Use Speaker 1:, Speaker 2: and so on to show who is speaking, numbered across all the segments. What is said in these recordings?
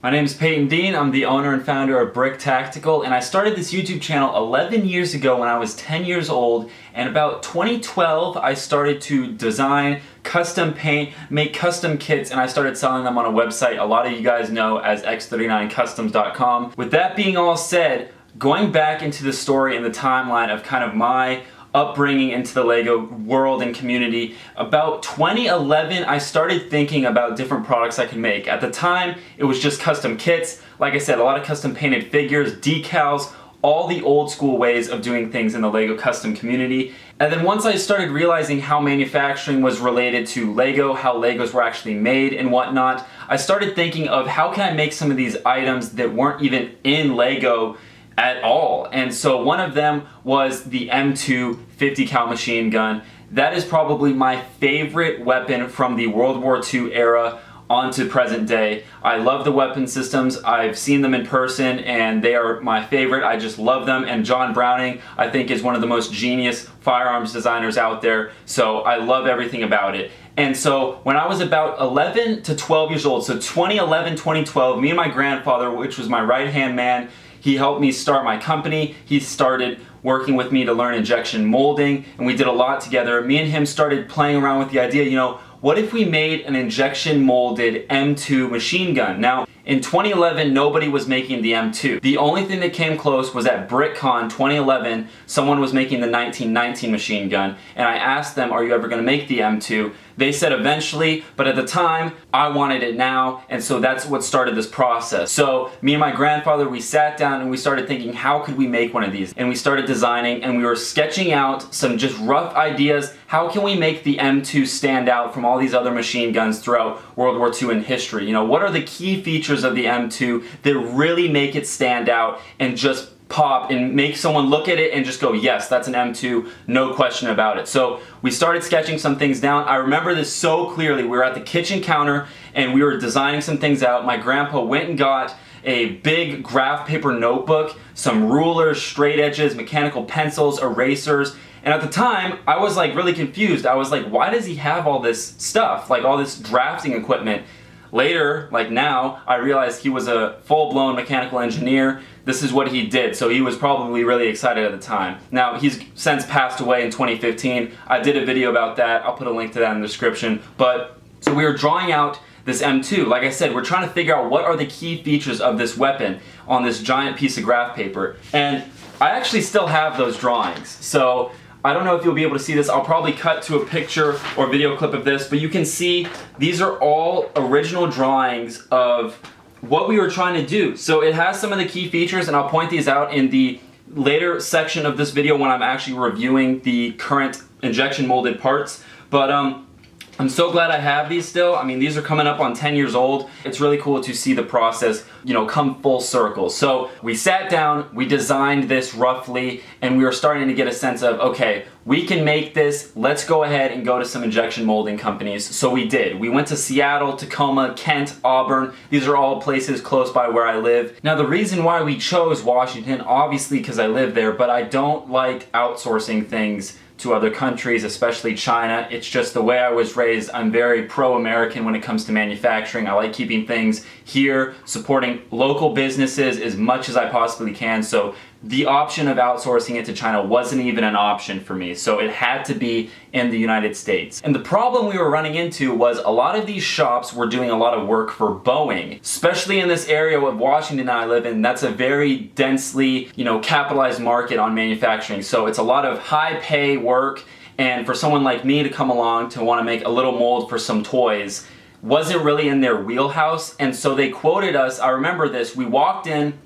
Speaker 1: My name is Payton Dean. I'm the owner and founder of BrickTactical, and I started this YouTube channel 11 years ago when I was 10 years old, and about 2012 I started to design, custom paint, make custom kits, and I started selling them on a website a lot of you guys know as x39customs.com. With that being all said, going back into the story and the timeline of kind of my upbringing into the LEGO world and community, about 2011 I started thinking about different products I could make. At the time it was just custom kits, like I said, a lot of custom painted figures, decals, all the old school ways of doing things in the LEGO custom community. And then once I started realizing how manufacturing was related to LEGO, how LEGOs were actually made and whatnot, I started thinking of how can I make some of these items that weren't even in LEGO at all. And so one of them was the M2 50 cal machine gun. That is probably my favorite weapon from the World War II era onto present day. I love the weapon systems. I've seen them in person and they are my favorite. I just love them, and John Browning I think is one of the most genius firearms designers out there, so I love everything about it. And so when I was about 11 to 12 years old, so 2011, 2012, me and my grandfather, which was my right-hand man, he helped me start my company. He started working with me to learn injection molding, and we did a lot together. Me and him started playing around with the idea, you know, what if we made an injection molded M2 machine gun? Now, in 2011, nobody was making the M2. The only thing that came close was at BrickCon 2011, someone was making the 1919 machine gun, and I asked them, are you ever gonna make the M2? They said eventually, but at the time, I wanted it now, and so that's what started this process. So me and my grandfather, we sat down and we started thinking, how could we make one of these? And we started designing, and we were sketching out some just rough ideas. How can we make the M2 stand out from all these other machine guns throughout World War II in history? You know, what are the key features of the M2 that really make it stand out and just pop and make someone look at it and just go, yes, that's an M2, no question about it. So we started sketching some things down. I remember this so clearly. We were at the kitchen counter and we were designing some things out. My grandpa went and got a big graph paper notebook, some rulers, straight edges, mechanical pencils, erasers. And at the time, I was like really confused. I was like, why does he have all this stuff? Like all this drafting equipment? Later, like now, I realized he was a full-blown mechanical engineer. This is what he did, so he was probably really excited at the time. Now, he's since passed away in 2015. I did a video about that. I'll put a link to that in the description. But, so we were drawing out this M2. Like I said, we're trying to figure out what are the key features of this weapon on this giant piece of graph paper. And I actually still have those drawings. So I don't know if you'll be able to see this. I'll probably cut to a picture or video clip of this, but you can see these are all original drawings of what we were trying to do. So it has some of the key features, and I'll point these out in the later section of this video when I'm actually reviewing the current injection molded parts. But I'm so glad I have these still. I mean, these are coming up on 10 years old. It's really cool to see the process, you know, come full circle. So we sat down, we designed this roughly, and we were starting to get a sense of, okay, we can make this. Let's go ahead and go to some injection molding companies. So we did. We went to Seattle, Tacoma, Kent, Auburn. These are all places close by where I live. Now, the reason why we chose Washington, obviously because I live there, but I don't like outsourcing things to other countries, especially China. It's just the way I was raised. I'm very pro-American when it comes to manufacturing. I like keeping things here, supporting local businesses as much as I possibly can. So the option of outsourcing it to China wasn't even an option for me. So it had to be in the United States. And the problem we were running into was a lot of these shops were doing a lot of work for Boeing, especially in this area of Washington I live in. That's a very densely, you know, capitalized market on manufacturing. So it's a lot of high pay work, and for someone like me to come along to want to make a little mold for some toys wasn't really in their wheelhouse. And so they quoted us. I remember this. We walked in,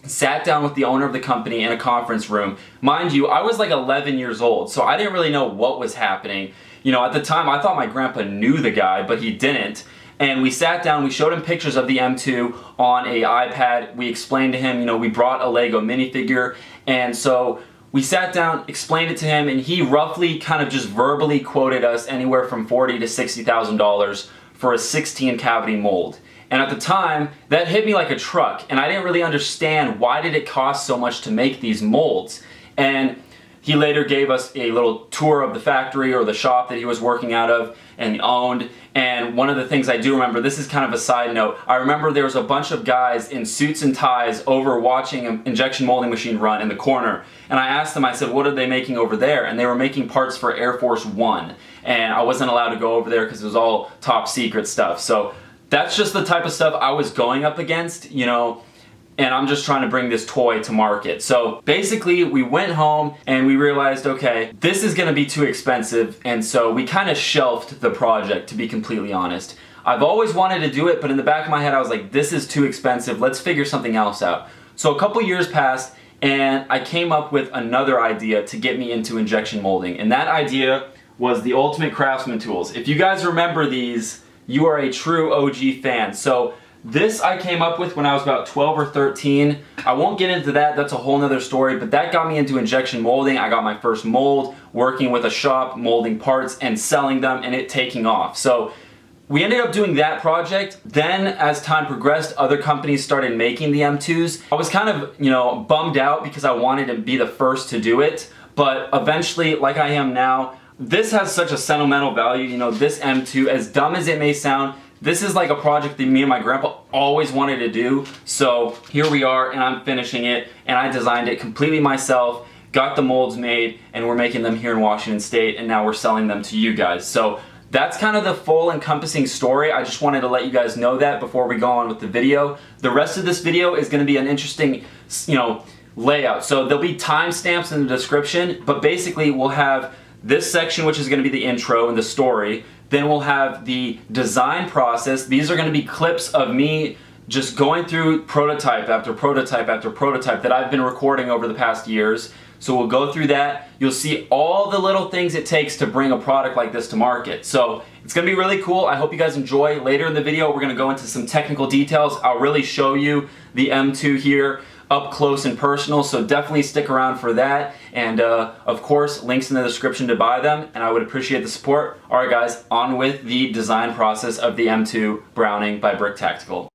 Speaker 1: sat down with the owner of the company in a conference room. Mind you, I was like 11 years old, so I didn't really know what was happening. You know, at the time, I thought my grandpa knew the guy, but he didn't. And we sat down, we showed him pictures of the M2 on a iPad. We explained to him, you know, we brought a Lego minifigure. And so we sat down, explained it to him, and he roughly kind of just verbally quoted us anywhere from $40,000 to $60,000 for a 16 cavity mold. And at the time, that hit me like a truck, and I didn't really understand why did it cost so much to make these molds. And he later gave us a little tour of the factory or the shop that he was working out of and owned, And one of the things I do remember, this is kind of a side note, I remember there was a bunch of guys in suits and ties over watching an injection molding machine run in the corner. And I asked them, I said, what are they making over there? And they were making parts for Air Force One. And I wasn't allowed to go over there because it was all top secret stuff. So that's just the type of stuff I was going up against, you know, and I'm just trying to bring this toy to market. So basically we went home and we realized, okay, this is gonna be too expensive, and so we kind of shelved the project, to be completely honest. I've always wanted to do it, but in the back of my head I was like, this is too expensive, let's figure something else out. So a couple years passed and I came up with another idea to get me into injection molding, and that idea was the Ultimate Craftsman tools. If you guys remember these, you are a true OG fan. So this I came up with when I was about 12 or 13. I won't get into that, that's a whole nother story, but that got me into injection molding. I got my first mold, working with a shop, molding parts and selling them, and it taking off. So we ended up doing that project. Then as time progressed, other companies started making the M2s. I was kind of, you know, bummed out because I wanted to be the first to do it, but eventually, like I am now, this has such a sentimental value. You know, this M2, as dumb as it may sound, this is like a project that me and my grandpa always wanted to do. So here we are, and I'm finishing it, and I designed it completely myself, got the molds made, and we're making them here in Washington State, and now we're selling them to you guys. So that's kind of the full encompassing story. I just wanted to let you guys know that before we go on with the video. The rest of this video is going to be an interesting, you know, layout. So there'll be timestamps in the description, but basically we'll have this section, which is going to be the intro and the story. Then we'll have the design process. These are going to be clips of me just going through prototype after prototype after prototype that I've been recording over the past years. So we'll go through that. You'll see all the little things it takes to bring a product like this to market. So it's going to be really cool. I hope you guys enjoy. Later in the video, we're going to go into some technical details. I'll really show you the M2 here up close and personal, so definitely stick around for that. And of course, links in the description to buy them, and I would appreciate the support. Alright guys, on with the design process of the M2 Browning by BrickTactical.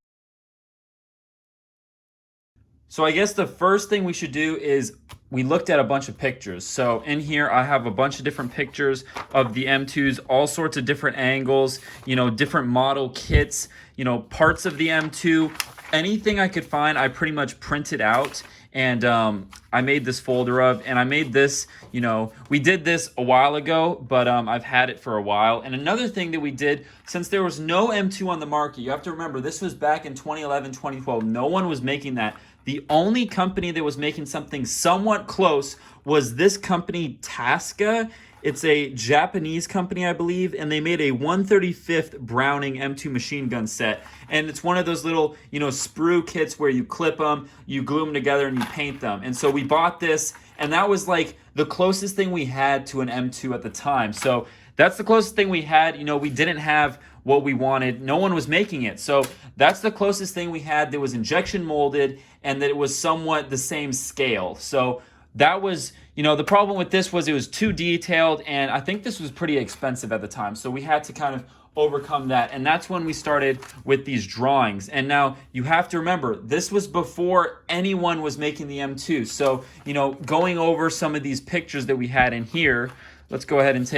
Speaker 1: So I guess the first thing we should do is we looked at a bunch of pictures. So in here I have a bunch of different pictures of the M2s, all sorts of different angles, you know, different model kits, you know, parts of the M2. Anything I could find, I pretty much printed out, and I made this folder of, and I made this, you know, we did this a while ago, but I've had it for a while. And another thing that we did, since there was no M2 on the market, you have to remember, this was back in 2011, 2012, no one was making that. The only company that was making something somewhat close was this company, Tasca. It's a Japanese company, I believe, and they made a 135th Browning M2 machine gun set. And it's one of those little, you know, sprue kits where you clip them, you glue them together, and you paint them. And so we bought this, and that was like the closest thing we had to an M2 at the time. So that's the closest thing we had. You know, we didn't have what we wanted. No one was making it. So that's the closest thing we had that was injection molded and that it was somewhat the same scale. So that was, you know, the problem with this was it was too detailed, and I think this was pretty expensive at the time. So we had to kind of overcome that, and that's when we started with these drawings. And now you have to remember, this was before anyone was making the M2. So, you know, going over some of these pictures that we had in here, let's go ahead and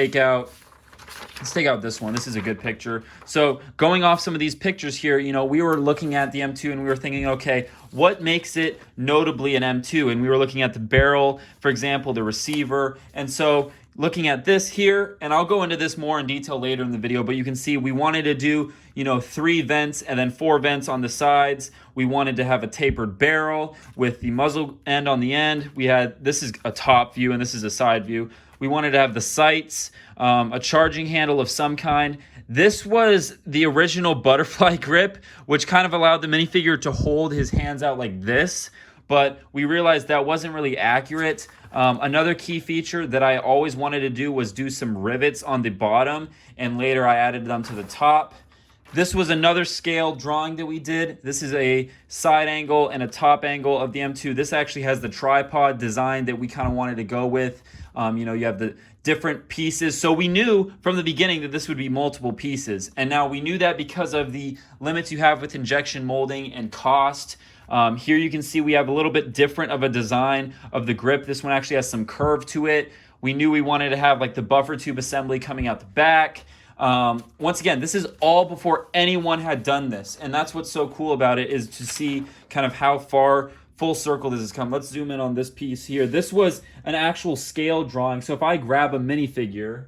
Speaker 1: let's take out this one. This is a good picture. So going off some of these pictures here, you know, we were looking at the M2 and we were thinking, okay, what makes it notably an M2? And we were looking at the barrel, for example, the receiver. And so looking at this here, and I'll go into this more in detail later in the video, but you can see we wanted to do, you know, 3 vents and then 4 vents on the sides. We wanted to have a tapered barrel with the muzzle end on the end. We had, this is a top view and this is a side view. We wanted to have the sights, a charging handle of some kind. This was the original butterfly grip, which kind of allowed the minifigure to hold his hands out like this, but we realized that wasn't really accurate. Another key feature that I always wanted to do was do some rivets on the bottom, and later I added them to the top. This was another scale drawing that we did. This is a side angle and a top angle of the M2. This actually has the tripod design that we kind of wanted to go with. You know, you have the different pieces. So we knew from the beginning that this would be multiple pieces. And now we knew that because of the limits you have with injection molding and cost. Here you can see we have a little bit different of a design of the grip. This one actually has some curve to it. We knew we wanted to have like the buffer tube assembly coming out the back. Once again, this is all before anyone had done this, and that's what's so cool about it, is to see kind of how far full circle this has come. Let's zoom in on this piece here. This was an actual scale drawing. So if I grab a minifigure,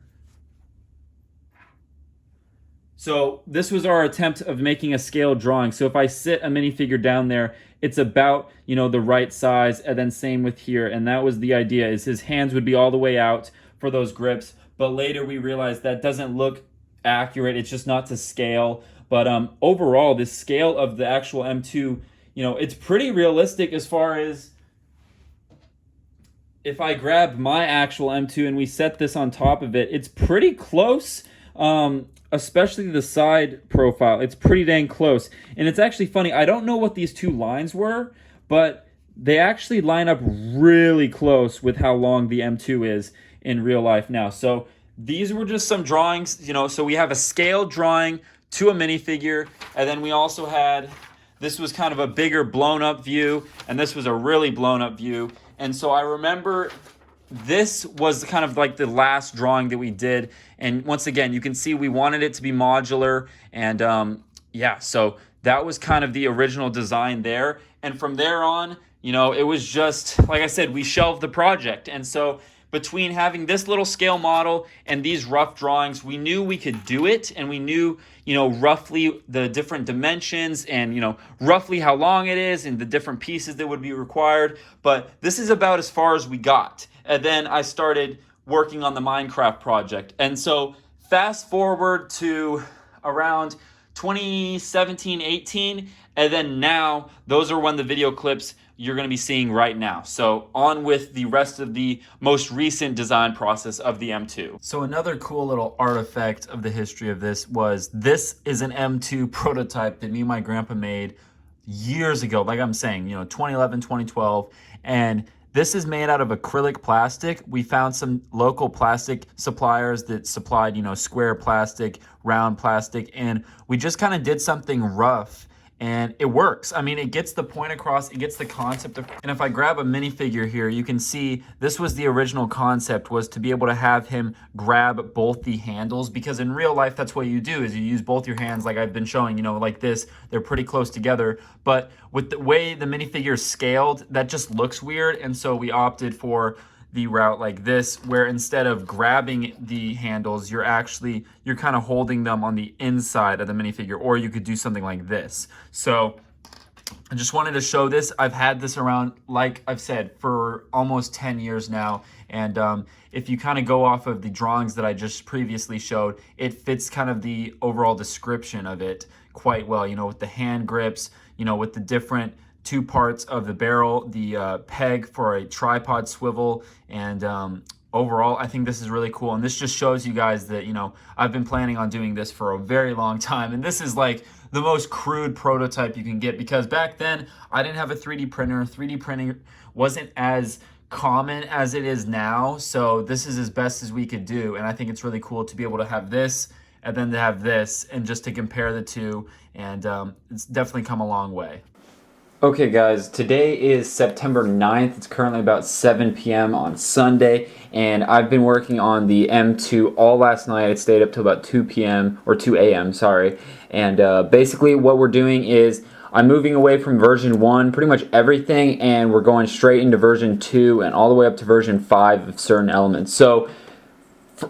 Speaker 1: so this was our attempt of making a scale drawing. So if I sit a minifigure down there, it's about, you know, the right size, and then same with here. And that was the idea, is his hands would be all the way out for those grips. But later we realized that doesn't look accurate. It's just not to scale. But overall, this scale of the actual M2, you know, it's pretty realistic as far as if I grab my actual M2 and we set this on top of it, it's pretty close, especially the side profile. It's pretty dang close. And it's actually funny, I don't know what these two lines were, but they actually line up really close with how long the M2 is in real life now. So these were just some drawings, you know, so we have a scale drawing to a minifigure, and then we also had, this was kind of a bigger blown up view, and this was a really blown up view. And so I remember this was kind of like the last drawing that we did. And once again, you can see we wanted it to be modular. And yeah, so that was kind of the original design there. And from there on, you know, it was just, like I said, we shelved the project. And so between having this little scale model and these rough drawings, we knew we could do it, and we knew, you know, roughly the different dimensions and, you know, roughly how long it is and the different pieces that would be required. But this is about as far as we got. And then I started working on the Minecraft project. And so fast forward to around 2017, 18, and then now those are when the video clips you're going to be seeing right now. So on with the rest of the most recent design process of the M2. So another cool little artifact of the history of this is an M2 prototype that me and my grandpa made years ago. Like I'm saying, you know, 2011, 2012. And this is made out of acrylic plastic. We found some local plastic suppliers that supplied, you know, square plastic, round plastic, and we just kind of did something rough. And it works. I mean, it gets the point across, it gets the concept of, and if I grab a minifigure here, you can see this was the original concept, was to be able to have him grab both the handles, because in real life, that's what you do, is you use both your hands like I've been showing, you know, like this, they're pretty close together. But with the way the minifigure is scaled, that just looks weird. And so we opted for the route like this, where instead of grabbing the handles, you're kind of holding them on the inside of the minifigure, or you could do something like this. So I just wanted to show this. I've had this around, like I've said, for almost 10 years now. And if you kind of go off of the drawings that I just previously showed, it fits kind of the overall description of it quite well, you know, with the hand grips, you know, with the different two parts of the barrel, the peg for a tripod swivel, and overall, I think this is really cool. And this just shows you guys that, you know, I've been planning on doing this for a very long time. And this is like the most crude prototype you can get, because back then I didn't have a 3D printer. 3D printing wasn't as common as it is now. So this is as best as we could do. And I think it's really cool to be able to have this and then to have this, and just to compare the two. And it's definitely come a long way. Okay guys, today is September 9th. It's currently about 7 p.m. on Sunday, and I've been working on the M2 all last night. I stayed up till about 2 p.m. or 2 a.m. sorry. And basically what we're doing is I'm moving away from version 1, pretty much everything, and we're going straight into version 2 and all the way up to version 5 of certain elements. So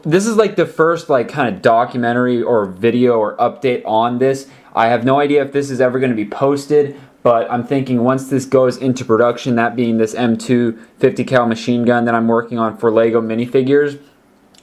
Speaker 1: this is like the first like kind of documentary or video or update on this. I have no idea if this is ever going to be posted, but I'm thinking once this goes into production, that being this M2 50 cal machine gun that I'm working on for Lego minifigures,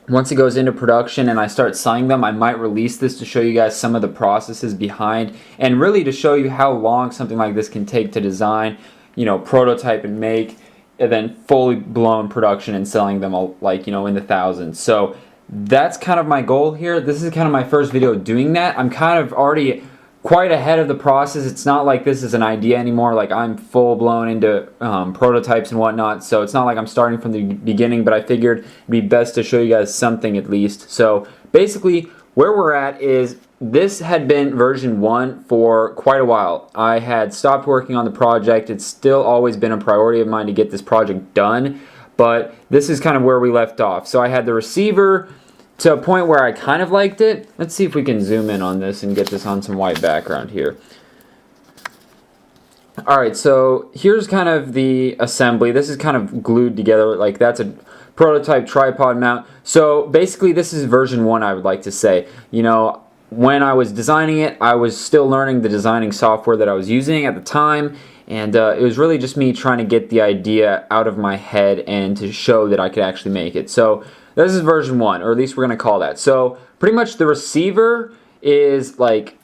Speaker 1: once it goes into production and I start selling them, I might release this to show you guys some of the processes behind, and really to show you how long something like this can take to design, you know, prototype and make, and then fully blown production and selling them all, like, you know, in the thousands. So that's kind of my goal here. This is kind of my first video doing that. I'm kind of already quite ahead of the process. It's not like this is an idea anymore. Like, I'm full blown into prototypes and whatnot, so it's not like I'm starting from the beginning, but I figured it'd be best to show you guys something at least. So basically where we're at is this had been version 1 for quite a while. I had stopped working on the project. It's still always been a priority of mine to get this project done, but this is kind of where we left off. So I had the receiver to a point where I kind of liked it. Let's see if we can zoom in on this and get this on some white background here. Alright, so here's kind of the assembly. This is kind of glued together, like that's a prototype tripod mount. So basically this is version 1, I would like to say. You know, when I was designing it, I was still learning the designing software that I was using at the time, and it was really just me trying to get the idea out of my head and to show that I could actually make it. So this is version 1, or at least we're going to call that. So pretty much the receiver is like,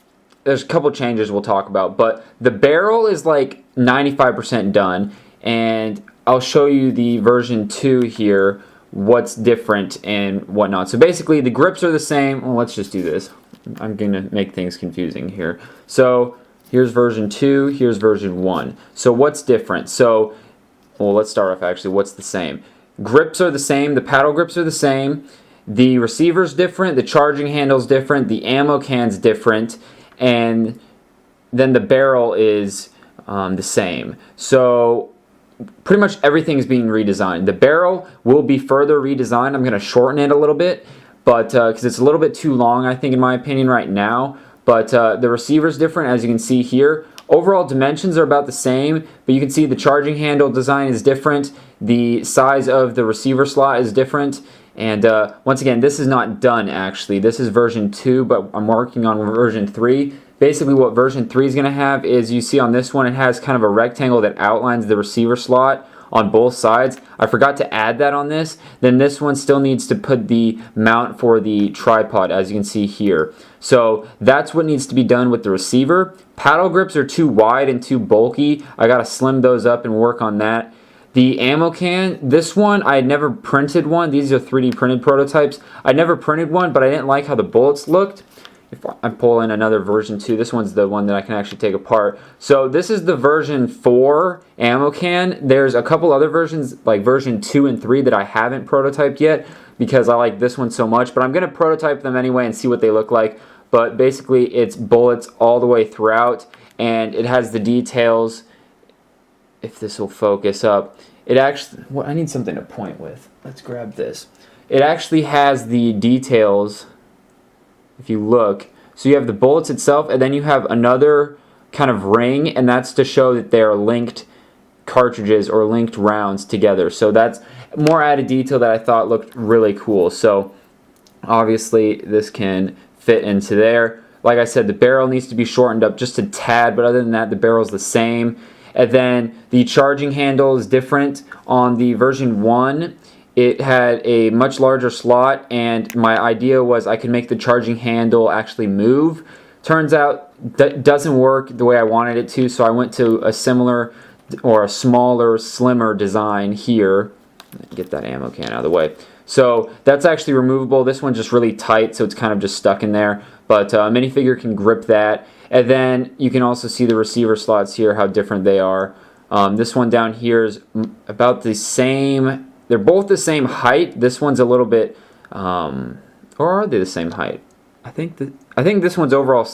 Speaker 1: there's a couple changes we'll talk about, but the barrel is like 95% done, and I'll show you the version 2 here, what's different and whatnot. So basically the grips are the same. Well, let's just do this. I'm going to make things confusing here. So here's version 2, here's version 1. So what's different? So, well, let's start off actually, what's the same? Grips are the same, the paddle grips are the same, the receiver's different, the charging handle's different, the ammo can's different, and then the barrel is the same. So pretty much everything is being redesigned. The barrel will be further redesigned. I'm going to shorten it a little bit, but because it's a little bit too long, I think, in my opinion, right now. But the receiver's different, as you can see here. Overall dimensions are about the same, but you can see the charging handle design is different. The size of the receiver slot is different. And once again, this is not done actually. This is version 2, but I'm working on version 3. Basically what version 3 is going to have is, you see on this one, it has kind of a rectangle that outlines the receiver slot on both sides. I forgot to add that on this. Then this one still needs to put the mount for the tripod, as you can see here. So that's what needs to be done with the receiver. Paddle grips are too wide and too bulky. I got to slim those up and work on that. The ammo can, this one, I had never printed one. These are 3D printed prototypes. I never printed one, but I didn't like how the bullets looked. If I pull in another version 2, this one's the one that I can actually take apart. So this is the version 4 ammo can. There's a couple other versions, like version 2 and 3, that I haven't prototyped yet because I like this one so much. But I'm going to prototype them anyway and see what they look like. But basically, it's bullets all the way throughout, and it has the details. If this will focus up, it actually, well, I need something to point with. Let's grab this. It actually has the details, if you look. So you have the bullets itself, and then you have another kind of ring, and that's to show that they're linked cartridges or linked rounds together. So that's more added detail that I thought looked really cool. So obviously this can fit into there. Like I said, the barrel needs to be shortened up just a tad, but other than that, the barrel's the same. And then the charging handle is different. On the version 1, it had a much larger slot, and my idea was I could make the charging handle actually move. Turns out that doesn't work the way I wanted it to, so I went to a similar or a smaller, slimmer design here. Get that ammo can out of the way. So that's actually removable. This one's just really tight, so it's kind of just stuck in there. But a minifigure can grip that. And then you can also see the receiver slots here, how different they are. This one down here is about the same. They're both the same height. This one's a little bit, or are they the same height? I think this one's overall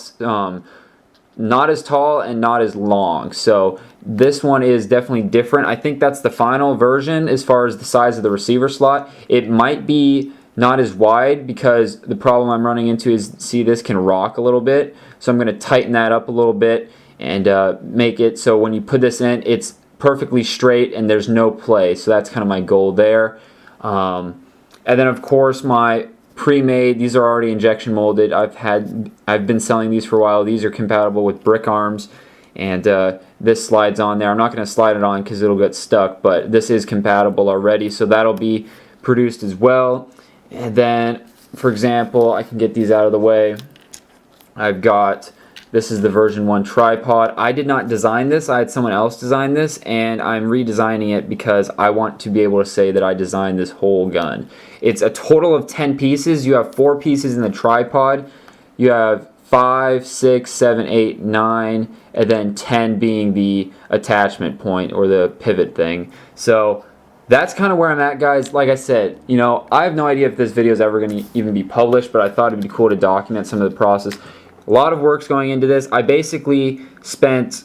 Speaker 1: not as tall and not as long. So this one is definitely different. I think that's the final version as far as the size of the receiver slot. It might be not as wide because the problem I'm running into is, see, this can rock a little bit. So I'm going to tighten that up a little bit and make it so when you put this in, it's perfectly straight and there's no play. So that's kind of my goal there. And then of course my pre-made, these are already injection molded. I've been selling these for a while. These are compatible with brick arms, and this slides on there. I'm not going to slide it on because it'll get stuck, but this is compatible already, so that'll be produced as well. And then, for example, I can get these out of the way. I've got, this is the version 1 tripod. I did not design this. I had someone else design this, and I'm redesigning it because I want to be able to say that I designed this whole gun. It's a total of 10 pieces. You have 4 pieces in the tripod. You have 5, 6, 7, 8, 9, and then 10 being the attachment point or the pivot thing. So that's kind of where I'm at, guys. Like I said, you know, I have no idea if this video is ever going to even be published, but I thought it'd be cool to document some of the process. A lot of work's going into this. I basically spent,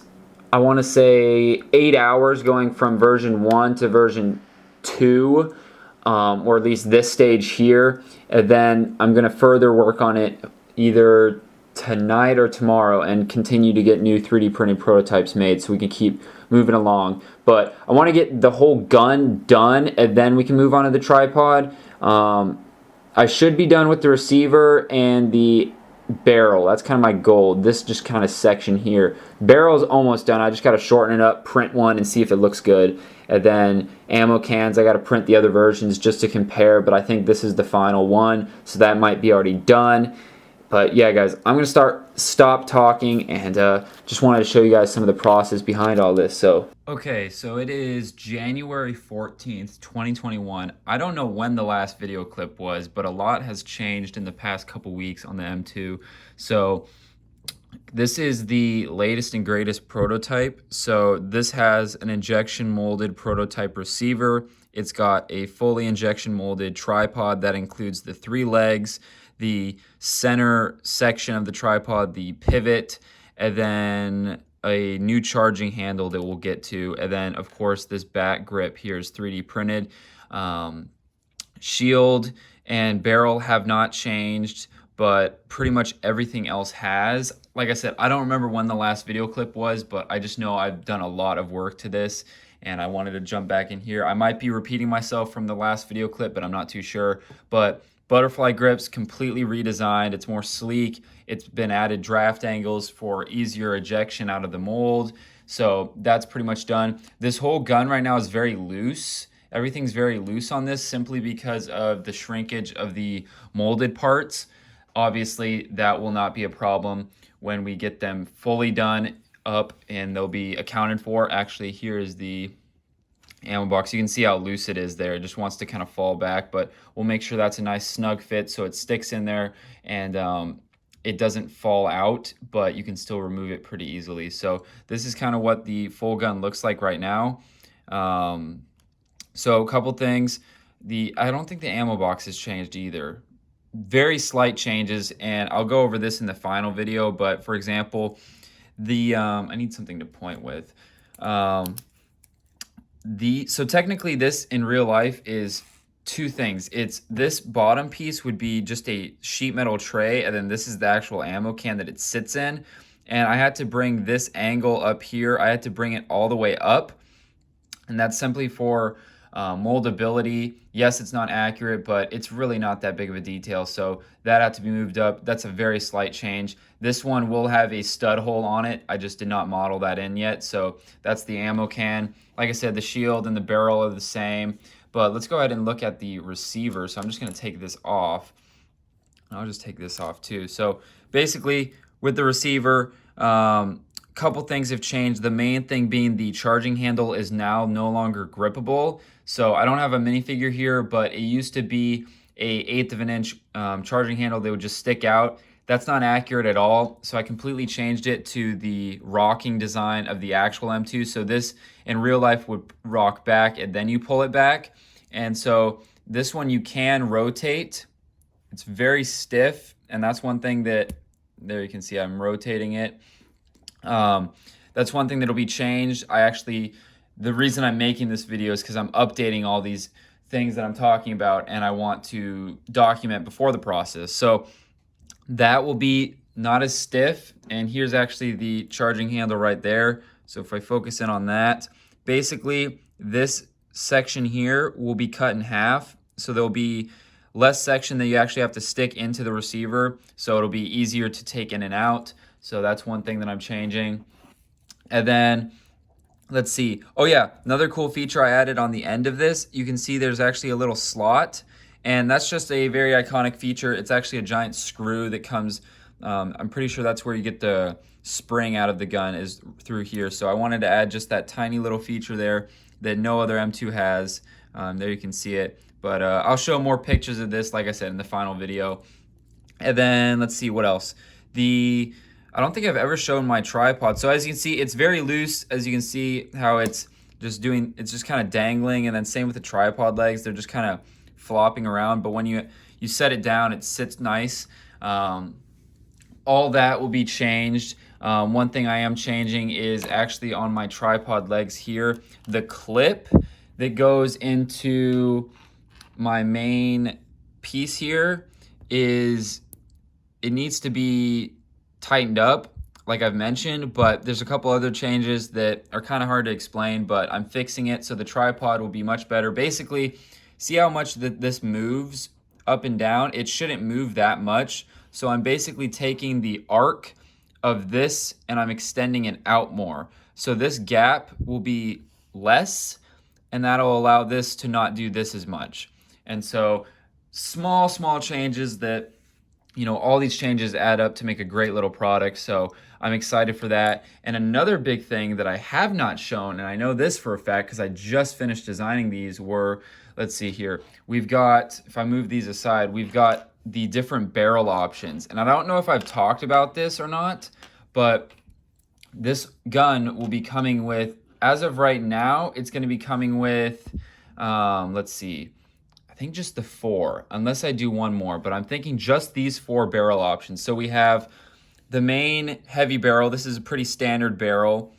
Speaker 1: I want to say, 8 hours going from version 1 to version 2. or at least this stage here, and then I'm going to further work on it either tonight or tomorrow and continue to get new 3D printed prototypes made so we can keep moving along. But I want to get the whole gun done and then we can move on to the tripod. I should be done with the receiver and the barrel. That's kind of my goal. This just kind of section here. Barrel's almost done. I just got to shorten it up, print one, and see if it looks good. And then ammo cans, I got to print the other versions just to compare, but I think this is the final one, so that might be already done. But yeah, guys, I'm going to stop talking and just wanted to show you guys some of the process behind all this. So okay, so it is January 14th, 2021. I don't know when the last video clip was, but a lot has changed in the past couple weeks on the M2. So this is the latest and greatest prototype. So this has an injection molded prototype receiver. It's got a fully injection molded tripod that includes the 3 legs, the center section of the tripod, the pivot, and then a new charging handle that we'll get to. And then, of course, this back grip here is 3D printed. Shield and barrel have not changed, but pretty much everything else has. Like I said, I don't remember when the last video clip was, but I just know I've done a lot of work to this, and I wanted to jump back in here. I might be repeating myself from the last video clip, but I'm not too sure. But butterfly grips completely redesigned. It's more sleek. It's been added draft angles for easier ejection out of the mold. So that's pretty much done. This whole gun right now is very loose. Everything's very loose on this simply because of the shrinkage of the molded parts. Obviously, that will not be a problem when we get them fully done up and they'll be accounted for. Actually, here is the ammo box. You can see how loose it is there. It just wants to kind of fall back, but we'll make sure that's a nice snug fit so it sticks in there and it doesn't fall out, but you can still remove it pretty easily. So this is kind of what the full gun looks like right now. So a couple things. I don't think the ammo box has changed either. Very slight changes, and I'll go over this in the final video, but for example, I need something to point with. So technically this in real life is 2 things. It's this bottom piece would be just a sheet metal tray, and then this is the actual ammo can that it sits in. And I had to bring this angle up here. I had to bring it all the way up, and that's simply for moldability. Yes, it's not accurate, but it's really not that big of a detail, so that had to be moved up. That's a very slight change. This one will have a stud hole on it. I just did not model that in yet, so that's the ammo can. Like I said, the shield and the barrel are the same, but let's go ahead and look at the receiver. So I'm just going to take this off. I'll just take this off too. So basically with the receiver, couple things have changed. The main thing being the charging handle is now no longer grippable. So I don't have a minifigure here, but it used to be a 1/8 of an inch charging handle that would just stick out. That's not accurate at all. So I completely changed it to the rocking design of the actual M2. So this in real life would rock back and then you pull it back. And so this one you can rotate. It's very stiff, and that's one thing that, there you can see I'm rotating it. That's one thing that'll be changed. The reason I'm making this video is because I'm updating all these things that I'm talking about, and I want to document before the process. So that will be not as stiff, and here's actually the charging handle right there. So if I focus in on that, basically this section here will be cut in half. So there'll be less section that you actually have to stick into the receiver, so it'll be easier to take in and out. So that's one thing that I'm changing. And then let's see. Oh yeah, another cool feature I added on the end of this, you can see there's actually a little slot, and that's just a very iconic feature. It's actually a giant screw that comes, I'm pretty sure that's where you get the spring out of the gun, is through here. So I wanted to add just that tiny little feature there that no other M2 has. There you can see it. But I'll show more pictures of this, like I said, in the final video. And then let's see what else. I don't think I've ever shown my tripod. So as you can see, it's very loose. As you can see how it's just kind of dangling, and then same with the tripod legs. They're just kind of flopping around, but when you set it down, it sits nice. All that will be changed. One thing I am changing is actually on my tripod legs here, the clip that goes into my main piece here is it needs to be tightened up, like I've mentioned, but there's a couple other changes that are kind of hard to explain, but I'm fixing it so the tripod will be much better. Basically, see how much this moves up and down? It shouldn't move that much. So I'm basically taking the arc of this and I'm extending it out more. So this gap will be less, and that'll allow this to not do this as much. And so small changes that, you know, all these changes add up to make a great little product. So I'm excited for that. And another big thing that I have not shown, and I know this for a fact because I just finished designing these, were, let's see here, we've got, if I move these aside, we've got the different barrel options. And I don't know if I've talked about this or not, but this gun will be coming with, as of right now, it's going to be coming with, let's see, I think just the 4, unless I do one more, but I'm thinking just these 4 barrel options. So we have the main heavy barrel. This is a pretty standard barrel.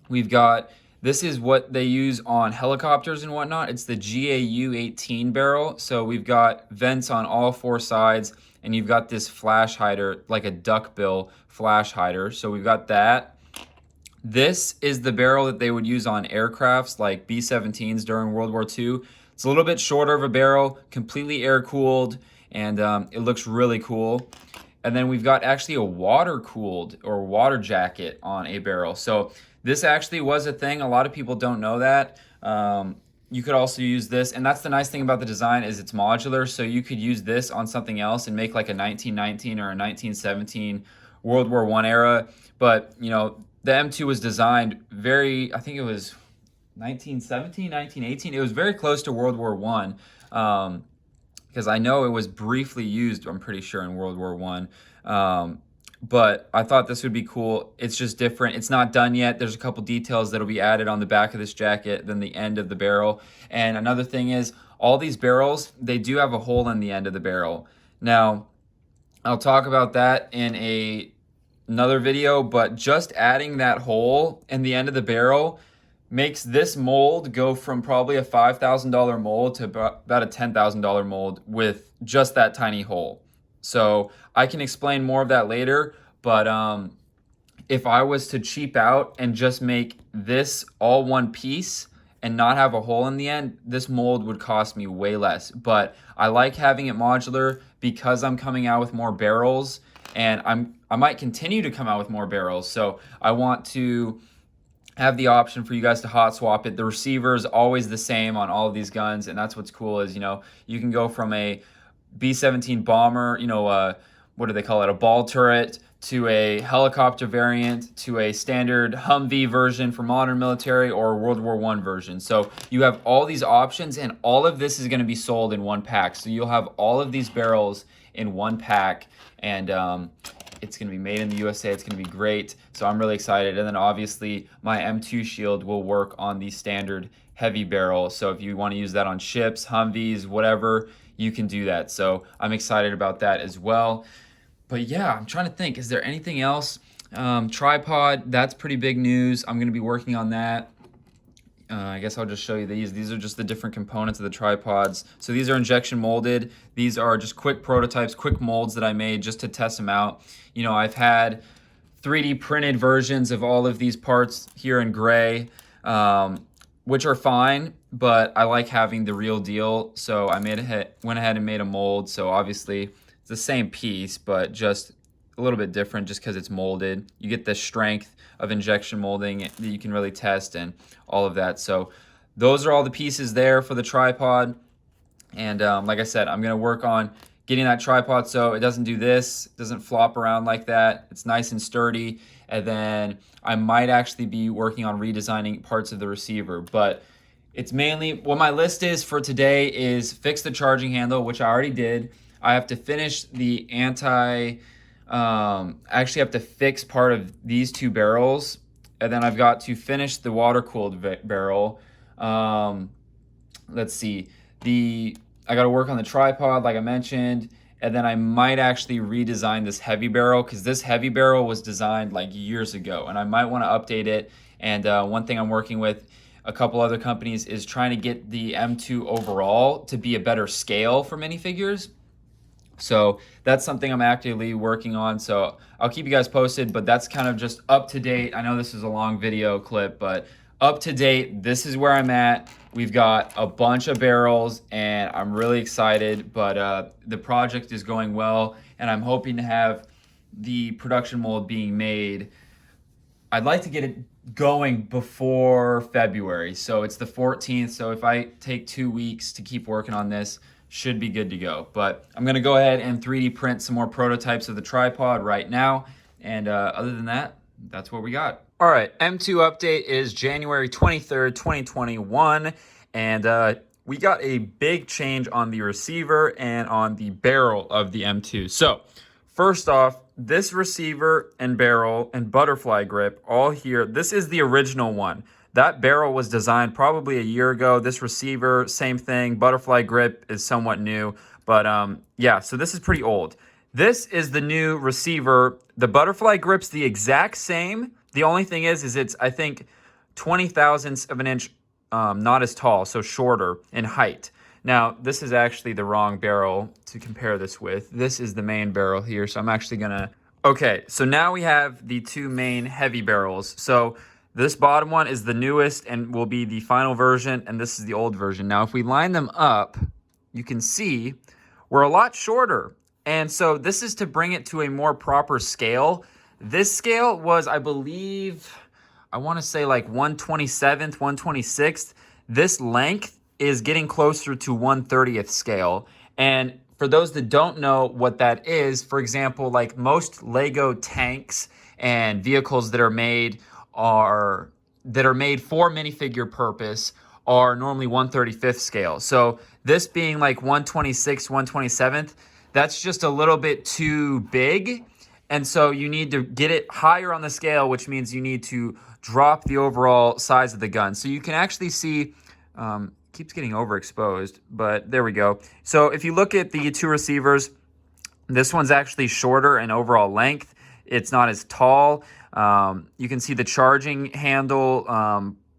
Speaker 1: We've got, this is what they use on helicopters and whatnot. It's the GAU-18 barrel. So we've got vents on all 4 sides, and you've got this flash hider, like a duckbill flash hider. So we've got that. This is the barrel that they would use on aircrafts like B-17s during World War II. It's a little bit shorter of a barrel, completely air-cooled, and it looks really cool. And then we've got actually a water-cooled or water jacket on a barrel. So this actually was a thing. A lot of people don't know that. You could also use this, and that's the nice thing about the design is it's modular, so you could use this on something else and make like a 1919 or a 1917 World War I era. But, you know, the M2 was designed very, I think it was 1917, 1918. It was very close to World War I, because I know it was briefly used, I'm pretty sure, in World War I. But I thought this would be cool. It's just different. It's not done yet. There's a couple details that'll be added on the back of this jacket, then the end of the barrel. And another thing is, all these barrels, they do have a hole in the end of the barrel. Now, I'll talk about that in another video, but just adding that hole in the end of the barrel makes this mold go from probably a $5,000 mold to about a $10,000 mold with just that tiny hole. So I can explain more of that later, but if I was to cheap out and just make this all one piece and not have a hole in the end, this mold would cost me way less. But I like having it modular because I'm coming out with more barrels, and I might continue to come out with more barrels. So I want to have the option for you guys to hot swap it. The receiver is always the same on all of these guns, and that's what's cool is, you know, you can go from a B-17 bomber, you know, what do they call it, a ball turret, to a helicopter variant, to a standard Humvee version for modern military, or a World War I version. So you have all these options, and all of this is going to be sold in one pack. So you'll have all of these barrels in one pack, and it's going to be made in the USA. It's going to be great. So I'm really excited. And then obviously my M2 shield will work on the standard heavy barrel. So if you want to use that on ships, Humvees, whatever, you can do that. So I'm excited about that as well. But yeah, I'm trying to think, is there anything else? Tripod, that's pretty big news. I'm going to be working on that. I guess I'll just show you these. These are just the different components of the tripods. So these are injection molded. These are just quick prototypes, quick molds that I made just to test them out. You know, I've had 3D printed versions of all of these parts here in gray, which are fine, but I like having the real deal. So I went ahead and made a mold. So obviously it's the same piece, but just a little bit different just because it's molded. You get the strength of injection molding that you can really test and all of that. So those are all the pieces there for the tripod. And like I said, I'm going to work on getting that tripod so it doesn't do this, doesn't flop around like that. It's nice and sturdy. And then I might actually be working on redesigning parts of the receiver. But it's mainly, what my list is for today is fix the charging handle, which I already did. I have to finish the I actually have to fix part of these 2 barrels, and then I've got to finish the water-cooled barrel. Let's see, I got to work on the tripod, like I mentioned, and then I might actually redesign this heavy barrel, because this heavy barrel was designed like years ago, and I might want to update it. And one thing I'm working with, a couple other companies, is trying to get the M2 overall to be a better scale for minifigures. So that's something I'm actively working on. So I'll keep you guys posted, but that's kind of just up to date. I know this is a long video clip, but up to date, this is where I'm at. We've got a bunch of barrels and I'm really excited, but the project is going well and I'm hoping to have the production mold being made. I'd like to get it going before February. So it's the 14th. So if I take 2 weeks to keep working on this, should be good to go. But I'm gonna go ahead and 3D print some more prototypes of the tripod right now. And other than that, that's what we got. All right, M2 update is January 23rd, 2021. And we got a big change on the receiver and on the barrel of the M2. So first off, this receiver and barrel and butterfly grip all here, this is the original one. That barrel was designed probably a year ago. This receiver, same thing. Butterfly grip is somewhat new, but yeah, so this is pretty old. This is the new receiver. The butterfly grip's the exact same. The only thing is it's, I think, 20 thousandths of an inch not as tall, so shorter in height. Now, this is actually the wrong barrel to compare this with. This is the main barrel here, so I'm actually gonna... Okay, so now we have the two main heavy barrels. So this bottom one is the newest and will be the final version, and this is the old version. Now, if we line them up, you can see we're a lot shorter. And so this is to bring it to a more proper scale. This scale was, I believe, I want to say like 1/27th, 1/26th. This length is getting closer to 1/30th scale. And for those that don't know what that is, for example, like most Lego tanks and vehicles that are made for minifigure purpose are normally 1/35th scale. So this being like 1/26th, 1/27th, that's just a little bit too big. And so you need to get it higher on the scale, which means you need to drop the overall size of the gun. So you can actually see, keeps getting overexposed, but there we go. So if you look at the two receivers, this one's actually shorter in overall length. It's not as tall. You can see the charging handle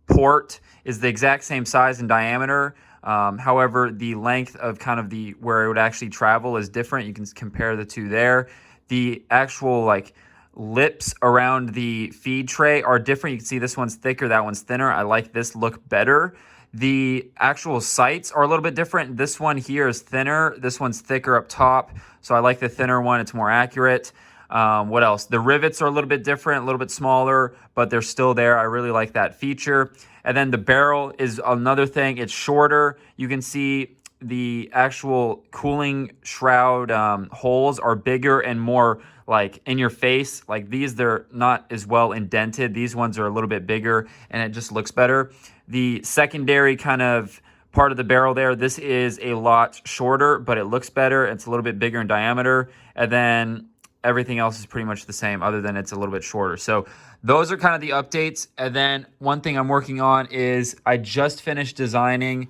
Speaker 1: port is the exact same size and diameter. However, the length of kind of where it would actually travel is different. You can compare the two there. The actual like lips around the feed tray are different. You can see this one's thicker, that one's thinner. I like this look better. The actual sights are a little bit different. This one here is thinner. This one's thicker up top. So I like the thinner one. It's more accurate. What else? The rivets are a little bit different, a little bit smaller, but they're still there. I really like that feature. And then the barrel is another thing. It's shorter. You can see the actual cooling shroud holes are bigger and more like in your face. Like these, they're not as well indented. These ones are a little bit bigger and it just looks better. The secondary kind of part of the barrel there, this is a lot shorter, but it looks better. It's a little bit bigger in diameter. And then everything else is pretty much the same other than it's a little bit shorter. So those are kind of the updates. And then one thing I'm working on is I just finished designing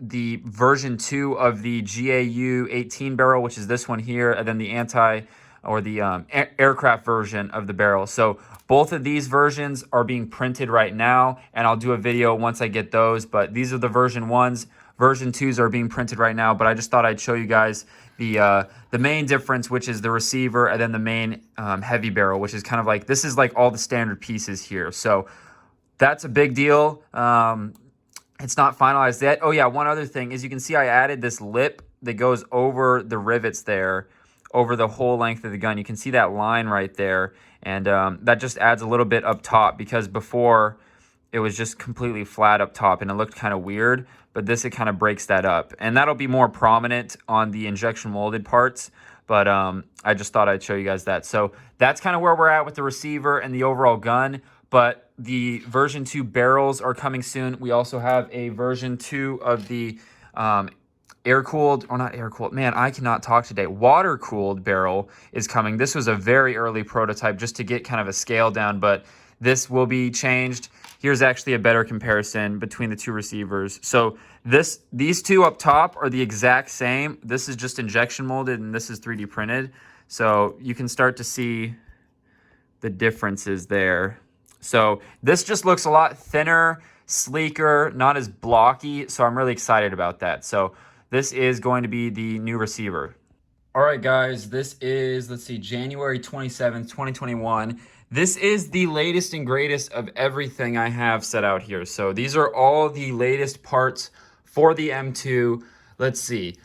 Speaker 1: the version 2 of the GAU 18 barrel, which is this one here, and then the aircraft version of the barrel. So both of these versions are being printed right now, and I'll do a video once I get those, but these are the version 1s. Version 2s are being printed right now, but I just thought I'd show you guys the main difference, which is the receiver, and then the main heavy barrel, which is kind of like, this is like all the standard pieces here. So that's a big deal. It's not finalized yet. Oh yeah, one other thing is you can see I added this lip that goes over the rivets there, over the whole length of the gun. You can see that line right there, and that just adds a little bit up top, because before it was just completely flat up top and it looked kind of weird, but this, it kind of breaks that up. And that'll be more prominent on the injection molded parts, but I just thought I'd show you guys that. So that's kind of where we're at with the receiver and the overall gun. But the version 2 barrels are coming soon. We also have a version 2 of the air-cooled, or not air-cooled, man, I cannot talk today. Water-cooled barrel is coming. This was a very early prototype just to get kind of a scale down, but this will be changed. Here's actually a better comparison between the two receivers. So these two up top are the exact same. This is just injection molded and this is 3D printed. So you can start to see the differences there. So this just looks a lot thinner. sleeker, not as blocky, so I'm really excited about that. So this is going to be the new receiver. All right, guys, this is, let's see, January 27th, 2021. This is the latest and greatest of everything I have set out here. So these are all the latest parts for the M2. Let's see.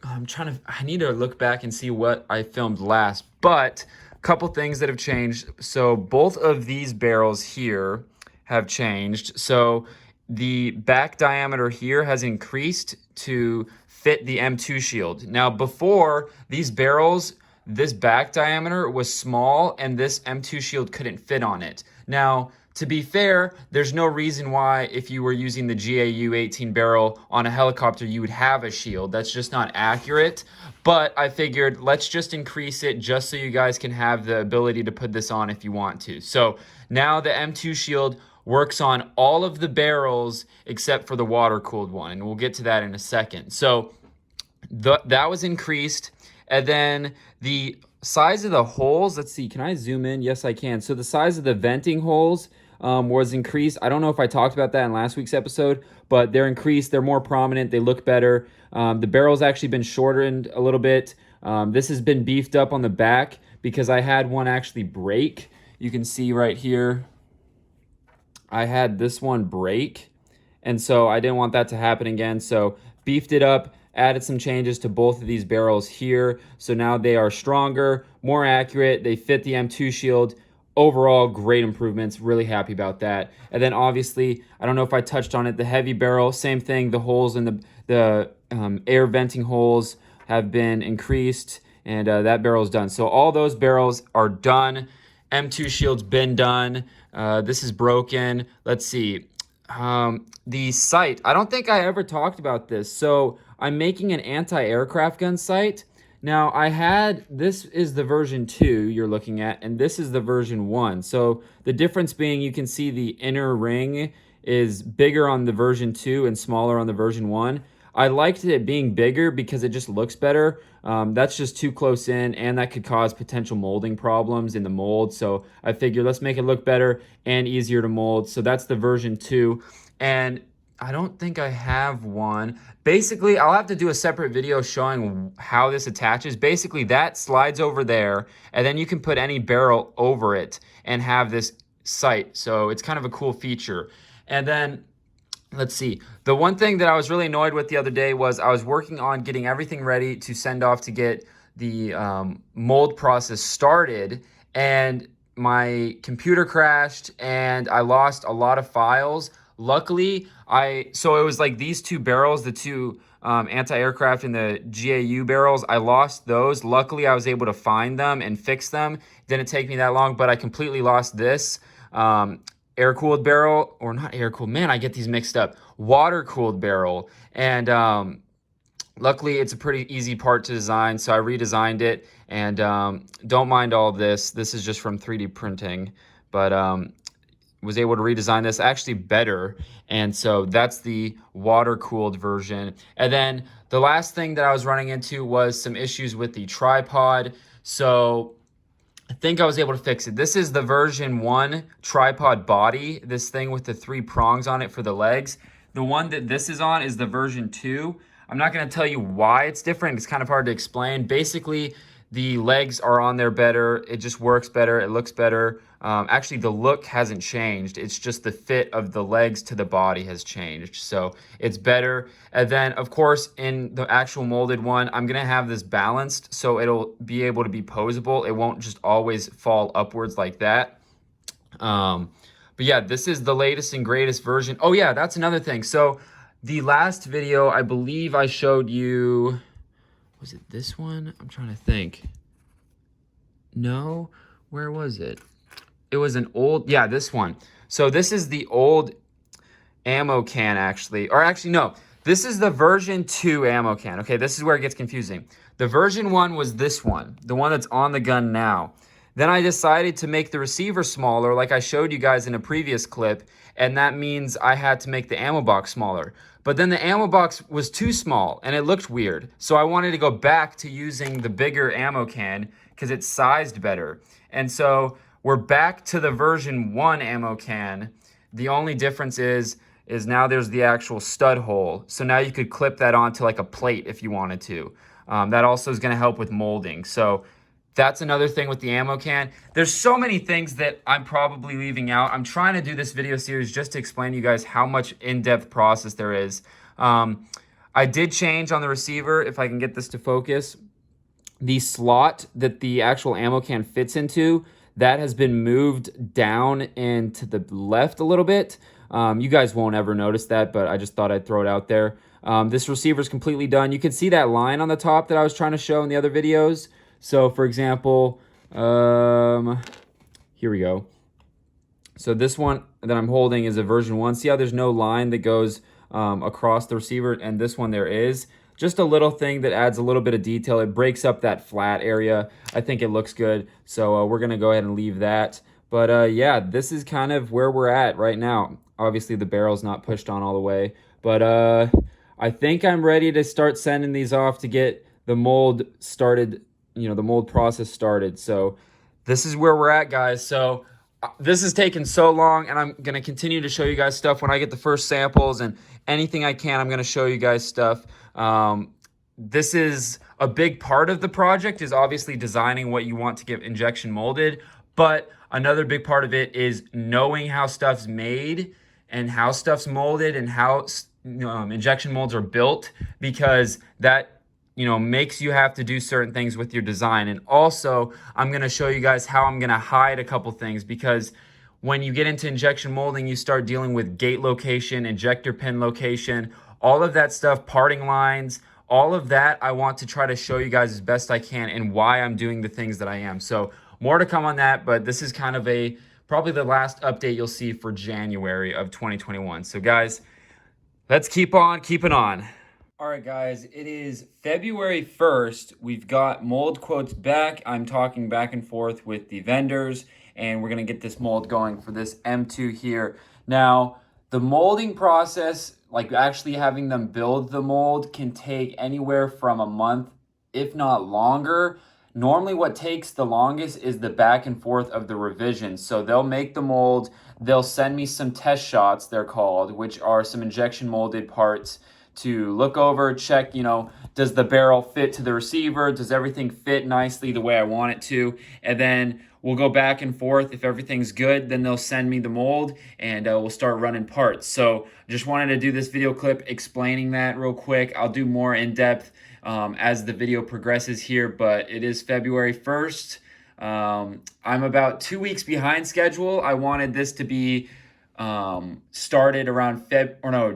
Speaker 1: I need to look back and see what I filmed last, but a couple things that have changed. So both of these barrels here have changed. So the back diameter here has increased to fit the M2 shield. Now before, these barrels, this back diameter was small and this M2 shield couldn't fit on it. Now, to be fair, there's no reason why if you were using the GAU 18 barrel on a helicopter, you would have a shield. That's just not accurate. But I figured let's just increase it just so you guys can have the ability to put this on if you want to. So now the M2 shield works on all of the barrels except for the water-cooled one, and we'll get to that in a second. So that was increased, and then the size of the holes, let's see, can I zoom in? Yes, I can. So the size of the venting holes was increased. I don't know if I talked about that in last week's episode, but they're increased, they're more prominent, they look better. The barrel's actually been shortened a little bit. This has been beefed up on the back because I had one actually break. You can see right here, I had this one break, and so I didn't want that to happen again. So beefed it up, added some changes to both of these barrels here. So now they are stronger, more accurate. They fit the M2 shield. Overall, great improvements. Really happy about that. And then obviously, I don't know if I touched on it, the heavy barrel, same thing. The holes in the air venting holes have been increased, and that barrel is done. So all those barrels are done. M2 shield's been done. This is broken. Let's see. The sight, I don't think I ever talked about this. So I'm making an anti-aircraft gun sight. Now this is the version 2 you're looking at, and this is the version 1. So the difference being, you can see the inner ring is bigger on the version 2 and smaller on the version 1. I liked it being bigger because it just looks better. That's just too close in, and that could cause potential molding problems in the mold. So I figured let's make it look better and easier to mold. So that's the version 2. And I don't think I have one. Basically, I'll have to do a separate video showing how this attaches. Basically, that slides over there, and then you can put any barrel over it and have this sight. So it's kind of a cool feature. And then let's see. The one thing that I was really annoyed with the other day was I was working on getting everything ready to send off to get the mold process started, and my computer crashed and I lost a lot of files. Luckily, so it was like these two barrels, the two anti-aircraft and the GAU barrels, I lost those. Luckily, I was able to find them and fix them. Didn't take me that long, but I completely lost this air-cooled barrel, or not air-cooled, man, I get these mixed up, water-cooled barrel. And luckily, it's a pretty easy part to design, so I redesigned it. And don't mind all this. This is just from 3D printing, but was able to redesign this actually better. And so that's the water-cooled version. And then the last thing that I was running into was some issues with the tripod. So I think I was able to fix it. This is the version 1 tripod body, this thing with the 3 prongs on it for the legs. The one that this is on is the version 2. I'm not going to tell you why it's different. It's kind of hard to explain. Basically, the legs are on there better. It just works better. It looks better. Actually, the look hasn't changed. It's just the fit of the legs to the body has changed. So it's better. And then, of course, in the actual molded one, I'm going to have this balanced so it'll be able to be posable. It won't just always fall upwards like that. But yeah, this is the latest and greatest version. Oh yeah, that's another thing. So the last video, I believe I showed you... Was it this one? I'm trying to think. No, where was it? It was an old, yeah, this one. So this is the old ammo can actually, or actually no, this is the version 2 ammo can. Okay, this is where it gets confusing. The version 1 was this one, the one that's on the gun now. Then I decided to make the receiver smaller like I showed you guys in a previous clip, and that means I had to make the ammo box smaller. But then the ammo box was too small and it looked weird. So I wanted to go back to using the bigger ammo can because it's sized better. And so we're back to the version 1 ammo can. The only difference is is now there's the actual stud hole. So now you could clip that onto like a plate if you wanted to. That also is going to help with molding. So that's another thing with the ammo can. There's so many things that I'm probably leaving out. I'm trying to do this video series just to explain to you guys how much in-depth process there is. I did change on the receiver, if I can get this to focus. The slot that the actual ammo can fits into, that has been moved down and to the left a little bit. You guys won't ever notice that, but I just thought I'd throw it out there. This receiver is completely done. You can see that line on the top that I was trying to show in the other videos. So for example, here we go. So this one that I'm holding is a version 1. See how there's no line that goes across the receiver, and this one there is. Just a little thing that adds a little bit of detail. It breaks up that flat area. I think it looks good. So we're gonna go ahead and leave that. But yeah, this is kind of where we're at right now. Obviously the barrel's not pushed on all the way, but I think I'm ready to start sending these off to get the mold started, you know, the mold process started. So this is where we're at, guys. So this has taken so long, and I'm going to continue to show you guys stuff when I get the first samples, and anything I can, I'm going to show you guys stuff. This is a big part of the project, is obviously designing what you want to get injection molded, but another big part of it is knowing how stuff's made and how stuff's molded and how injection molds are built, because that makes you have to do certain things with your design. And also, I'm going to show you guys how I'm going to hide a couple things, because when you get into injection molding, you start dealing with gate location, injector pin location, all of that stuff, parting lines, all of that I want to try to show you guys as best I can, and why I'm doing the things that I am. So more to come on that, but this is kind of probably the last update you'll see for January of 2021. So guys, let's keep on keeping on. All right, guys, it is February 1st. We've got mold quotes back. I'm talking back and forth with the vendors, and we're going to get this mold going for this M2 here. Now, the molding process, like actually having them build the mold, can take anywhere from a month, if not longer. Normally what takes the longest is the back and forth of the revisions. So they'll make the mold, they'll send me some test shots, they're called, which are some injection molded parts to look over, check, does the barrel fit to the receiver? Does everything fit nicely the way I want it to? And then we'll go back and forth. If everything's good, then they'll send me the mold, and we'll start running parts. So just wanted to do this video clip explaining that real quick. I'll do more in depth as the video progresses here, but it is February 1st. I'm about 2 weeks behind schedule. I wanted this to be started around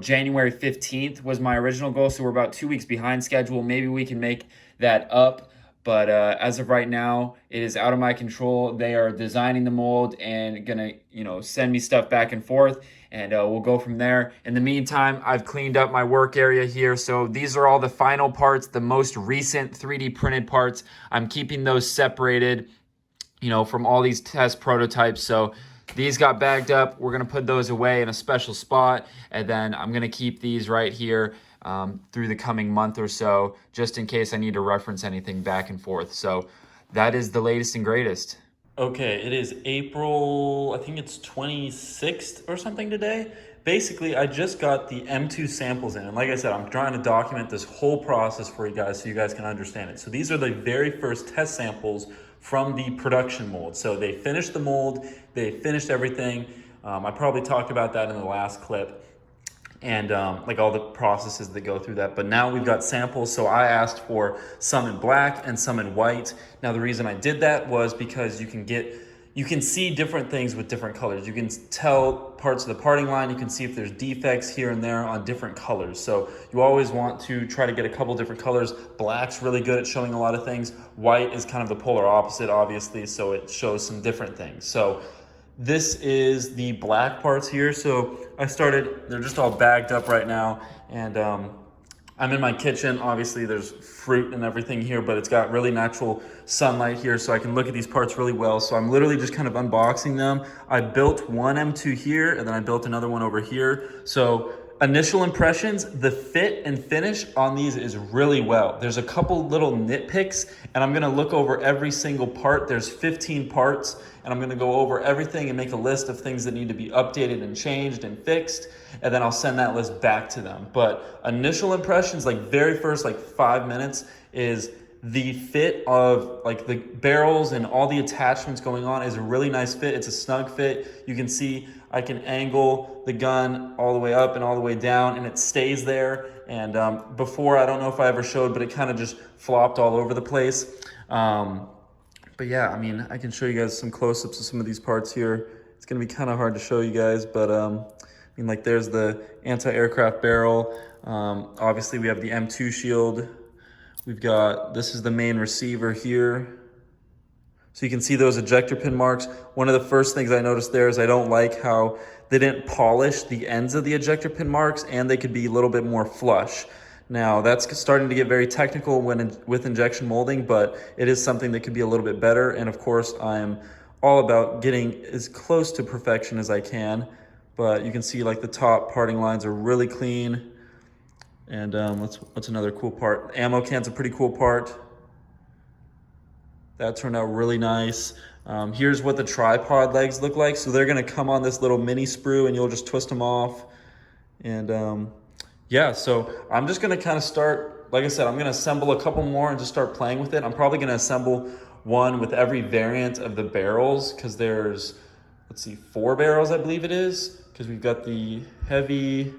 Speaker 1: January 15th was my original goal. So we're about 2 weeks behind schedule. Maybe we can make that up. But as of right now, it is out of my control. They are designing the mold and gonna, send me stuff back and forth, and we'll go from there. In the meantime, I've cleaned up my work area here. So these are all the final parts, the most recent 3D printed parts. I'm keeping those separated, from all these test prototypes. So these got bagged up. We're going to put those away in a special spot, and then I'm going to keep these right here through the coming month or so, just in case I need to reference anything back and forth. So that is the latest and greatest.
Speaker 2: Okay, it is April, I think it's 26th or something today. Basically, I just got the M2 samples in, and like I said, I'm trying to document this whole process for you guys so you guys can understand it. So these are the very first test samples from the production mold. So they finished the mold, they finished everything. I probably talked about that in the last clip, and like all the processes that go through that. But now we've got samples, so I asked for some in black and some in white. Now the reason I did that was because you can see different things with different colors. You can tell parts of the parting line. You can see if there's defects here and there on different colors. So you always want to try to get a couple different colors. Black's really good at showing a lot of things. White is kind of the polar opposite, obviously, so it shows some different things. So this is the black parts here. So they're just all bagged up right now, and I'm in my kitchen. Obviously there's fruit and everything here, but it's got really natural sunlight here, so I can look at these parts really well. So I'm literally just kind of unboxing them. I built one M2 here, and then I built another one over here. So initial impressions, the fit and finish on these is really well. There's a couple little nitpicks, and I'm gonna look over every single part. There's 15 parts, and I'm gonna go over everything and make a list of things that need to be updated and changed and fixed, and then I'll send that list back to them. But initial impressions, like very first 5 minutes, is the fit of like the barrels and all the attachments going on is a really nice fit. It's a snug fit. You can see I can angle the gun all the way up and all the way down, and it stays there. And before, I don't know if I ever showed, but it kind of just flopped all over the place. But yeah, I mean, I can show you guys some close-ups of some of these parts here. It's gonna be kind of hard to show you guys, but I mean, like there's the anti-aircraft barrel. Obviously we have the M2 shield. We've got, this is the main receiver here. So you can see those ejector pin marks. One of the first things I noticed there is I don't like how they didn't polish the ends of the ejector pin marks, and they could be a little bit more flush. Now that's starting to get very technical with injection molding, but it is something that could be a little bit better. And of course, I'm all about getting as close to perfection as I can. But you can see like the top parting lines are really clean. And what's another cool part? Ammo can's a pretty cool part. That turned out really nice. Here's what the tripod legs look like. So they're gonna come on this little mini sprue, and you'll just twist them off. And yeah, so I'm just gonna kind of start, like I said, I'm gonna assemble a couple more and just start playing with it. I'm probably gonna assemble one with every variant of the barrels, because there's, let's see, 4 barrels, I believe it is, because we've got the heavy,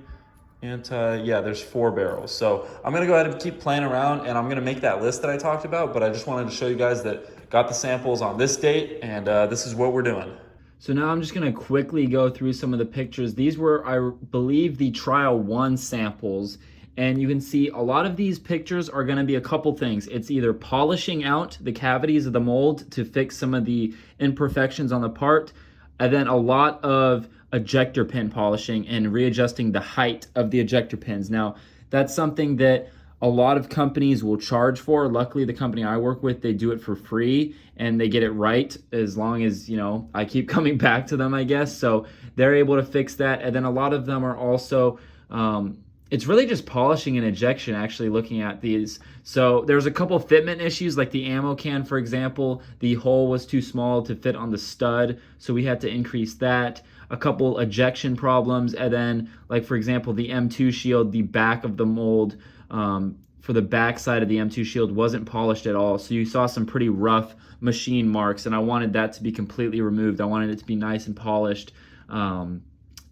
Speaker 2: yeah, there's 4 barrels. So I'm gonna go ahead and keep playing around, and I'm gonna make that list that I talked about, but I just wanted to show you guys that got the samples on this date, and this is what we're doing.
Speaker 1: So now I'm just gonna quickly go through some of the pictures. These were, I believe, the trial 1 samples, and you can see a lot of these pictures are gonna be a couple things. It's either polishing out the cavities of the mold to fix some of the imperfections on the part, and then a lot of ejector pin polishing and readjusting the height of the ejector pins. Now, that's something that a lot of companies will charge for. Luckily, the company I work with, they do it for free, and they get it right as long as, you know, I keep coming back to them, I guess. So they're able to fix that. And then a lot of them are also, it's really just polishing and ejection, actually, looking at these. So there's a couple fitment issues, like the ammo can, for example. The hole was too small to fit on the stud, so we had to increase that. A couple ejection problems, and then, like, for example, the M2 shield, the back of the mold, for the back side of the M2 shield wasn't polished at all. So you saw some pretty rough machine marks, and I wanted that to be completely removed. I wanted it to be nice and polished. And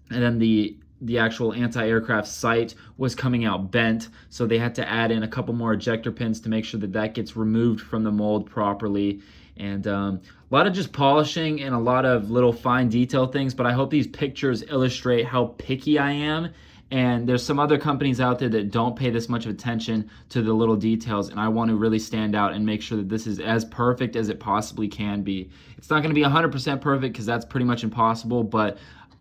Speaker 1: then the actual anti-aircraft sight was coming out bent, so they had to add in a couple more ejector pins to make sure that that gets removed from the mold properly. And a lot of just polishing and a lot of little fine detail things, but I hope these pictures illustrate how picky I am. And there's some other companies out there that don't pay this much of attention to the little details, and I want to really stand out and make sure that this is as perfect as it possibly can be. It's not going to be 100% perfect, because that's pretty much impossible, but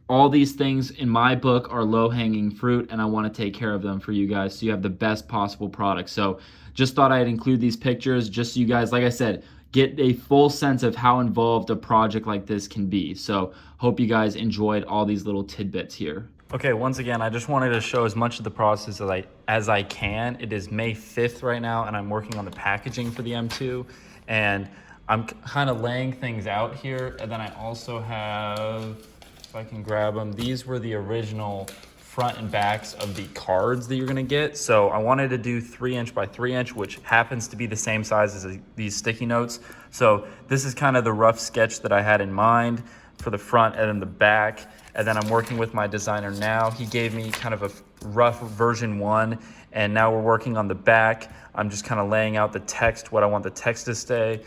Speaker 1: all these things in my book are low-hanging fruit, and I want to take care of them for you guys so you have the best possible product. So just thought I'd include these pictures just so you guys, like I said, get a full sense of how involved a project like this can be. So hope you guys enjoyed all these little tidbits here.
Speaker 2: Okay, once again, I just wanted to show as much of the process as I can. It is May 5th right now, and I'm working on the packaging for the M2, and I'm kind of laying things out here. And then I also have, if I can grab them, these were the original front and backs of the cards that you're gonna get. So I wanted to do 3" by 3", which happens to be the same size as these sticky notes. So this is kind of the rough sketch that I had in mind for the front and then the back. And then I'm working with my designer now. He gave me kind of a rough version 1, and now we're working on the back. I'm just kind of laying out the text, what I want the text to say.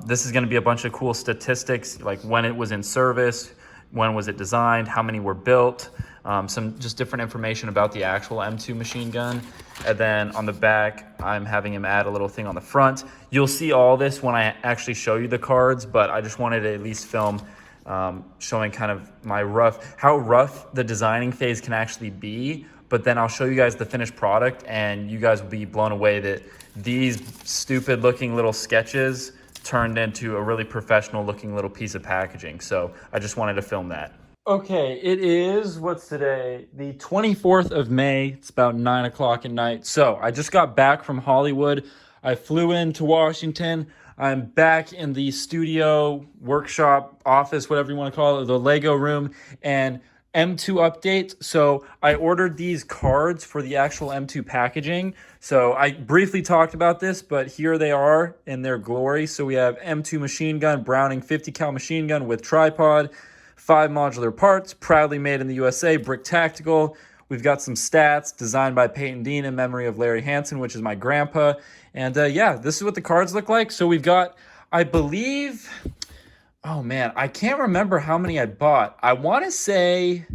Speaker 2: This is gonna be a bunch of cool statistics, like when it was in service, when was it designed, how many were built, some just different information about the actual M2 machine gun. And then on the back, I'm having him add a little thing on the front. You'll see all this when I actually show you the cards, but I just wanted to at least film showing kind of how rough the designing phase can actually be. But then I'll show you guys the finished product, and you guys will be blown away that these stupid looking little sketches turned into a really professional looking little piece of packaging. So I just wanted to film that. Okay, it is, what's today? The 24th of May. It's about 9 o'clock at night. So I just got back from Hollywood. I flew into Washington. I'm back in the studio, workshop, office, whatever you want to call it, the Lego room, and M2 update. So I ordered these cards for the actual M2 packaging. So I briefly talked about this, but here they are in their glory. So we have M2 machine gun, Browning 50 cal machine gun with tripod. 5 modular parts, proudly made in the USA, BrickTactical. We've got some stats designed by Payton Dean in memory of Larry Hansen, which is my grandpa. And yeah, this is what the cards look like. So we've got, I believe, oh man, I can't remember how many I bought. I want to say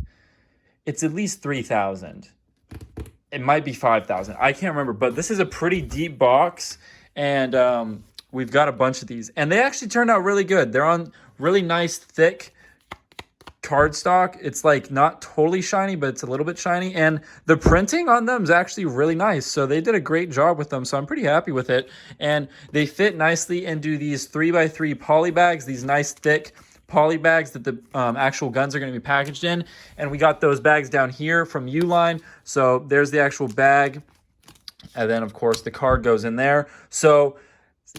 Speaker 2: it's at least 3,000. It might be 5,000. I can't remember, but this is a pretty deep box. And we've got a bunch of these. And they actually turned out really good. They're on really nice, thick cardstock. It's like not totally shiny, but it's a little bit shiny, and the printing on them is actually really nice. So they did a great job with them, so I'm pretty happy with it. And they fit nicely into these 3x3 poly bags, these nice thick poly bags that the actual guns are going to be packaged in. And we got those bags down here from Uline. So there's the actual bag, and then of course the card goes in there. So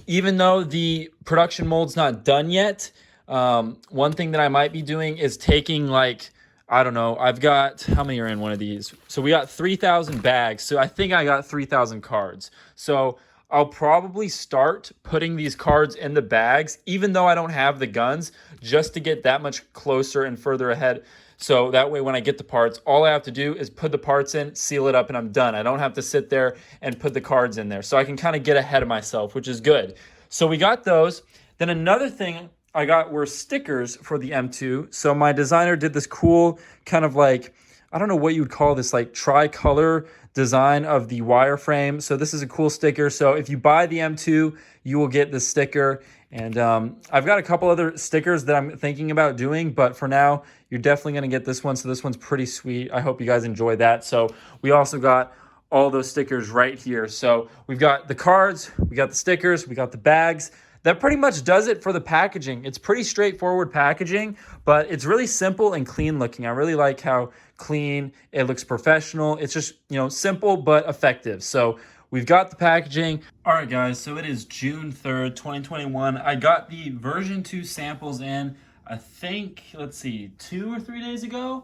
Speaker 2: even though the production mold's not done yet, one thing that I might be doing is taking, like, I don't know, I've got, how many are in one of these? So we got 3,000 bags. So I think I got 3,000 cards. So I'll probably start putting these cards in the bags, even though I don't have the guns, just to get that much closer and further ahead. So that way, when I get the parts, all I have to do is put the parts in, seal it up, and I'm done. I don't have to sit there and put the cards in there. So I can kind of get ahead of myself, which is good. So we got those. Then another thing I got were stickers for the M2. So my designer did this cool kind of like, I don't know what you would call this, like tricolor design of the wireframe. So this is a cool sticker. So if you buy the M2, you will get this sticker. And I've got a couple other stickers that I'm thinking about doing, but for now, you're definitely going to get this one. So this one's pretty sweet. I hope you guys enjoy that. So we also got all those stickers right here. So we've got the cards, we got the stickers, we got the bags. That pretty much does it for the packaging. It's pretty straightforward packaging, but it's really simple and clean looking. I really like how clean it looks, professional. It's just, simple but effective. So we've got the packaging. All right, guys, so it is June 3rd, 2021. I got the version 2 samples in, I think, let's see, 2 or 3 days ago.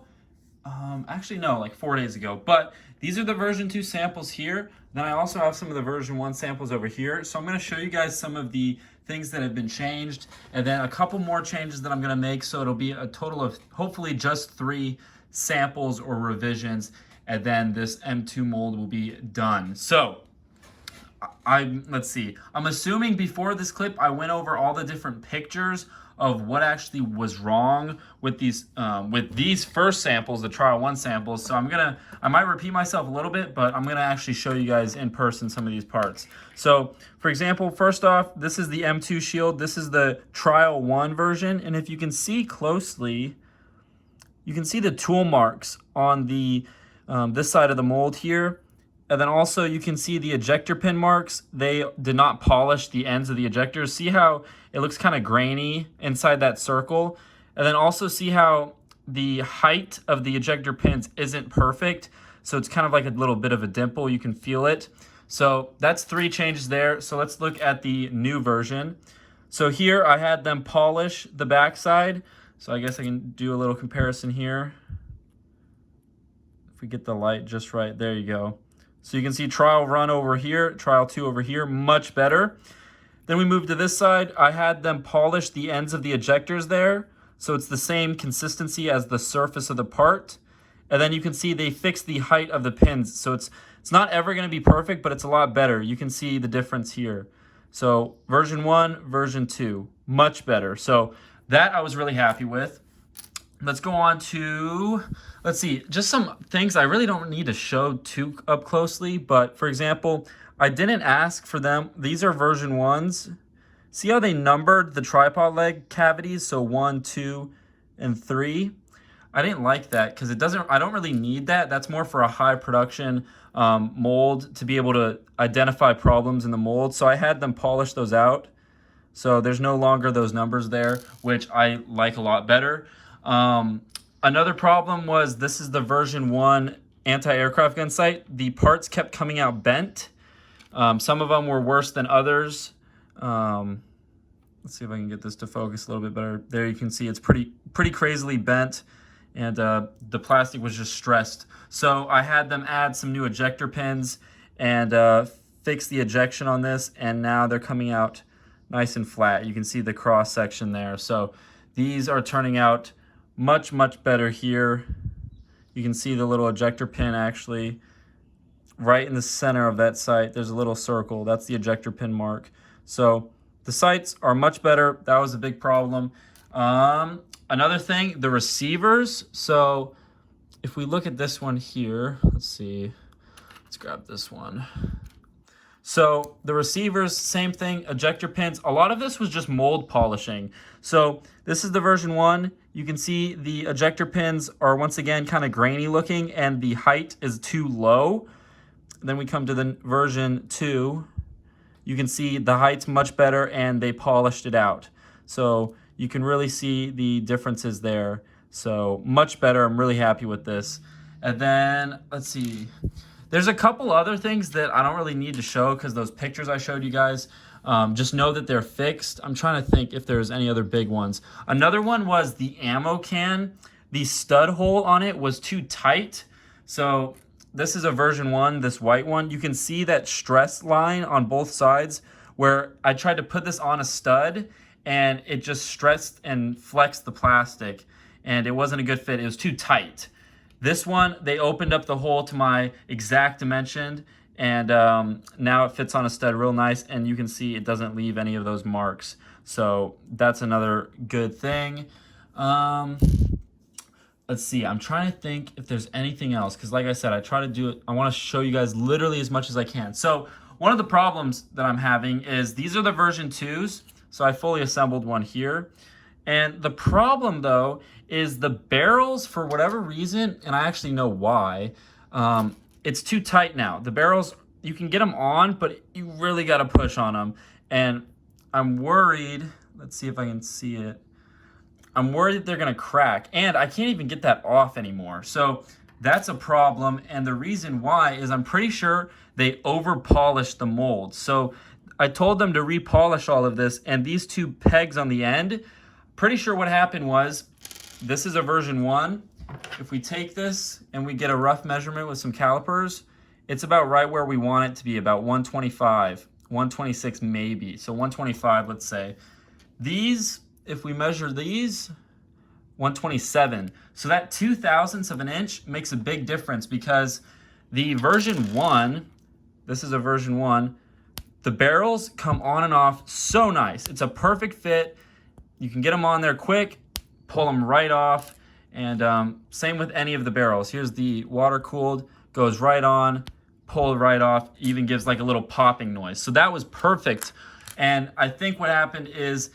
Speaker 2: Actually, no, like 4 days ago. But these are the version 2 samples here. Then I also have some of the version 1 samples over here. So I'm going to show you guys some of the things that have been changed, and then a couple more changes that I'm going to make. So it'll be a total of hopefully just 3 samples or revisions, and then this M2 mold will be done. So let's see. I'm assuming before this clip, I went over all the different pictures of what actually was wrong with these first samples, the trial 1 samples. So I might repeat myself a little bit, but I'm gonna actually show you guys in person some of these parts. So for example, first off, this is the M2 shield. This is the trial 1 version. And if you can see closely, you can see the tool marks on the this side of the mold here. And then also you can see the ejector pin marks. They did not polish the ends of the ejectors. See how it looks kind of grainy inside that circle? And then also see how the height of the ejector pins isn't perfect. So it's kind of like a little bit of a dimple. You can feel it. So that's 3 changes there. So let's look at the new version. So here I had them polish the backside. So I guess I can do a little comparison here. If we get the light just right, there you go. So you can see trial 1 over here, trial 2 over here, much better. Then we move to this side. I had them polish the ends of the ejectors there. So it's the same consistency as the surface of the part. And then you can see they fixed the height of the pins. So it's not ever going to be perfect, but it's a lot better. You can see the difference here. So version 1, version 2, much better. So that I was really happy with. Let's go on to, let's see, just some things I really don't need to show too up closely. But for example, I didn't ask for them. These are version 1s. See how they numbered the tripod leg cavities? So 1, 2, and 3. I didn't like that because I don't really need that. That's more for a high production mold to be able to identify problems in the mold. So I had them polish those out. So there's no longer those numbers there, which I like a lot better.
Speaker 1: Another problem was this is the version 1 anti-aircraft gun sight. The parts kept coming out bent. Some of them were worse than others. Let's see if I can get this to focus a little bit better. There you can see it's pretty crazily bent, and the plastic was just stressed. So I had them add some new ejector pins and fix the ejection on this, and now they're coming out nice and flat. You can see the cross section there. So these are turning out much better here. You can see the little ejector pin actually right in the center of that sight. There's a little circle. That's the ejector pin mark. So the sights are much better. That was a big problem. Another thing, the receivers. So if we look at this one here, let's see. Let's grab this one. So the receivers, same thing, ejector pins. A lot of this was just mold polishing. So this is the version 1. You can see the ejector pins are once again kind of grainy looking, and the height is too low. Then we come to the version 2. You can see the height's much better, and they polished it out. So you can really see the differences there. So much better. I'm really happy with this. And then let's see. There's a couple other things that I don't really need to show because those pictures I showed you guys, just know that they're fixed. I'm trying to think if there's any other big ones. Another one was the ammo can. The stud hole on it was too tight. So this is a version 1, this white one. You can see that stress line on both sides where I tried to put this on a stud and it just stressed and flexed the plastic, and it wasn't a good fit. It was too tight. This one, they opened up the hole to my exact dimension, and now it fits on a stud real nice, and you can see it doesn't leave any of those marks. So that's another good thing. Let's see, I'm trying to think if there's anything else, because like I said, I try to do it. I want to show you guys literally as much as I can. So one of the problems that I'm having is these are the version 2s. So I fully assembled one here. And the problem though is the barrels, for whatever reason, and I actually know why, it's too tight now. The barrels, you can get them on, but you really got to push on them. And I'm worried, let's see if I can see it. I'm worried that they're gonna crack, and I can't even get that off anymore. So that's a problem, and the reason why is I'm pretty sure they over-polished the mold. So I told them to re-polish all of this, and these 2 pegs on the end, pretty sure what happened was, this is a version 1. If we take this and we get a rough measurement with some calipers, it's about right where we want it to be, about 125, 126 maybe. So 125, let's say. These, if we measure these, 127. So that 0.02 of an inch makes a big difference, because the version 1, this is a version 1, the barrels come on and off so nice. It's a perfect fit. You can get them on there quick, pull them right off, and same with any of the barrels. Here's the water cooled, goes right on, pulled right off, even gives like a little popping noise. So that was perfect. And I think what happened is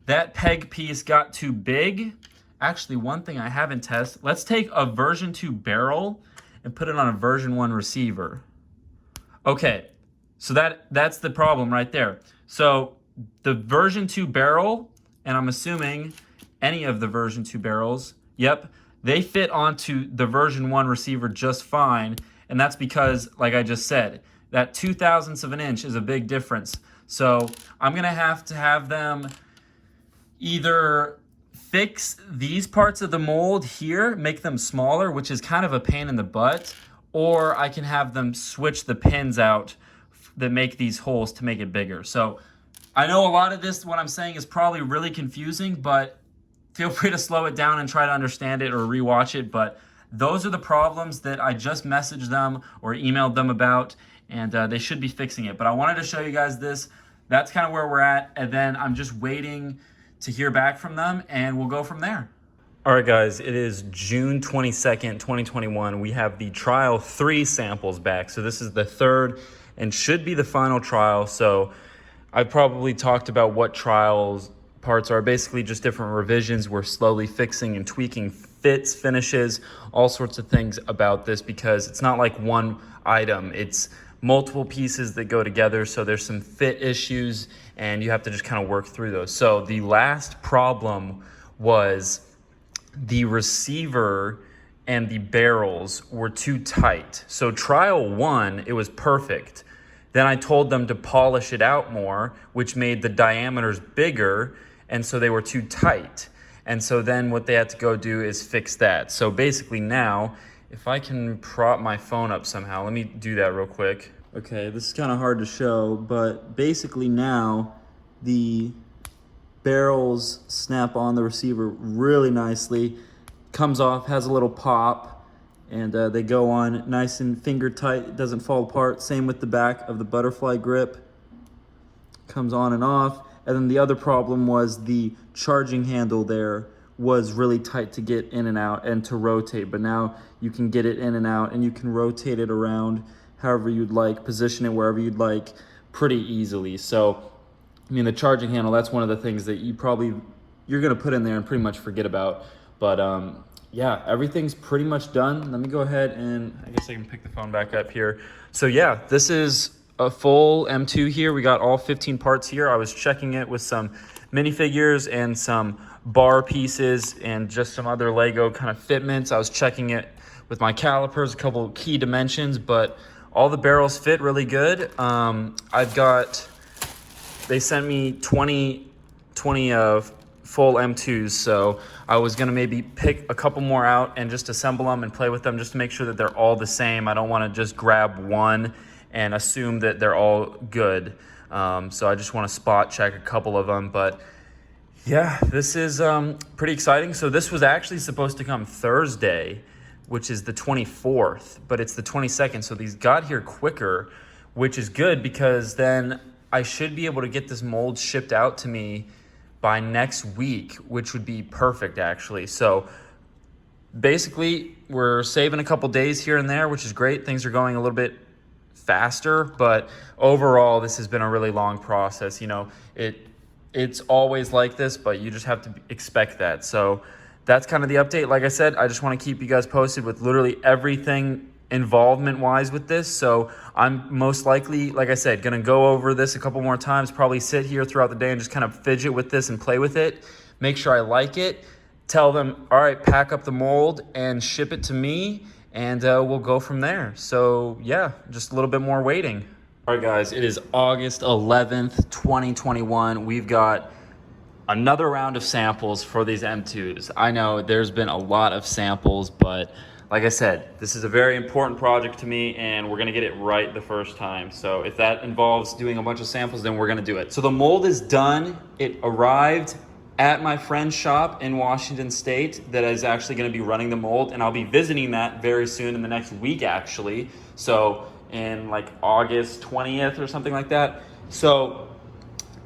Speaker 1: that peg piece got too big. Actually, one thing I haven't tested, let's take a version 2 barrel and put it on a version 1 receiver. Okay, so that's the problem right there. So the version 2 barrel, and I'm assuming any of the version 2 barrels, yep, they fit onto the version 1 receiver just fine. And that's because, like I just said, that 0.02 of an inch is a big difference. So I'm gonna have to have them either fix these parts of the mold here, make them smaller, which is kind of a pain in the butt, or I can have them switch the pins out that make these holes to make it bigger. So I know a lot of this, what I'm saying, is probably really confusing, but feel free to slow it down and try to understand it or rewatch it. But those are the problems that I just messaged them or emailed them about, and they should be fixing it. But I wanted to show you guys this. That's kind of where we're at, and then I'm just waiting to hear back from them, and we'll go from there. All right, guys, it is June 22nd, 2021. We have the trial 3 samples back. So this is the 3rd and should be the final trial. So I probably talked about what trials parts are, basically just different revisions. We're slowly fixing and tweaking fits, finishes, all sorts of things about this, because it's not like one item. It's multiple pieces that go together. So there's some fit issues, and you have to just kind of work through those. So the last problem was
Speaker 2: the receiver and the barrels were too tight. So trial 1, it was perfect. Then I told them to polish it out more, which made the diameters bigger, and so they were too tight. And so then what they had to go do is fix that. So basically now, if I can prop my phone up somehow, let me do that real quick. Okay, this is kind of hard to show, but basically now the barrels snap on the receiver really nicely, comes off, has a little pop, and they go on nice and finger tight. It doesn't fall apart. Same with the back of the butterfly grip. Comes on and off. And then the other problem was the charging handle there was really tight to get in and out and to rotate. But now you can get it in and out, and you can rotate it around however you'd like, position it wherever you'd like pretty easily. So I mean, the charging handle, that's one of the things that you're gonna put in there and pretty much forget about. But yeah, everything's pretty much done. Let me go ahead and I guess I can pick the phone back up here. So yeah, this is a full M2 here. We got all 15 parts here. I was checking it with some minifigures and some bar pieces and just some other Lego kind of fitments. I was checking it with my calipers, a couple key dimensions, but all the barrels fit really good. They sent me 20 full M2s, so I was gonna maybe pick a couple more out and just assemble them and play with them just to make sure that they're all the same. I don't wanna just grab one and assume that they're all good. So I just wanna spot check a couple of them, but yeah, this is pretty exciting. So this was actually supposed to come Thursday, which is the 24th, but it's the 22nd, so these got here quicker, which is good because then I should be able to get this mold shipped out to me by next week, which would be perfect actually. So basically we're saving a couple days here and there, which is great. Things are going a little bit faster, but overall this has been a really long process. You know, it's always like this, but you just have to expect that. So that's kind of the update. Like I said, I just want to keep you guys posted with literally everything involvement wise with this. So I'm most likely, like I said, gonna go over this a couple more times, probably sit here throughout the day and just kind of fidget with this and play with it, make sure I like it, tell them, all right, pack up the mold and ship it to me, and we'll go from there. So yeah, just a little bit more waiting. All right guys, it is August 11th, 2021. We've got another round of samples for these M2s. I know there's been a lot of samples, but like I said, this is a very important project to me and we're gonna get it right the first time. So if that involves doing a bunch of samples, then we're gonna do it. So the mold is done. It arrived at my friend's shop in Washington State that is actually gonna be running the mold, and I'll be visiting that very soon in the next week actually. So in like August 20th or something like that. So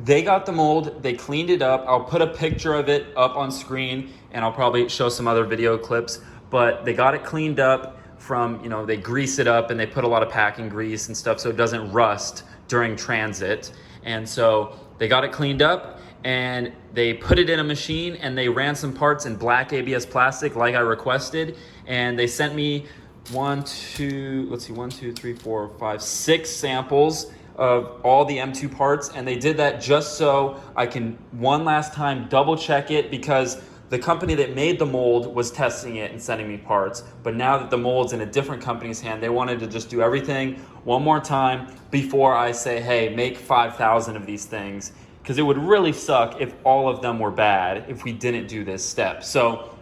Speaker 2: they got the mold, they cleaned it up. I'll put a picture of it up on screen and I'll probably show some other video clips. But they got it cleaned up from, you know, they grease it up and they put a lot of packing grease and stuff so it doesn't rust during transit. And so they got it cleaned up and they put it in a machine and they ran some parts in black ABS plastic like I requested. And they sent me 6 samples of all the M2 parts. And they did that just so I can one last time double check it, because the company that made the mold was testing it and sending me parts. But now that the mold's in a different company's hand, they wanted to just do everything one more time before I say, hey, make 5,000 of these things. Because it would really suck if all of them were bad if we didn't do this step. So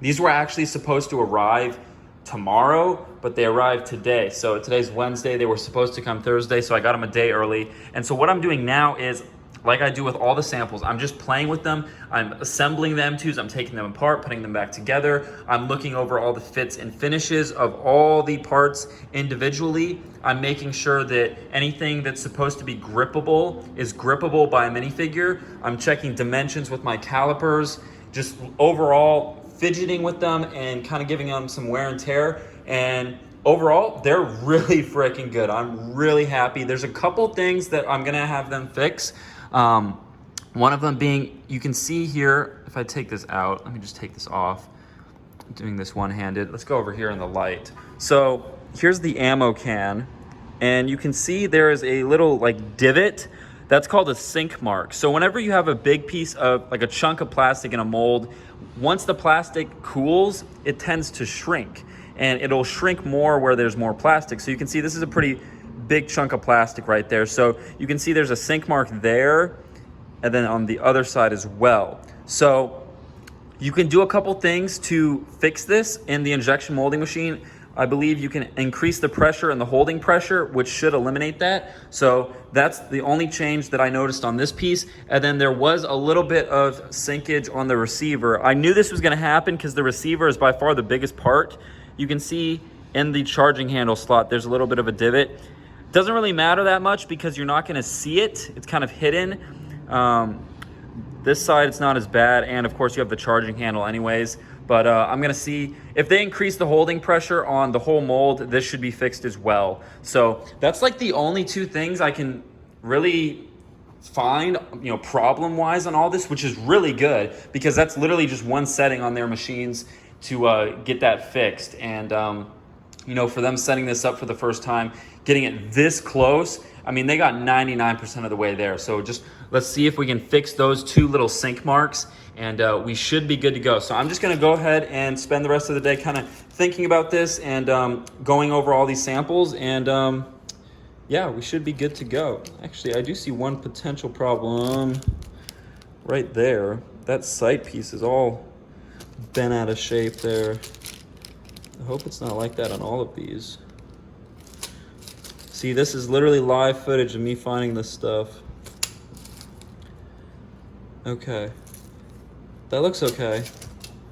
Speaker 2: these were actually supposed to arrive tomorrow, but they arrived today. So today's Wednesday, they were supposed to come Thursday, so I got them a day early. And so what I'm doing now is, like I do with all the samples, I'm just playing with them. I'm assembling the M2s, I'm taking them apart, putting them back together. I'm looking over all the fits and finishes of all the parts individually. I'm making sure that anything that's supposed to be grippable is grippable by a minifigure. I'm checking dimensions with my calipers, just overall fidgeting with them and kind of giving them some wear and tear. And overall, they're really freaking good. I'm really happy. There's a couple things that I'm gonna have them fix. One of them being, you can see here, if I take this out, let me just take this off. I'm doing this one-handed. Let's go over here in the light. So here's the ammo can, and you can see there is a little like divot
Speaker 1: That's called a sink mark. So whenever you have a big piece of, like a chunk of plastic in a mold, once the plastic cools, it tends to shrink. And it'll shrink more where there's more plastic. So you can see this is a pretty big chunk of plastic right there. So you can see there's a sink mark there, and then on the other side as well. So you can do a couple things to fix this in the injection molding machine. I believe you can increase the pressure and the holding pressure, which should eliminate that. So that's the only change that I noticed on this piece. And then there was a little bit of sinkage on the receiver. I knew this was gonna happen because the receiver is by far the biggest part. You can see in the charging handle slot, there's a little bit of a divot. Doesn't really matter that much because you're not gonna see it. It's kind of hidden. This side, it's not as bad. And of course you have the charging handle anyways. But I'm gonna see if they increase the holding pressure on the whole mold, this should be fixed as well. So that's like the only two things I can really find, you know, problem-wise on all this, which is really good because that's literally just one setting on their machines to get that fixed. And you know, for them setting this up for the first time, getting it this close, I mean, they got 99% of the way there. So just let's see if we can fix those two little sink marks, and we should be good to go. So I'm just gonna go ahead and spend the rest of the day kind of thinking about this and going over all these samples, and yeah, we should be good to go. Actually, I do see one potential problem right there. That sight piece is all bent out of shape there. I hope it's not like that on all of these. See, this is literally live footage of me finding this stuff. Okay. That looks okay.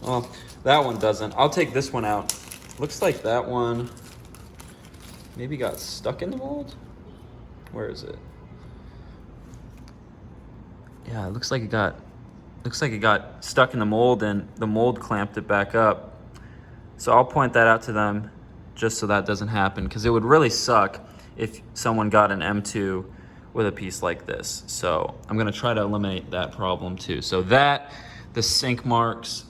Speaker 1: Oh, that one doesn't. I'll take this one out. Looks like that one maybe got stuck in the mold. Where is it? Yeah, it looks like it got stuck in the mold and the mold clamped it back up. So I'll point that out to them just so that doesn't happen, because it would really suck if someone got an M2 with a piece like this. So I'm gonna try to eliminate that problem too. So that, the sink marks,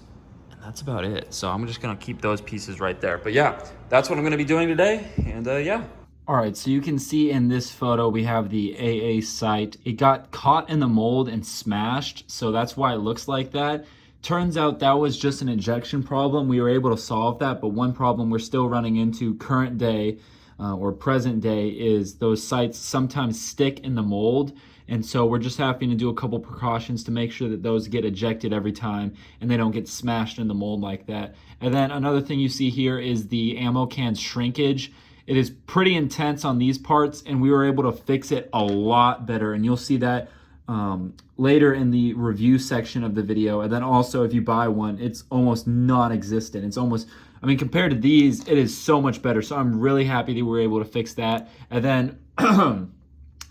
Speaker 1: and that's about it. So I'm just gonna keep those pieces right there. But yeah, that's what I'm gonna be doing today, and yeah. All right, so you can see in this photo, we have the AA sight. It got caught in the mold and smashed, so that's why it looks like that. Turns out that was just an injection problem. We were able to solve that, but one problem we're still running into current day or present day is those sights sometimes stick in the mold. And so we're just having to do a couple precautions to make sure that those get ejected every time and they don't get smashed in the mold like that. And then another thing you see here is the ammo can shrinkage. It is pretty intense on these parts, and we were able to fix it a lot better. And you'll see that later in the review section of the video. And then also if you buy one, it's almost non-existent. It's almost, I mean, compared to these, it is so much better. So I'm really happy that we were able to fix that. And then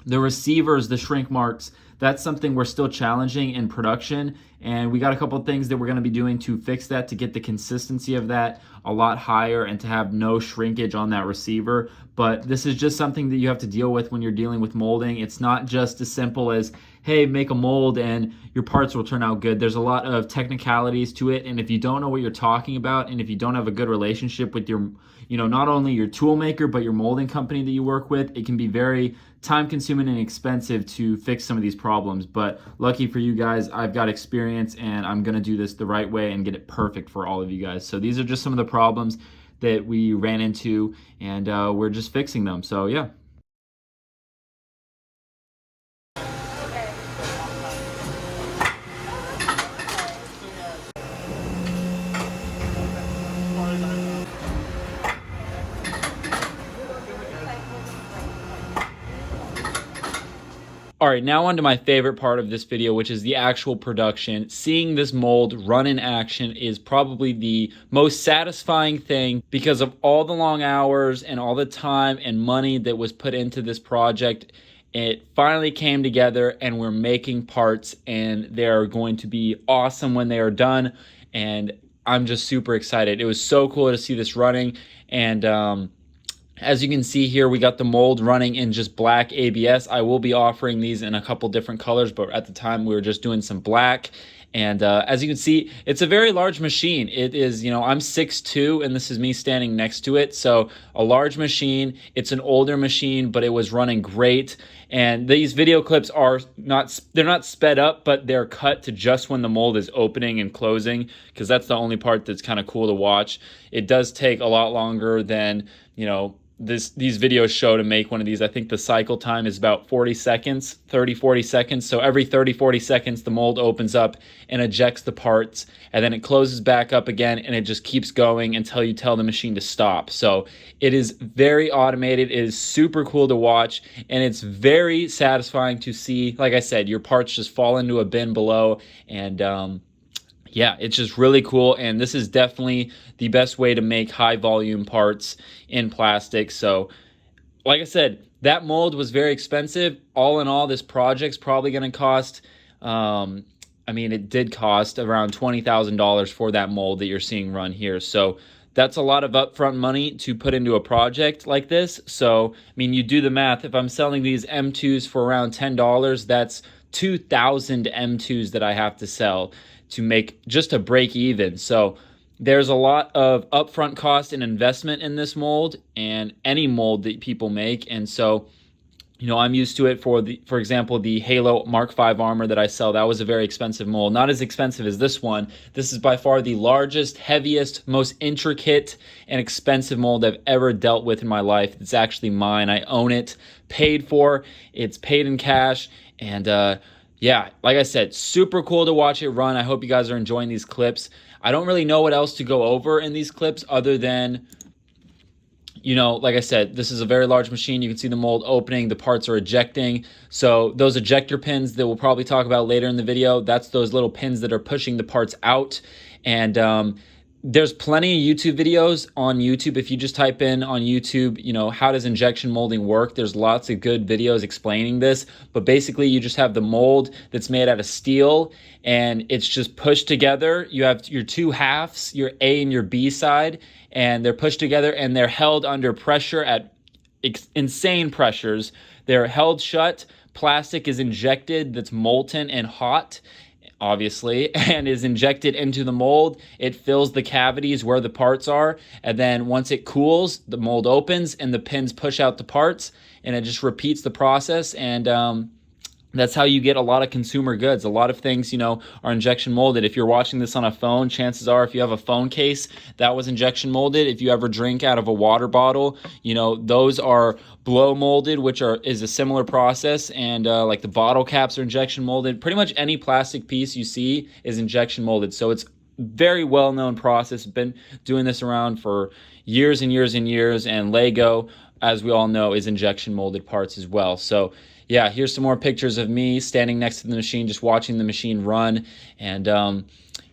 Speaker 1: the receivers, the shrink marks, that's something we're still challenging in production. And we got a couple of things that we're gonna be doing to fix that, to get the consistency of that a lot higher and to have no shrinkage on that receiver. But this is just something that you have to deal with when you're dealing with molding. It's not just as simple as, hey, make a mold and your parts will turn out good. There's a lot of technicalities to it, and if you don't know what you're talking about, and if you don't have a good relationship with your, you know, not only your tool maker, but your molding company that you work with, it can be very time consuming and expensive to fix some of these problems. But lucky for you guys, I've got experience and I'm gonna do this the right way and get it perfect for all of you guys. So these are just some of the problems that we ran into, and we're just fixing them. So yeah. All right, now on to my favorite part of this video, which is the actual production. Seeing this mold run in action is probably the most satisfying thing because of all the long hours and all the time and money that was put into this project. It finally came together and we're making parts, and they're going to be awesome when they are done. And I'm just super excited. It was so cool to see this running. And as you can see here, we got the mold running in just black ABS. I will be offering these in a couple different colors, but at the time we were just doing some black. And as you can see, it's a very large machine. It is, I'm 6'2", and this is me standing next to it. So a large machine. It's an older machine, but it was running great. And these video clips they're not sped up, but they're cut to just when the mold is opening and closing, because that's the only part that's kind of cool to watch. It does take a lot longer than, these videos show to make one of these. I think the cycle time is about 40 seconds, 40 seconds. So every 40 seconds, the mold opens up and ejects the parts, and then it closes back up again, and it just keeps going until you tell the machine to stop. So it is very automated. It is super cool to watch, and it's very satisfying to see, like I said, your parts just fall into a bin below, and yeah, it's just really cool, and this is definitely the best way to make high volume parts in plastic. So like I said, that mold was very expensive. All in all, this project's probably going to cost, it did cost around $20,000 for that mold that you're seeing run here. So that's a lot of upfront money to put into a project like this. So, you do the math. If I'm selling these M2s for around $10, that's 2,000 M2s that I have to sell to make just a break even. So there's a lot of upfront cost and investment in this mold and any mold that people make. And so, I'm used to it for example, the Halo Mark V armor that I sell. That was a very expensive mold. Not as expensive as this one. This is by far the largest, heaviest, most intricate and expensive mold I've ever dealt with in my life. It's actually mine. I own it, paid for. It's paid in cash. And yeah, like I said, super cool to watch it run. I hope you guys are enjoying these clips. I don't really know what else to go over in these clips other than, like I said, this is a very large machine. You can see the mold opening, the parts are ejecting. So those ejector pins that we'll probably talk about later in the video, that's those little pins that are pushing the parts out. And there's plenty of YouTube videos on YouTube. If you just type in on YouTube, how does injection molding work? There's lots of good videos explaining this. But basically, you just have the mold that's made out of steel, and it's just pushed together. You have your two halves, your A and your B side, and they're pushed together, and they're held under pressure at insane pressures. They're held shut. Plastic is injected that's molten and hot, obviously, and is injected into the mold. It fills the cavities where the parts are, and then once it cools, the mold opens and the pins push out the parts, and it just repeats the process. And that's how you get a lot of consumer goods. A lot of things, are injection molded. If you're watching this on a phone, chances are if you have a phone case, that was injection molded. If you ever drink out of a water bottle, those are blow molded, which is a similar process. And like the bottle caps are injection molded. Pretty much any plastic piece you see is injection molded. So it's very well-known process. Been doing this around for years and years and years. And Lego, as we all know, is injection molded parts as well. So yeah, here's some more pictures of me standing next to the machine, just watching the machine run. And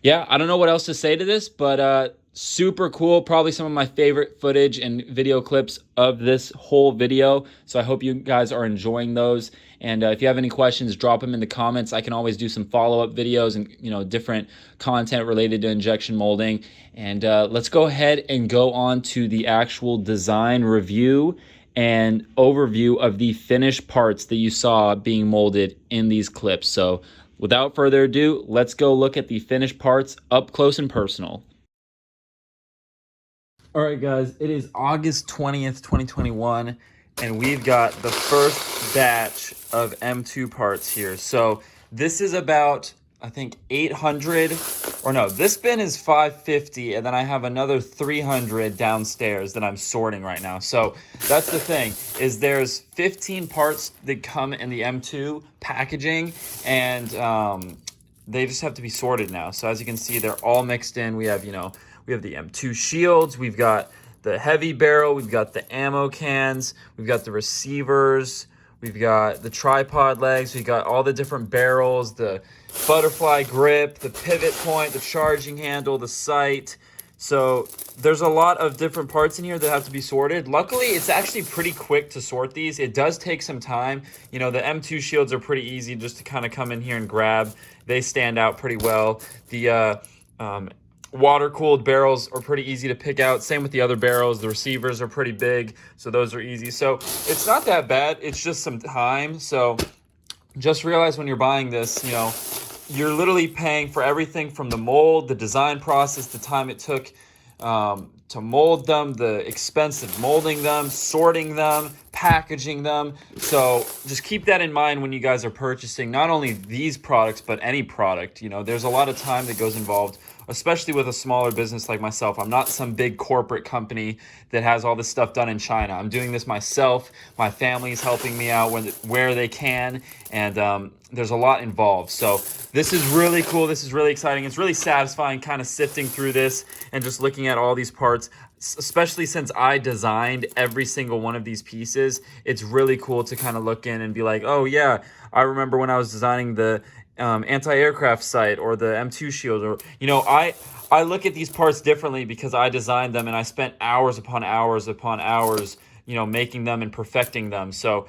Speaker 1: yeah, I don't know what else to say to this, but super cool. Probably some of my favorite footage and video clips of this whole video. So I hope you guys are enjoying those. And if you have any questions, drop them in the comments. I can always do some follow-up videos and different content related to injection molding. And let's go ahead and go on to the actual design review and overview of the finished parts that you saw being molded in these clips. So without further ado, let's go look at the finished parts up close and personal. All right, guys, it is August 20th, 2021, and we've got the first batch of M2 parts here. So this is about, I think, 800, or no, this bin is 550, and then I have another 300 downstairs that I'm sorting right now. So that's the thing, is there's 15 parts that come in the M2 packaging, and they just have to be sorted now. So as you can see, they're all mixed in. We have, we have the M2 shields, we've got the heavy barrel, we've got the ammo cans, we've got the receivers, we've got the tripod legs, we've got all the different barrels, the butterfly grip, the pivot point, the charging handle, the sight. So there's a lot of different parts in here that have to be sorted. Luckily, it's actually pretty quick to sort these. It does take some time. The M2 shields are pretty easy just to kind of come in here and grab. They stand out pretty well. The water-cooled barrels are pretty easy to pick out. Same with the other barrels. The receivers are pretty big, so those are easy. So it's not that bad. It's just some time. So just realize when you're buying this,
Speaker 2: you're literally paying for everything from the mold, the design process, the time it took to mold them, the expense of molding them, sorting them, packaging them. So just keep that in mind when you guys are purchasing not only these products, but any product. You know, there's a lot of time that goes involved, especially with a smaller business like myself. I'm not some big corporate company that has all this stuff done in China. I'm doing this myself. My family's helping me out where they can, and there's a lot involved. So this is really cool. This is really exciting. It's really satisfying kind of sifting through this and just looking at all these parts, especially since I designed every single one of these pieces. It's really cool to kind of look in and be like, oh yeah, I remember when I was designing the anti-aircraft sight or the M2 shield, or, you know, I look at these parts differently because I designed them and I spent hours upon hours upon hours, you know, making them and perfecting them. So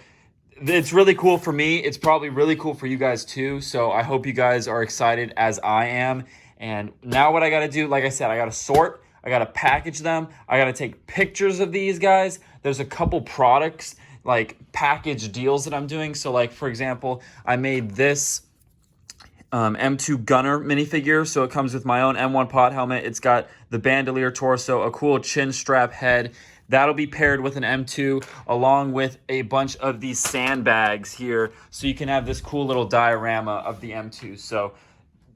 Speaker 2: it's really cool for me. It's probably really cool for you guys too. So I hope you guys are excited as I am. And now what I got to do, like I said, I got to sort, I got to package them. I got to take pictures of these guys. There's a couple products, like package deals that I'm doing. So like, for example, I made this M2 gunner minifigure. So it comes with my own M1 pod helmet. It's got the bandolier torso, a cool chin strap head. That'll be paired with an M2 along with a bunch of these sandbags here. So you can have this cool little diorama of the M2. So,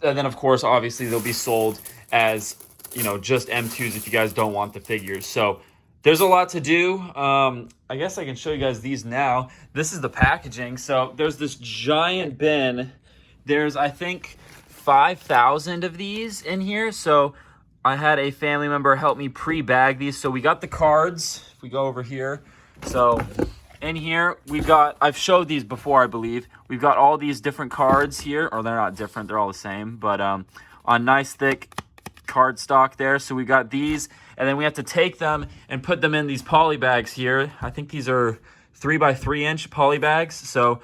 Speaker 2: and then of course, obviously they'll be sold as, you know, just M2s if you guys don't want the figures. So there's a lot to do. I guess I can show you guys these now. This is the packaging. So there's this giant bin. There's, I think, 5,000 of these in here. So I had a family member help me pre-bag these. So we got the cards. If we go over here. So in here, we've got, I've showed these before, I believe. We've got all these different cards here. Or they're not different, they're all the same. But on nice thick card stock there. So we got these. And then we have to take them and put them in these poly bags here. I think these are 3x3" poly bags. So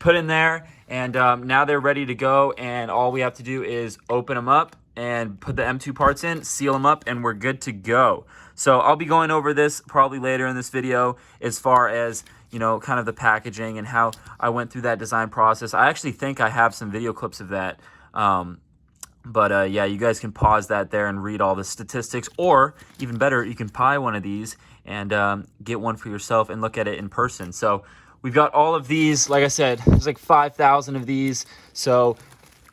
Speaker 2: put in there. And now they're ready to go. And all we have to do is open them up and put the M2 parts in, seal them up, and we're good to go. So I'll be going over this probably later in this video as far as, you know, kind of the packaging and how I went through that design process. I actually think I have some video clips of that. Yeah, you guys can pause that there and read all the statistics, or even better, you can buy one of these and get one for yourself and look at it in person. So we've got all of these. Like I said, there's like 5,000 of these. So,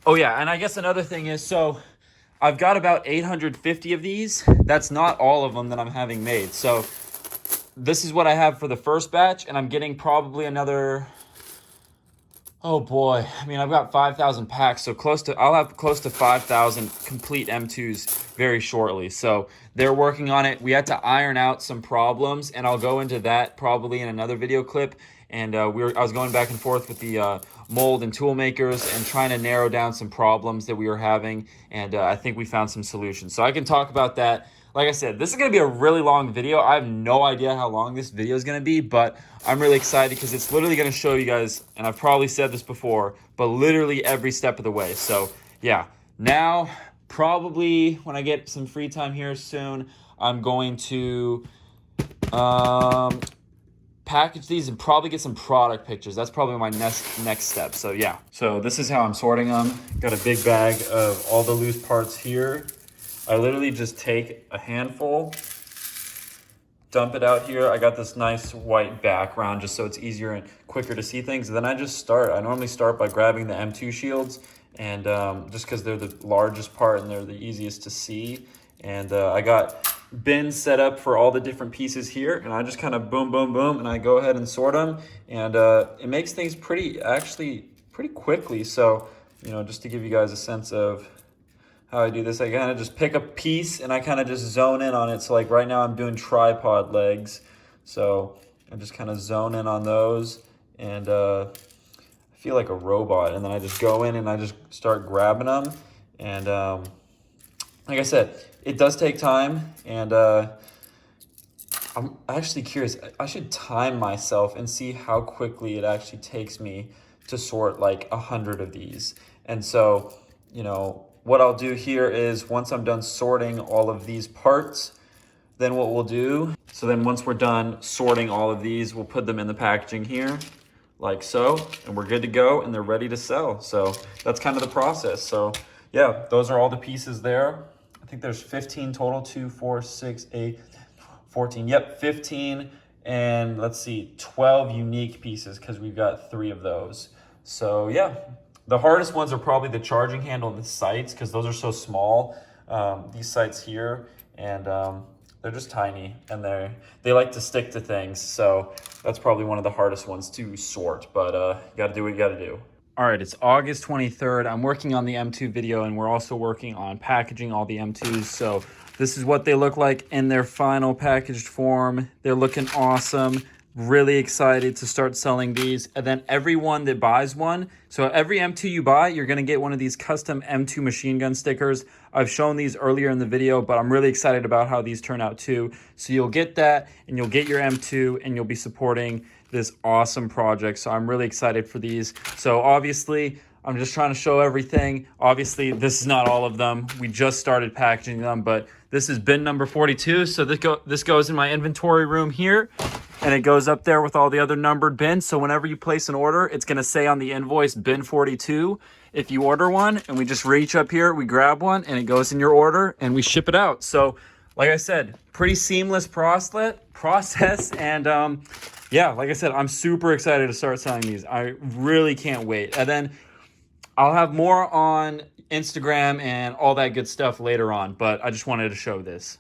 Speaker 2: oh yeah, and I guess another thing is, so I've got about 850 of these. That's not all of them that I'm having made. So this is what I have for the first batch, and I'm getting probably another, oh boy, I mean, I've got 5,000 packs, so I'll have close to 5,000 complete M2s very shortly. So they're working on it. We had to iron out some problems, and I'll go into that probably in another video clip. And I was going back and forth with the mold and tool makers and trying to narrow down some problems that we were having. And I think we found some solutions. So I can talk about that. Like I said, this is going to be a really long video. I have no idea how long this video is going to be, but I'm really excited because it's literally going to show you guys, and I've probably said this before, but literally every step of the way. So yeah, now probably when I get some free time here soon, I'm going to package these and probably get some product pictures. That's probably my next step. So yeah, so this is how I'm sorting them. Got a big bag of all the loose parts here. I literally just take a handful, dump it out here. I got this nice white background just so it's easier and quicker to see things. And then I just start. I normally start by grabbing the M2 shields, and just because they're the largest part and they're the easiest to see. And I got bins set up for all the different pieces here, and I just kind of boom, boom, boom, and I go ahead and sort them. And it makes things pretty quickly. So, you know, just to give you guys a sense of how I do this, I kind of just pick a piece and I kind of just zone in on it. So like right now I'm doing tripod legs. So I just kind of zone in on those, and I feel like a robot. And then I just go in and I just start grabbing them. And like I said, it does take time, and I'm actually curious. I should time myself and see how quickly it actually takes me to sort like 100 of these. And so, you know, what I'll do here is once I'm done sorting all of these parts, then what we'll do, so then once we're done sorting all of these, we'll put them in the packaging here. like so, and we're good to go, and they're ready to sell. So that's kind of the process. So yeah, those are all the pieces there. I think there's 15 total, 2, 4, 6, 8, 14. Yep, 15, and let's see, 12 unique pieces because we've got 3 of those. So yeah, the hardest ones are probably the charging handle and the sights because those are so small. These sights here, and they're just tiny, and they like to stick to things. So that's probably one of the hardest ones to sort, but you gotta do what you gotta do. All right, it's August 23rd. I'm working on the M2 video, and we're also working on packaging all the M2s. So this is what they look like in their final packaged form. They're looking awesome. Really excited to start selling these. And then everyone that buys one, so every M2 you buy, you're gonna get one of these custom M2 machine gun stickers. I've shown these earlier in the video, but I'm really excited about how these turn out too. So you'll get that, and you'll get your M2, and you'll be supporting this awesome project. So I'm really excited for these. So obviously, I'm just trying to show everything. Obviously, this is not all of them. We just started packaging them, but this is bin number 42. So this goes in my inventory room here, and it goes up there with all the other numbered bins. So whenever you place an order, it's gonna say on the invoice bin 42 if you order one, and we just reach up here, we grab one, and it goes in your order, and we ship it out. So like I said, pretty seamless process, and yeah, like I said, I'm super excited to start selling these. I really can't wait. And then I'll have more on Instagram and all that good stuff later on, but I just wanted to show this.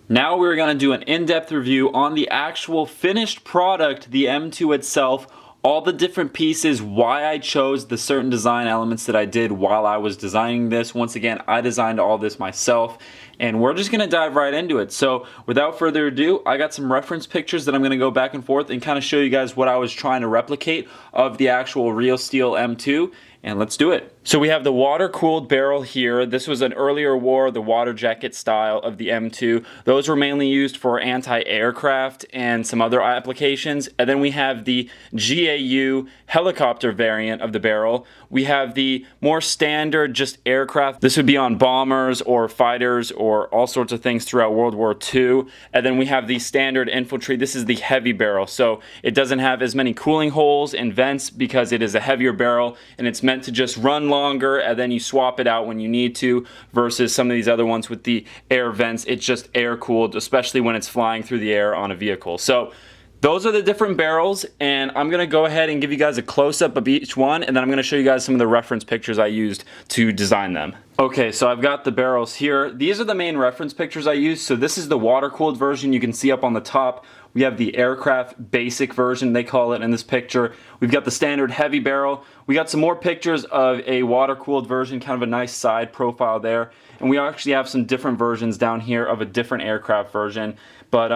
Speaker 2: Now we're going to do an in-depth review on the actual finished product, the M2 itself, all the different pieces, why I chose the certain design elements that I did while I was designing this. Once again, I designed all this myself, and we're just gonna dive right into it. So without further ado, I got some reference pictures that I'm gonna go back and forth and kind of show you guys what I was trying to replicate of the actual real steel M2, and let's do it. So we have the water-cooled barrel here. This was an earlier war, the water jacket style of the M2. Those were mainly used for anti-aircraft and some other applications. And then we have the GAU helicopter variant of the barrel. We have the more standard, just aircraft. This would be on bombers or fighters or all sorts of things throughout World War II. And then we have the standard infantry. This is the heavy barrel. So it doesn't have as many cooling holes and vents because it is a heavier barrel, and it's meant to just run longer, and then you swap it out when you need to, versus some of these other ones with the air vents. It's just air cooled, especially when it's flying through the air on a vehicle. So those are the different barrels, and I'm gonna go ahead and give you guys a close-up of each one, and then I'm gonna show you guys some of the reference pictures I used to design them. Okay, so I've got the barrels here. These are the main reference pictures I used. So this is the water-cooled version you can see up on the top. We have the aircraft basic version, they call it in this picture. We've got the standard heavy barrel. We got some more pictures of a water-cooled version, kind of a nice side profile there. And we actually have some different versions down here of a different aircraft version. But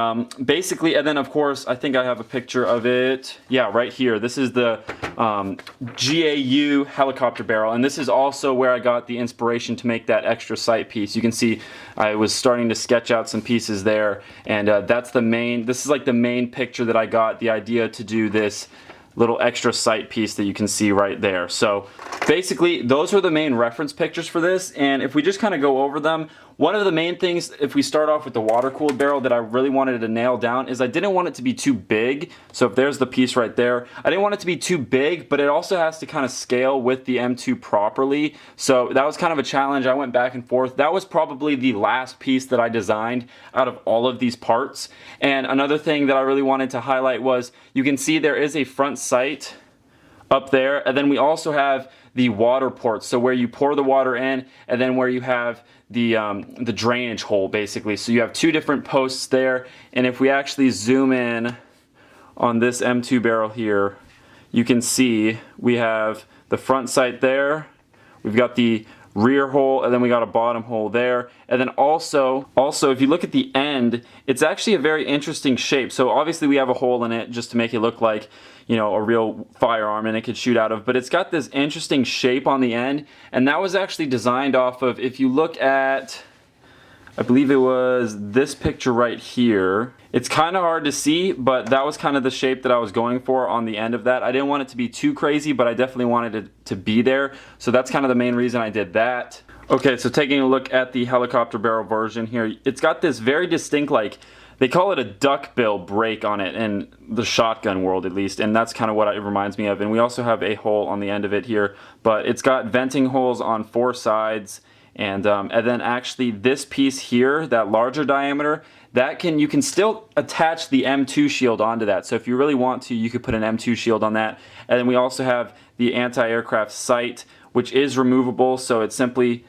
Speaker 2: basically, and then of course, I think I have a picture of it. Yeah, right here. This is the GAU helicopter barrel. And this is also where I got the inspiration to make that extra sight piece. You can see I was starting to sketch out some pieces there. And that's the main, this is like the main picture that I got the idea to do this little extra sight piece that you can see right there. So basically, those are the main reference pictures for this. And if we just kind of go over them, one of the main things, if we start off with the water-cooled barrel that I really wanted to nail down, is I didn't want it to be too big. So if there's the piece right there, I didn't want it to be too big, but it also has to kind of scale with the M2 properly. So that was kind of a challenge. I went back and forth. That was probably the last piece that I designed out of all of these parts. And another thing that I really wanted to highlight was, you can see there is a front sight up there, and then we also have the water ports, so where you pour the water in, and then where you have the drainage hole, basically. So you have two different posts there, and if we actually zoom in on this M2 barrel here, you can see we have the front sight there, we've got the rear hole, and then we got a bottom hole there. And then also if you look at the end, it's actually a very interesting shape. So obviously we have a hole in it just to make it look like, you know, a real firearm and it could shoot out of, but it's got this interesting shape on the end, and that was actually designed off of, if you look at, I believe it was this picture right here. It's kind of hard to see, but that was kind of the shape that I was going for on the end of that. I didn't want it to be too crazy, but I definitely wanted it to be there. So that's kind of the main reason I did that. Okay, so taking a look at the helicopter barrel version here, it's got this very distinct, like,
Speaker 1: they call it a duckbill brake on it in the shotgun world, at least, and that's kind of what it reminds me of. And we also have a hole on the end of it here, but it's got venting holes on 4 sides, and then actually this piece here, that larger diameter, you can still attach the M2 shield onto that. So if you really want to, you could put an M2 shield on that. And then we also have the anti-aircraft sight, which is removable, so it's simply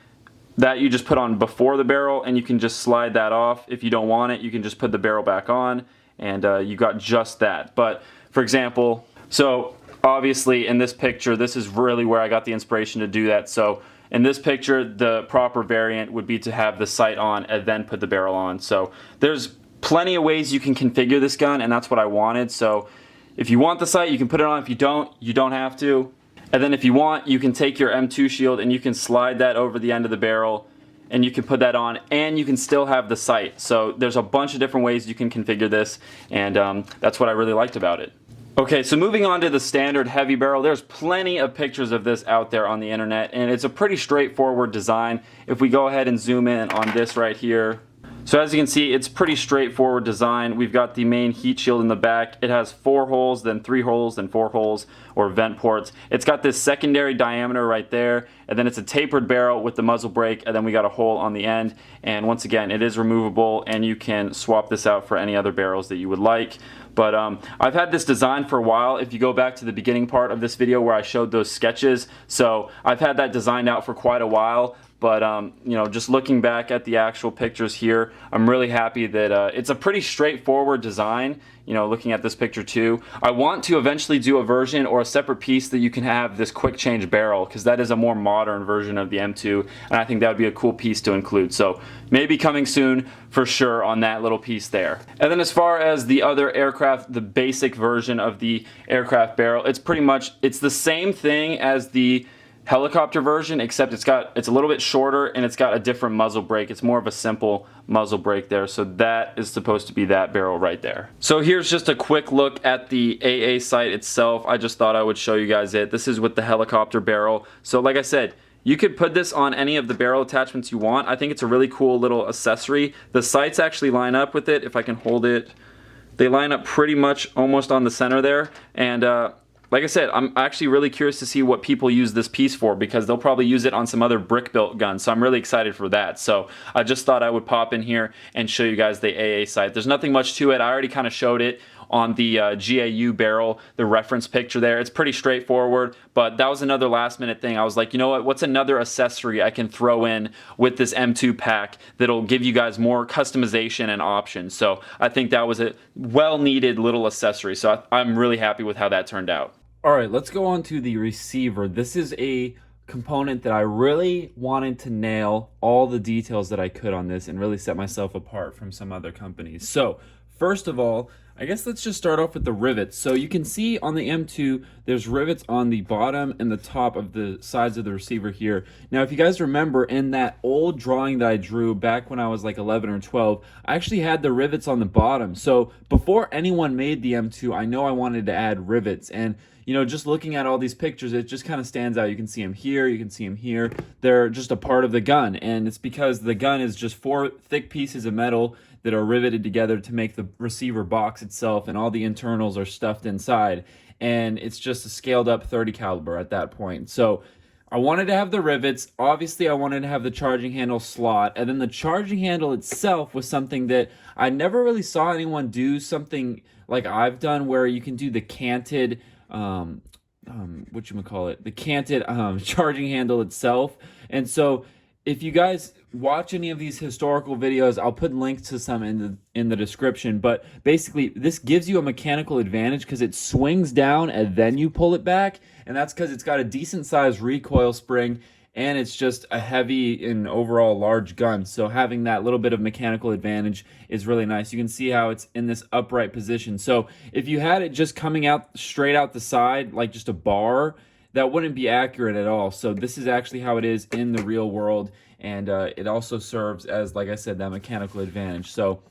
Speaker 1: that you just put on before the barrel, and you can just slide that off. If you don't want it, you can just put the barrel back on, and you got just that. But for example, so obviously in this picture, this is really where I got the inspiration to do that. So in this picture, the proper variant would be to have the sight on and then put the barrel on. So there's plenty of ways you can configure this gun, and that's what I wanted. So if you want the sight, you can put it on. If you don't have to. And then if you want, you can take your M2 shield and you can slide that over the end of the barrel, and you can put that on, and you can still have the sight. So there's a bunch of different ways you can configure this, and that's what I really liked about it. Okay, so moving on to the standard heavy barrel, there's plenty of pictures of this out there on the internet, and it's a pretty straightforward design. If we go ahead and zoom in on this right here, so as you can see, it's pretty straightforward design. We've got the main heat shield in the back. It has 4 holes, then 3 holes, then 4 holes, or vent ports. It's got this secondary diameter right there, and then it's a tapered barrel with the muzzle brake, and then we got a hole on the end. And once again, it is removable, and you can swap this out for any other barrels that you would like. But I've had this design for a while. If you go back to the beginning part of this video where I showed those sketches, so I've had that designed out for quite a while. But you know, just looking back at the actual pictures here, I'm really happy that it's a pretty straightforward design. You know, looking at this picture too, I want to eventually do a version or a separate piece that you can have this quick change barrel, because that is a more modern version of the M2, and I think that would be a cool piece to include. So maybe coming soon for sure on that little piece there. And then as far as the other aircraft, the basic version of the aircraft barrel, it's the same thing as the helicopter version, except it's a little bit shorter, and it's got a different muzzle brake. It's more of a simple muzzle brake there. So that is supposed to be that barrel right there. So here's just a quick look at the AA sight itself. I just thought I would show you guys it. This is with the helicopter barrel. So like I said, you could put this on any of the barrel attachments you want. I think it's a really cool little accessory. The sights actually line up with it. If I can hold it, they line up pretty much almost on the center there. And like I said, I'm actually really curious to see what people use this piece for, because they'll probably use it on some other brick-built guns. So I'm really excited for that. So I just thought I would pop in here and show you guys the AA sight. There's nothing much to it. I already kind of showed it on the GAU barrel, the reference picture there. It's pretty straightforward, but that was another last minute thing. I was like, you know what, what's another accessory I can throw in with this M2 pack that'll give you guys more customization and options. So I think that was a well-needed little accessory. So I'm really happy with how that turned out. All right, let's go on to the receiver. This is a component that I really wanted to nail all the details that I could on this and really set myself apart from some other companies. So first of all, I guess let's just start off with the rivets. So you can see on the M2, there's rivets on the bottom and the top of the sides of the receiver here. Now, if you guys remember in that old drawing that I drew back when I was like 11 or 12, I actually had the rivets on the bottom. So before anyone made the M2, I know I wanted to add rivets. And you know, just looking at all these pictures, it just kind of stands out. You can see them here, you can see them here. They're just a part of the gun, and it's because the gun is just 4 thick pieces of metal that are riveted together to make the receiver box itself, and all the internals are stuffed inside. And it's just a scaled up 30 caliber at that point. So I wanted to have the rivets. Obviously, I wanted to have the charging handle slot, and then the charging handle itself was something that I never really saw anyone do something like I've done, where you can do the canted the canted charging handle itself. And so if you guys watch any of these historical videos, I'll put links to some in the description, but basically this gives you a mechanical advantage because it swings down and then you pull it back, and that's because it's got a decent sized recoil spring, and it's just a heavy and overall large gun. So having that little bit of mechanical advantage is really nice. You can see how it's in this upright position. So if you had it just coming out straight out the side, like just a bar, that wouldn't be accurate at all. So this is actually how it is in the real world. And it also serves as, like I said, that mechanical advantage. So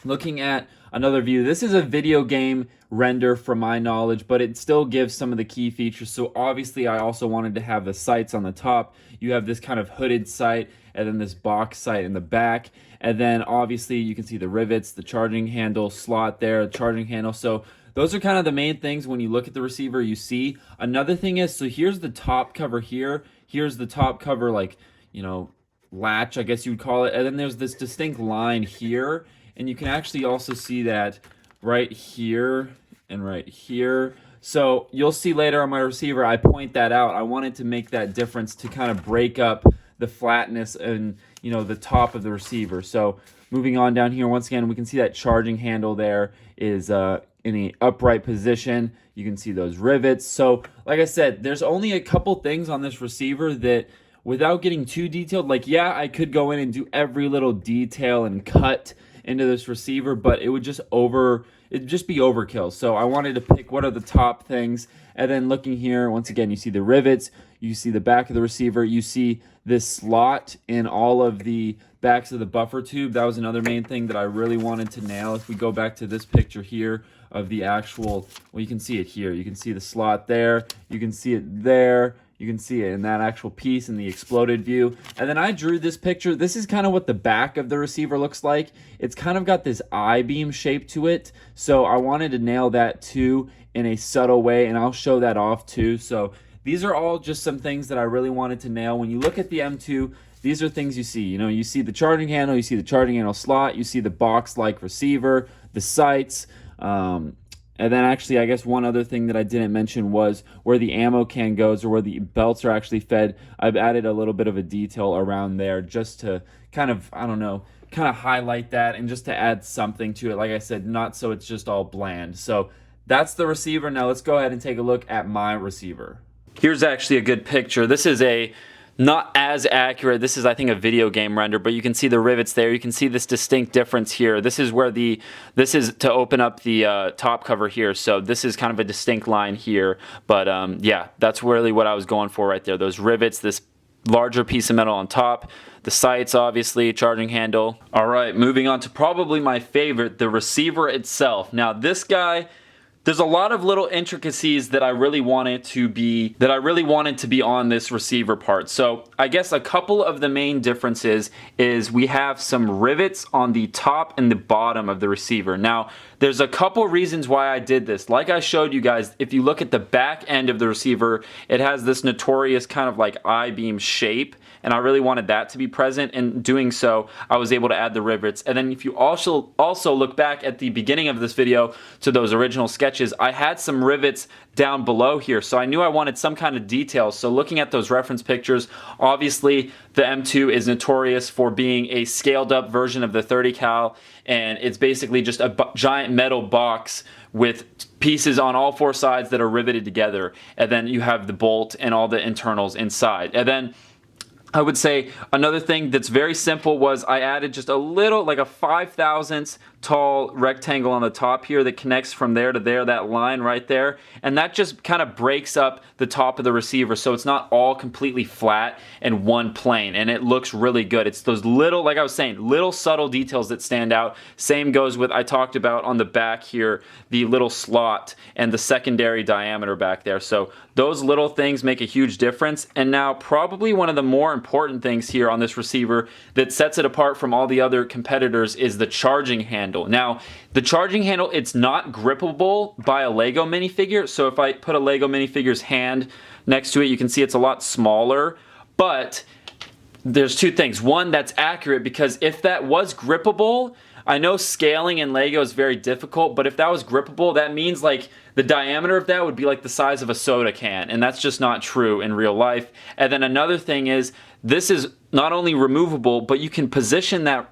Speaker 1: Looking at another view, this is a video game render from my knowledge, but it still gives some of the key features. So obviously I also wanted to have the sights on the top. You have this kind of hooded sight and then this box sight in the back. And then obviously you can see the rivets, the charging handle slot there, charging handle. So those are kind of the main things when you look at the receiver you see. Another thing is, so here's the top cover here. Here's the top cover, like, you know, latch, I guess you would call it. And then there's this distinct line here. And you can actually also see that right here and right here. So you'll see later on my receiver, I point that out. I wanted to make that difference to kind of break up the flatness and, you know, the top of the receiver. So moving on down here, once again, we can see that charging handle there is in an upright position. You can see those rivets. So like I said, there's only a couple things on this receiver that, without getting too detailed, like, yeah, I could go in and do every little detail and cut into this receiver, but it'd just be overkill. So I wanted to pick what are the top things. And then looking here, once again, you see the rivets, you see the back of the receiver, you see this slot in all of the backs of the buffer tube. That was another main thing that I really wanted to nail. If we go back to this picture here of the actual, well, you can see it here. You can see the slot there, you can see it there, you can see it in that actual piece in the exploded view. And then I drew this picture. This is kind of what the back of the receiver looks like. It's kind of got this I-beam shape to it. So I wanted to nail that too in a subtle way, and I'll show that off too. So these are all just some things that I really wanted to nail. When you look at the M2, these are things you see. You know, you see the charging handle, you see the charging handle slot, you see the box-like receiver, the sights, and then actually, I guess one other thing that I didn't mention was where the ammo can goes, or where the belts are actually fed. I've added a little bit of a detail around there just to kind of, I don't know, kind of highlight that and just to add something to it. Like I said, not so it's just all bland. So that's the receiver. Now let's go ahead and take a look at my receiver. Here's actually a good picture. This is not as accurate. This is, I think, a video game render, but you can see the rivets there. You can see this distinct difference here. This is where this is to open up the top cover here. So this is kind of a distinct line here. But yeah, that's really what I was going for right there. Those rivets, this larger piece of metal on top, the sights, obviously, charging handle. All right, moving on to probably my favorite, the receiver itself. Now this guy, there's a lot of little intricacies that I really wanted to be on this receiver part. So I guess a couple of the main differences is we have some rivets on the top and the bottom of the receiver. Now, there's a couple reasons why I did this. Like I showed you guys, if you look at the back end of the receiver, it has this notorious kind of like I-beam shape, and I really wanted that to be present. In doing so, I was able to add the rivets. And then if you also look back at the beginning of this video to those original sketches, I had some rivets down below here, so I knew I wanted some kind of detail. So looking at those reference pictures, obviously the M2 is notorious for being a scaled up version of the 30 cal, and it's basically just a giant metal box with pieces on all four sides that are riveted together, and then you have the bolt and all the internals inside. And then I would say another thing that's very simple was I added just a little, like a 5/1000 tall rectangle on the top here that connects from there to there, that line right there, and that just kind of breaks up the top of the receiver so it's not all completely flat and one plane, and it looks really good. It's those little, like I was saying, little subtle details that stand out. Same goes with, I talked about on the back here, the little slot and the secondary diameter back there. So those little things make a huge difference. And now probably one of the more important things here on this receiver that sets it apart from all the other competitors is the charging handle. Now, the charging handle, it's not grippable by a Lego minifigure. So if I put a Lego minifigure's hand next to it, you can see it's a lot smaller. But there's two things. One, that's accurate, because if that was grippable, I know scaling in Lego is very difficult, but if that was grippable, that means like the diameter of that would be like the size of a soda can, and that's just not true in real life. And then another thing is, this is not only removable, but you can position that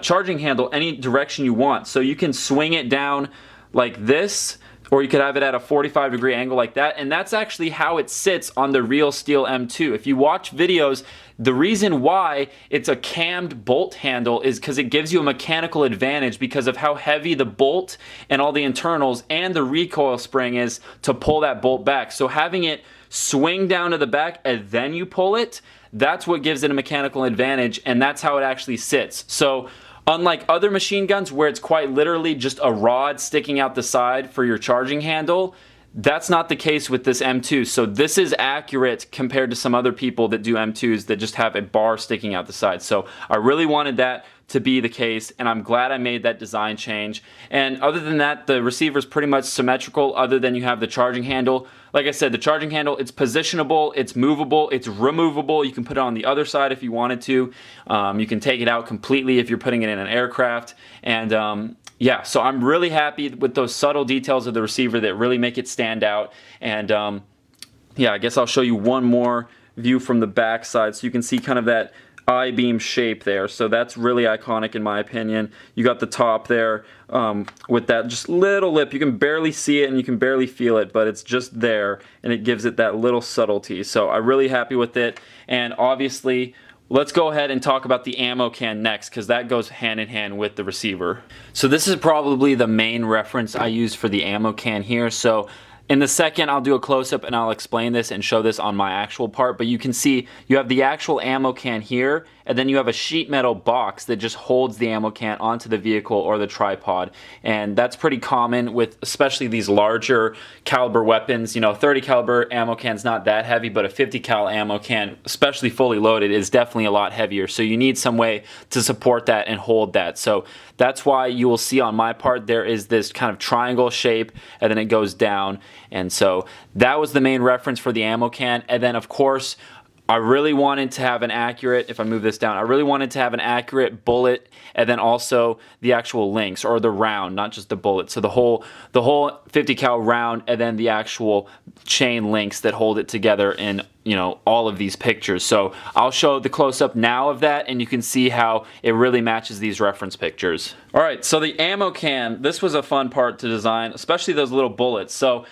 Speaker 1: charging handle any direction you want. So you can swing it down like this, or you could have it at a 45-degree angle like that, and that's actually how it sits on the real steel M2. If you watch videos, the reason why it's a cammed bolt handle is because it gives you a mechanical advantage because of how heavy the bolt and all the internals and the recoil spring is to pull that bolt back. So having it swing down to the back and then you pull it, that's what gives it a mechanical advantage, and that's how it actually sits. So Unlike other machine guns where it's quite literally just a rod sticking out the side for your charging handle, that's not the case with this M2. So this is accurate compared to some other people that do M2s that just have a bar sticking out the side. So I really wanted that to be the case, and I'm glad I made that design change. And other than that, the receiver is pretty much symmetrical, other than you have the charging handle. Like I said, the charging handle, it's positionable, it's movable, it's removable. You can put it on the other side if you wanted to. You can take it out completely if you're putting it in an aircraft. And yeah, so I'm really happy with those subtle details of the receiver that really make it stand out. And yeah, I guess I'll show you one more view from the back side so you can see kind of that I-beam shape there. So that's really iconic in my opinion. You got the top there with that just little lip. You can barely see it and you can barely feel it, but it's just there and it gives it that little subtlety. So I'm really happy with it. And obviously, let's go ahead and talk about the ammo can next, because that goes hand in hand with the receiver. So this is probably the main reference I use for the ammo can here. So in the second, I'll do a close-up and I'll explain this and show this on my actual part, but you can see you have the actual ammo can here, and then you have a sheet metal box that just holds the ammo can onto the vehicle or the tripod. And that's pretty common with especially these larger caliber weapons. You know, 30 caliber ammo can's not that heavy, but a 50 cal ammo can, especially fully loaded, is definitely a lot heavier. So you need some way to support that and hold that. So that's why you will see on my part there is this kind of triangle shape and then it goes down. And so that was the main reference for the ammo can. And then of course, I really wanted to have an accurate, if I move this down, I really wanted to have an accurate bullet and then also the actual links or the round, not just the bullet. So the whole 50 cal round and then the actual chain links that hold it together in, you know, all of these pictures. So I'll show the close-up now of that and you can see how it really matches these reference pictures. All right, so the ammo can, this was a fun part to design, especially those little bullets. So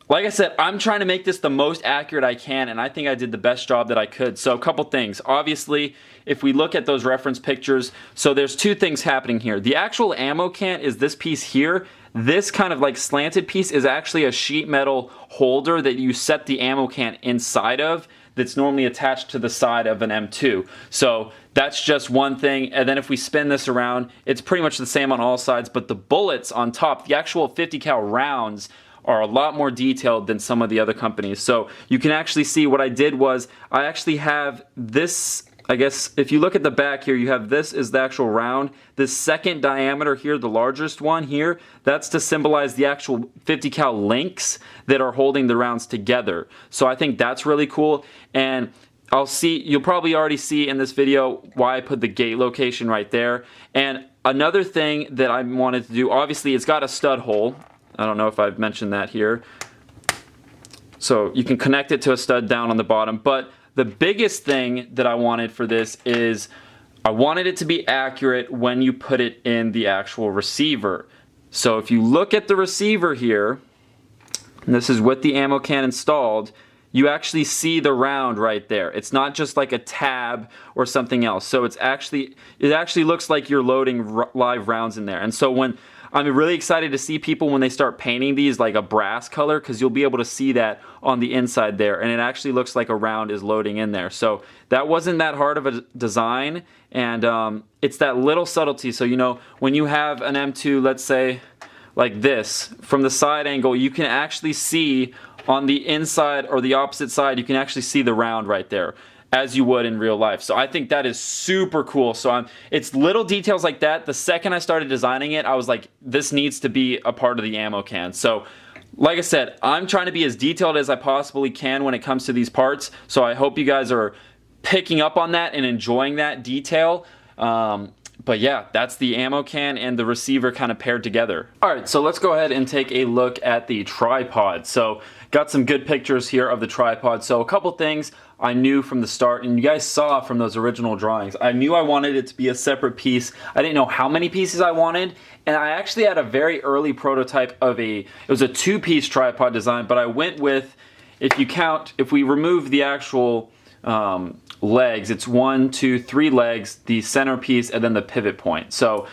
Speaker 1: like I said, I'm trying to make this the most accurate I can, and I think I did the best job that I could. So a couple things. Obviously, if we look at those reference pictures, so there's two things happening here. The actual ammo can is this piece here. This kind of like slanted piece is actually a sheet metal holder that you set the ammo can inside of that's normally attached to the side of an M2. So that's just one thing. And then if we spin this around, it's pretty much the same on all sides, but the bullets on top, the actual 50 cal rounds, are a lot more detailed than some of the other companies. So you can actually see what I did was I actually have this, I guess if you look at the back here, you have this is the actual round. This second diameter here, the largest one here, that's to symbolize the actual 50 cal links that are holding the rounds together. So I think that's really cool. And you'll probably already see in this video why I put the gate location right there. And another thing that I wanted to do, obviously it's got a stud hole. I don't know if I've mentioned that here. So you can connect it to a stud down on the bottom. But the biggest thing that I wanted for this is I wanted it to be accurate when you put it in the actual receiver. So if you look at the receiver here, and this is with the ammo can installed, you actually see the round right there. It's not just like a tab or something else. So it actually looks like you're loading live rounds in there. And so I'm really excited to see people when they start painting these like a brass color, because you'll be able to see that on the inside there, and it actually looks like a round is loading in there. So that wasn't that hard of a design, and it's that little subtlety. So you know, when you have an M2, let's say like this, from the side angle, you can actually see on the inside or the opposite side, you can actually see the round right there, as you would in real life. So I think that is super cool. So it's little details like that. The second I started designing it, I was like, this needs to be a part of the ammo can. So like I said, I'm trying to be as detailed as I possibly can when it comes to these parts. So I hope you guys are picking up on that and enjoying that detail. But yeah, that's the ammo can and the receiver kind of paired together. All right, so let's go ahead and take a look at the tripod. So got some good pictures here of the tripod. So a couple things I knew from the start, and you guys saw from those original drawings, I knew I wanted it to be a separate piece. I didn't know how many pieces I wanted, and I actually had a very early prototype of it was a two-piece tripod design, but I went with, if we remove the actual legs, it's 1, 2, 3 legs, the centerpiece, and then the pivot point. So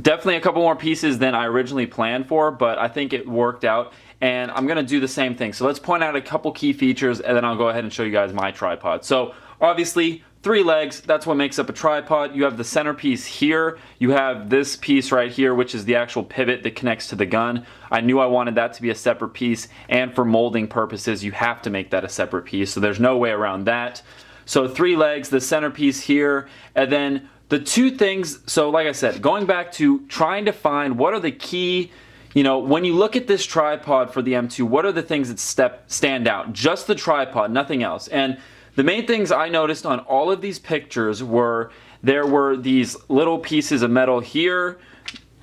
Speaker 1: definitely a couple more pieces than I originally planned for, but I think it worked out. And I'm gonna do the same thing. So let's point out a couple key features and then I'll go ahead and show you guys my tripod. So obviously, 3 legs, that's what makes up a tripod. You have the centerpiece here. You have this piece right here, which is the actual pivot that connects to the gun. I knew I wanted that to be a separate piece, and for molding purposes, you have to make that a separate piece, so there's no way around that. So 3 legs, the centerpiece here, and then the 2 things, so like I said, going back to trying to find what are the key, when you look at this tripod for the M2, what are the things that stand out? Just the tripod, nothing else. And the main things I noticed on all of these pictures were there were these little pieces of metal here,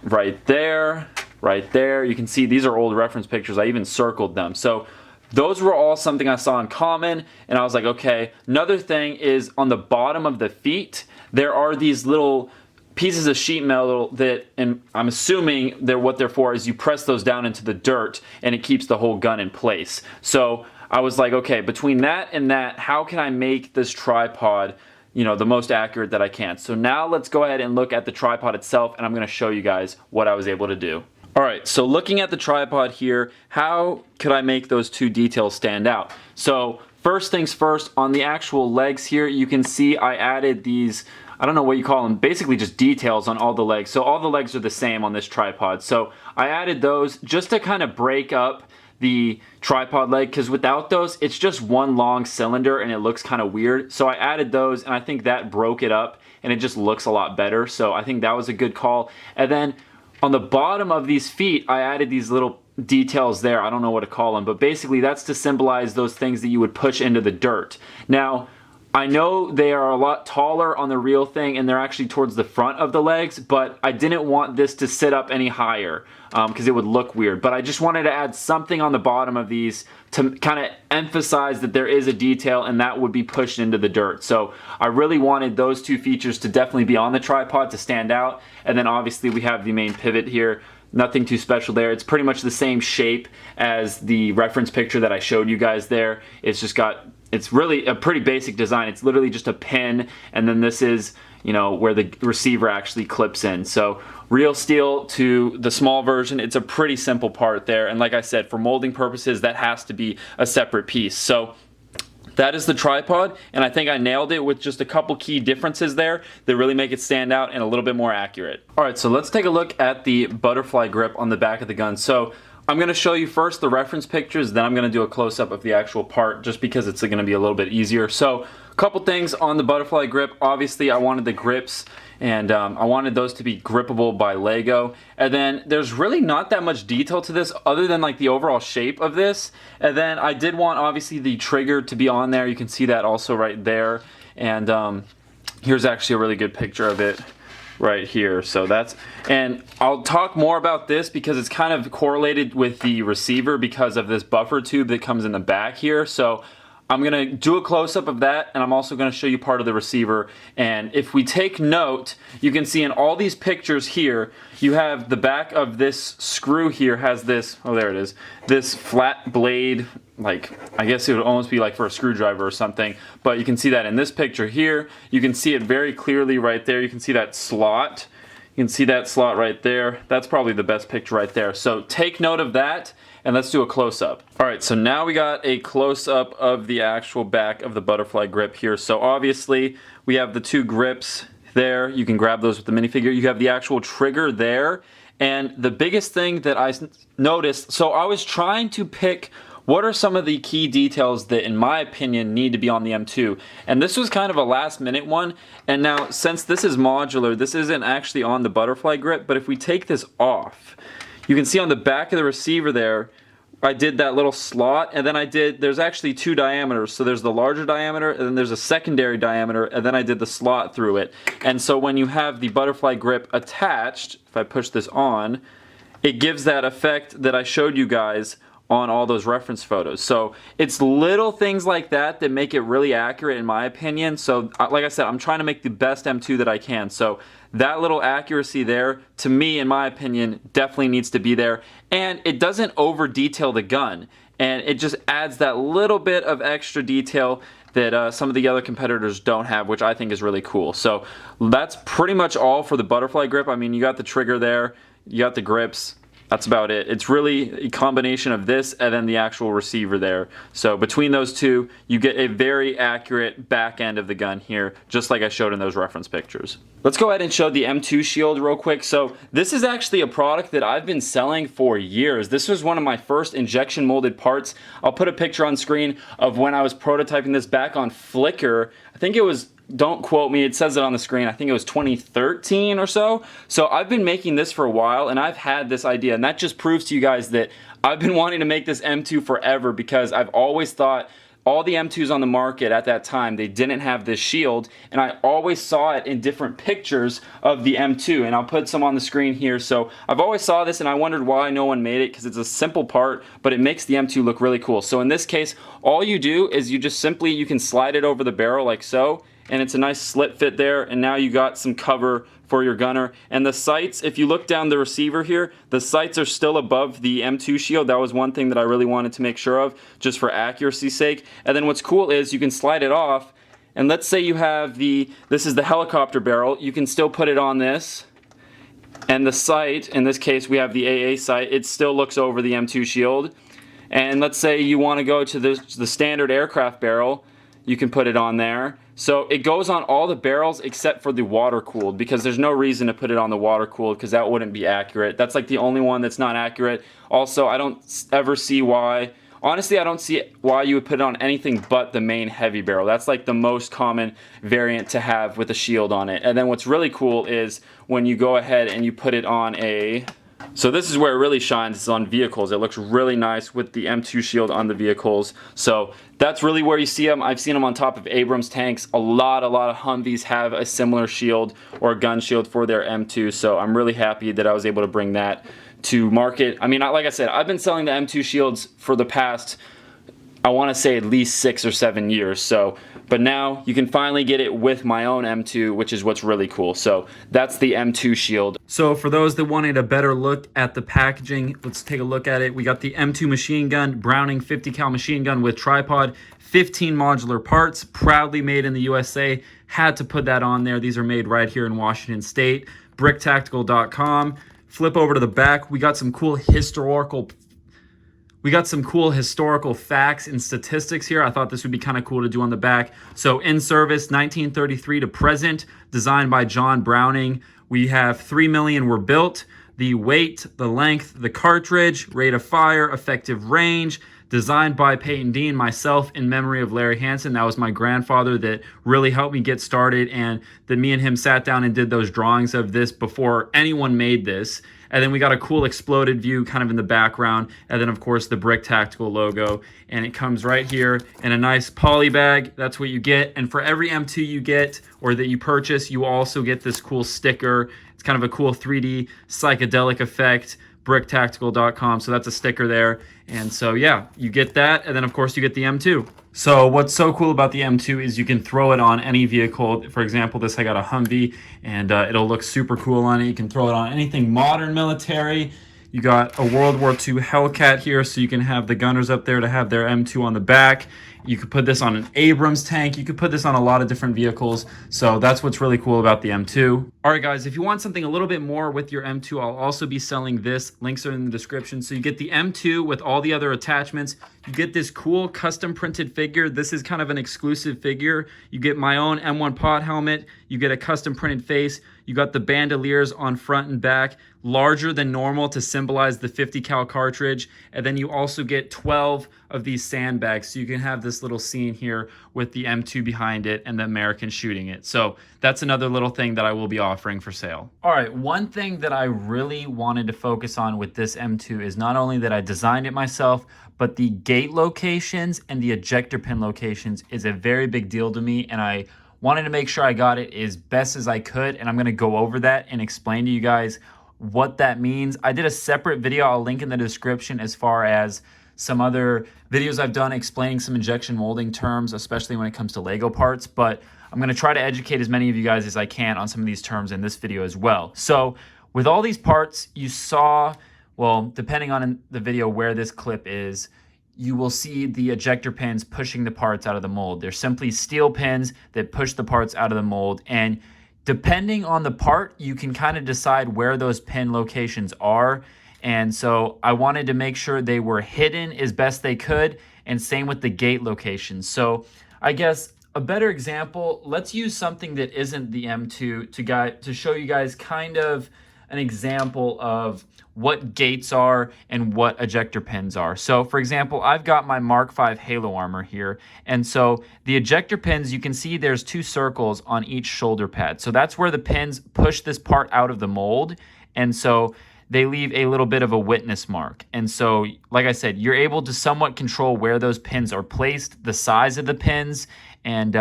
Speaker 1: right there, right there. You can see these are old reference pictures. I even circled them. So those were all something I saw in common, and I was like, okay. Another thing is on the bottom of the feet, there are these little pieces of sheet metal that, and I'm assuming what they're for is you press those down into the dirt and it keeps the whole gun in place. So I was like, okay, between that and that, how can I make this tripod, the most accurate that I can? So now let's go ahead and look at the tripod itself, and I'm going to show you guys what I was able to do. Alright, so looking at the tripod here, how could I make those 2 details stand out? So first things first, on the actual legs here, you can see I added these, I don't know what you call them, basically just details on all the legs. So all the legs are the same on this tripod. So I added those just to kind of break up the tripod leg, because without those, it's just one long cylinder and it looks kind of weird. So I added those, and I think that broke it up and it just looks a lot better. So I think that was a good call. And then on the bottom of these feet, I added these little details there. I don't know what to call them, but basically that's to symbolize those things that you would push into the dirt. Now, I know they are a lot taller on the real thing, and they're actually towards the front of the legs, but I didn't want this to sit up any higher because it would look weird. But I just wanted to add something on the bottom of these to kind of emphasize that there is a detail, and that would be pushed into the dirt. So I really wanted those 2 features to definitely be on the tripod to stand out. And then obviously we have the main pivot here. Nothing too special there. It's pretty much the same shape as the reference picture that I showed you guys there. It's really a pretty basic design. It's literally just a pin, and then this is, where the receiver actually clips in. So real steel to the small version, it's a pretty simple part there. And like I said, for molding purposes, that has to be a separate piece. So that is the tripod, and I think I nailed it with just a couple key differences there that really make it stand out and a little bit more accurate. Alright, so let's take a look at the butterfly grip on the back of the gun. So I'm going to show you first the reference pictures, then I'm going to do a close-up of the actual part just because it's going to be a little bit easier. So a couple things on the butterfly grip. Obviously I wanted the grips, and I wanted those to be grippable by Lego. And then there's really not that much detail to this other than like the overall shape of this. And then I did want obviously the trigger to be on there. You can see that also right there. And here's actually a really good picture of it right here. So and I'll talk more about this because it's kind of correlated with the receiver because of this buffer tube that comes in the back here. So I'm going to do a close-up of that, and I'm also going to show you part of the receiver. And if we take note, you can see in all these pictures here, you have the back of this screw here has this, oh there it is, this flat blade, like I guess it would almost be like for a screwdriver or something, but you can see that in this picture here. You can see it very clearly right there. You can see that slot. You can see that slot right there. That's probably the best picture right there. So take note of that, and let's do a close-up. Alright, so now we got a close-up of the actual back of the butterfly grip here. So obviously we have the 2 grips there. You can grab those with the minifigure. You have the actual trigger there. And the biggest thing that I noticed, so I was trying to pick what are some of the key details that in my opinion need to be on the M2, and this was kind of a last minute one. And now since this is modular, this isn't actually on the butterfly grip, but if we take this off, you can see on the back of the receiver there, I did that little slot, and then there's actually 2 diameters. So there's the larger diameter, and then there's a secondary diameter, and then I did the slot through it. And so when you have the butterfly grip attached, if I push this on, it gives that effect that I showed you guys on all those reference photos. So it's little things like that that make it really accurate in my opinion. So like I said, I'm trying to make the best M2 that I can. So that little accuracy there, to me, in my opinion, definitely needs to be there. And it doesn't over detail the gun. And it just adds that little bit of extra detail that some of the other competitors don't have, which I think is really cool. So that's pretty much all for the butterfly grip. I mean, you got the trigger there, you got the grips. That's about it. It's really a combination of this and then the actual receiver there. So between those two, you get a very accurate back end of the gun here, just like I showed in those reference pictures. Let's go ahead and show the M2 shield real quick. So this is actually a product that I've been selling for years. This was one of my first injection molded parts. I'll put a picture on screen of when I was prototyping this back on Flickr. I think it was, don't quote me, it says it on the screen, I think it was 2013 or so. So I've been making this for a while and I've had this idea, and that just proves to you guys that I've been wanting to make this M2 forever, because I've always thought all the M2s on the market at that time, they didn't have this shield, and I always saw it in different pictures of the M2, and I'll put some on the screen here. So I've always saw this and I wondered why no one made it, because it's a simple part, but it makes the M2 look really cool. So in this case, all you do is you just simply, you can slide it over the barrel like so, and it's a nice slit fit there, and now you got some cover for your gunner. And the sights, if you look down the receiver here, the sights are still above the M2 shield. That was one thing that I really wanted to make sure of, just for accuracy's sake. And then what's cool is you can slide it off, and let's say you have this is the helicopter barrel, you can still put it on this, and the sight, in this case we have the AA sight, it still looks over the M2 shield. And let's say you want to go to the standard aircraft barrel, you can put it on there. So it goes on all the barrels except for the water cooled, because there's no reason to put it on the water cooled, because that wouldn't be accurate. That's like the only one that's not accurate. Also, I don't ever see why, honestly, I don't see why you would put it on anything but the main heavy barrel. That's like the most common variant to have with a shield on it. And then what's really cool is when you go ahead and you put it on a, so this is where it really shines, it's on vehicles. It looks really nice with the M2 shield on the vehicles. So that's really where you see them. I've seen them on top of Abrams tanks. A lot of Humvees have a similar shield or gun shield for their M2. So I'm really happy that I was able to bring that to market. I mean, like I said, I've been selling the M2 shields for the past, I want to say at least 6 or 7 years. So, but now you can finally get it with my own M2, which is what's really cool. So that's the M2 shield. So for those that wanted a better look at the packaging, let's take a look at it. We got the M2 machine gun, Browning 50 cal machine gun with tripod, 15 modular parts, proudly made in the USA. Had to put that on there. These are made right here in Washington State. BrickTactical.com. Flip over to the back. We got some cool historical facts and statistics here. I thought this would be kind of cool to do on the back. So in service, 1933 to present, designed by John Browning. We have 3 million were built. The weight, the length, the cartridge, rate of fire, effective range, designed by Payton Dean, myself in memory of Larry Hansen. That was my grandfather that really helped me get started, and that me and him sat down and did those drawings of this before anyone made this. And then we got a cool exploded view kind of in the background. And then of course the BrickTactical logo. And it comes right here in a nice poly bag. That's what you get. And for every M2 you get or that you purchase, you also get this cool sticker. It's kind of a cool 3D psychedelic effect. BrickTactical.com. So that's a sticker there. And so yeah, you get that. And then of course you get the M2. So what's so cool about the M2 is you can throw it on any vehicle. For example, this I got a Humvee, and it'll look super cool on it. You can throw it on anything modern military. You got a World War II Hellcat here, so you can have the gunners up there to have their M2 on the back. You could put this on an Abrams tank. You could put this on a lot of different vehicles. So that's what's really cool about the M2. All right, guys, if you want something a little bit more with your M2, I'll also be selling this. Links are in the description. So you get the M2 with all the other attachments. You get this cool custom printed figure. This is kind of an exclusive figure. You get my own M1 pod helmet. You get a custom printed face. You got the bandoliers on front and back, larger than normal to symbolize the 50 cal cartridge. And then you also get 12 of these sandbags. So you can have this little scene here with the M2 behind it and the Americans shooting it. So that's another little thing that I will be offering for sale. All right, one thing that I really wanted to focus on with this M2 is not only that I designed it myself, but the gate locations and the ejector pin locations is a very big deal to me, and I wanted to make sure I got it as best as I could, and I'm gonna go over that and explain to you guys what that means. I did a separate video, I'll link in the description, as far as some other videos I've done explaining some injection molding terms, especially when it comes to Lego parts, but I'm gonna try to educate as many of you guys as I can on some of these terms in this video as well. So with all these parts, you saw, well, depending on the video where this clip is, you will see the ejector pins pushing the parts out of the mold. They're simply steel pins that push the parts out of the mold, and depending on the part, you can kind of decide where those pin locations are. And so I wanted to make sure they were hidden as best they could, and same with the gate locations. So I guess a better example, let's use something that isn't the M2 to show you guys kind of an example of what gates are and what ejector pins are. So for example, I've got my Mark V Halo armor here. And so the ejector pins, you can see there's 2 circles on each shoulder pad. So that's where the pins push this part out of the mold. And so they leave a little bit of a witness mark. And so, like I said, you're able to somewhat control where those pins are placed, the size of the pins, and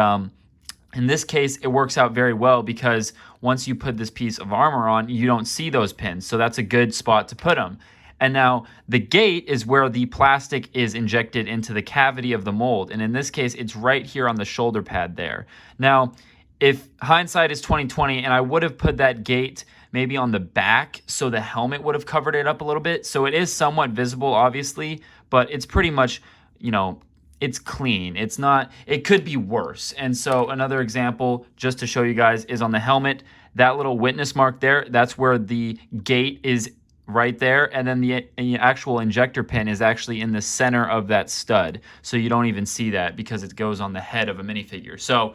Speaker 1: in this case, it works out very well because once you put this piece of armor on, you don't see those pins. So that's a good spot to put them. And now the gate is where the plastic is injected into the cavity of the mold. And in this case, it's right here on the shoulder pad there. Now, if hindsight is 2020, and I would have put that gate maybe on the back so the helmet would have covered it up a little bit. So it is somewhat visible, obviously, but it's pretty much, you know, it's clean. It's not, it could be worse. And so another example, just to show you guys, is on the helmet. That little witness mark there, that's where the gate is right there. And then the actual injector pin is actually in the center of that stud. So you don't even see that because it goes on the head of a minifigure. So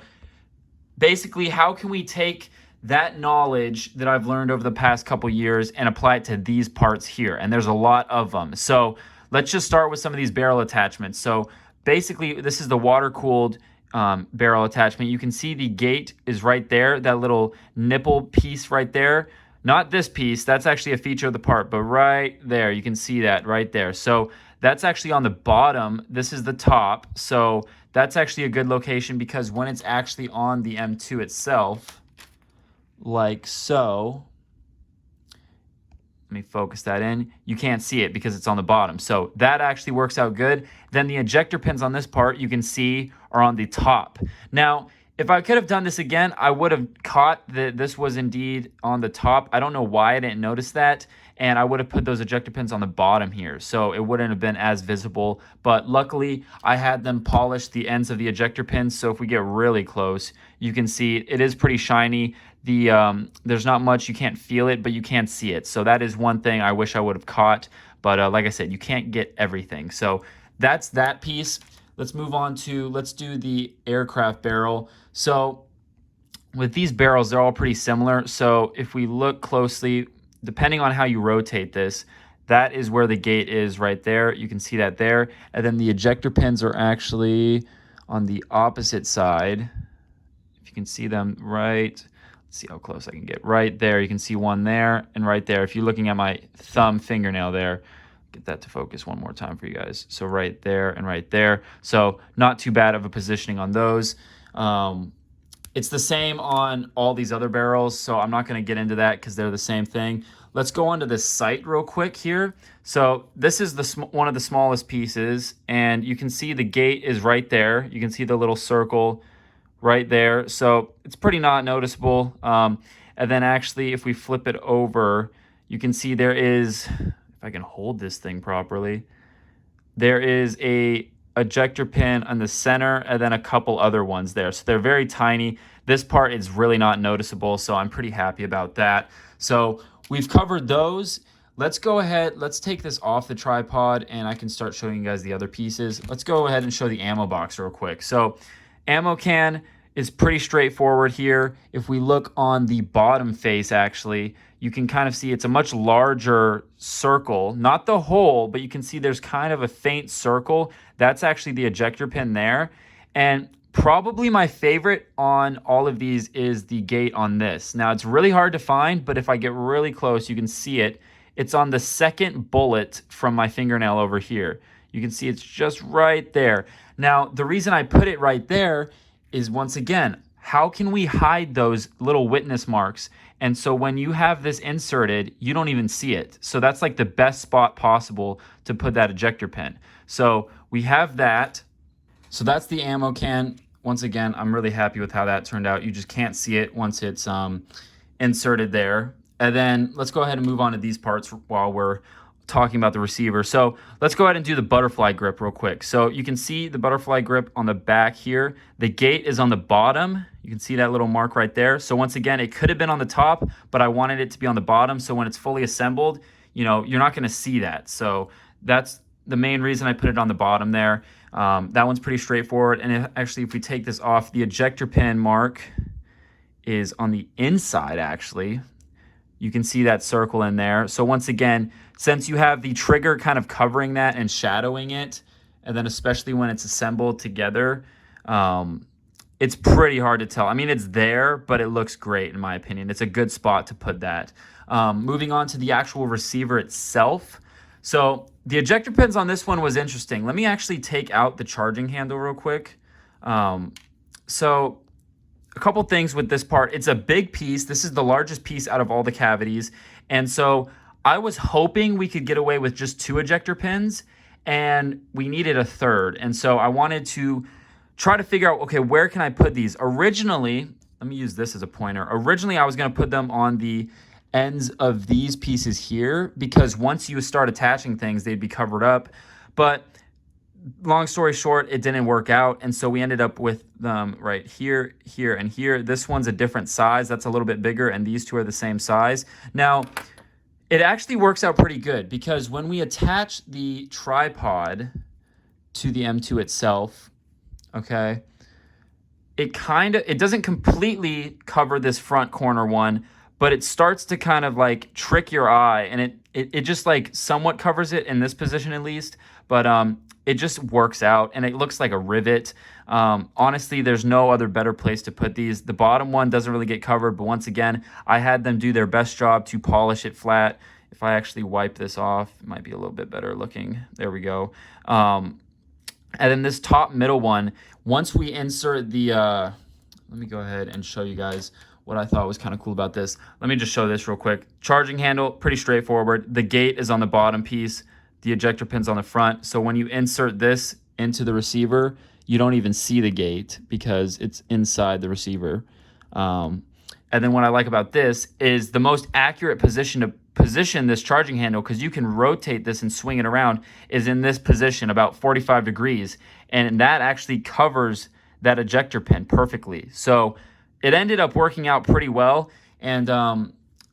Speaker 1: basically, how can we take that knowledge that I've learned over the past couple years and apply it to these parts here? And there's a lot of them. So let's just start with some of these barrel attachments. So basically, this is the water-cooled barrel attachment. You can see the gate is right there, that little nipple piece right there. Not this piece, that's actually a feature of the part, but right there, you can see that right there. So that's actually on the bottom. This is the top. So that's actually a good location because when it's actually on the M2 itself, like so, let me focus that in. You can't see it because it's on the bottom. So that actually works out good. Then the ejector pins on this part, you can see, are on the top. Now, if I could have done this again, I would have caught that this was indeed on the top. I don't know why I didn't notice that. And I would have put those ejector pins on the bottom here. So it wouldn't have been as visible. But luckily, I had them polish the ends of the ejector pins. So if we get really close, you can see it is pretty shiny. There's not much, you can't feel it, but you can see it. So that is one thing I wish I would have caught. But like I said, you can't get everything. So that's that piece. Let's move on to, let's do the aircraft barrel. So with these barrels, they're all pretty similar. So if we look closely, depending on how you rotate this, that is where the gate is right there. You can see that there. And then the ejector pins are actually on the opposite side. If you can see them right, let's see how close I can get. Right there, you can see one there and right there. If you're looking at my thumb fingernail there, get that to focus one more time for you guys. So right there and right there. So not too bad of a positioning on those. It's the same on all these other barrels, so I'm not going to get into that because they're the same thing. Let's go on to this sight real quick here. So this is one of the smallest pieces, and you can see the gate is right there. You can see the little circle right there. So it's pretty not noticeable. And then actually, if we flip it over, you can see there is, if I can hold this thing properly, there is a ejector pin on the center and then a couple other ones there. So they're very tiny. This part is really not noticeable, so I'm pretty happy about that. So we've covered those. Let's go ahead, let's take this off the tripod and I can start showing you guys the other pieces. Let's go ahead and show the ammo box real quick. So ammo can is pretty straightforward here. If we look on the bottom face, actually, you can kind of see it's a much larger circle, not the hole, but you can see there's kind of a faint circle. That's actually the ejector pin there. And probably my favorite on all of these is the gate on this. Now, it's really hard to find, but if I get really close, you can see it. It's on the second bullet from my fingernail over here. You can see it's just right there. Now, the reason I put it right there is, once again, how can we hide those little witness marks? And so when you have this inserted, you don't even see it. So that's like the best spot possible to put that ejector pin. So we have that. So that's the ammo can. Once again, I'm really happy with how that turned out. You just can't see it once it's inserted there. And then let's go ahead and move on to these parts while we're talking about the receiver. So let's go ahead and do the butterfly grip real quick. So you can see the butterfly grip on the back here. The gate is on the bottom. You can see that little mark right there. So once again, it could have been on the top, but I wanted it to be on the bottom. So when it's fully assembled, you're not going to see that. So that's the main reason I put it on the bottom there. That one's pretty straightforward. And if we take this off, the ejector pin mark is on the inside, actually. You can see that circle in there. So once again, since you have the trigger kind of covering that and shadowing it, and then especially when it's assembled together, it's pretty hard to tell. I mean, it's there, but it looks great in my opinion. It's a good spot to put that. Moving on to the actual receiver itself. So the ejector pins on this one was interesting. Let me actually take out the charging handle real quick. So a couple things with this part. It's a big piece. This is the largest piece out of all the cavities. And so I was hoping we could get away with just 2 ejector pins, and we needed a third. And so I wanted to try to figure out, okay, where can I put these? Originally, let me use this as a pointer. Originally, I was going to put them on the ends of these pieces here, because once you start attaching things, they'd be covered up. But long story short, it didn't work out, and so we ended up with them right here, here, and here. This one's a different size. That's a little bit bigger, and these two are the same size. Now, it actually works out pretty good, because when we attach the tripod to the M2 itself, okay, it doesn't completely cover this front corner one, but it starts to kind of like trick your eye, and it just like somewhat covers it in this position at least, but it just works out, and it looks like a rivet. Honestly, there's no other better place to put these. The bottom one doesn't really get covered, but once again, I had them do their best job to polish it flat. If I actually wipe this off, it might be a little bit better looking. There we go. And then this top middle one, once we insert the, let me go ahead and show you guys what I thought was kind of cool about this. Let me just show this real quick. Charging handle, pretty straightforward. The gate is on the bottom piece. The ejector pin's on the front. So when you insert this into the receiver, you don't even see the gate because it's inside the receiver. And then what I like about this is the most accurate position to position this charging handle, because you can rotate this and swing it around, is in this position about 45 degrees. And that actually covers that ejector pin perfectly. So it ended up working out pretty well. And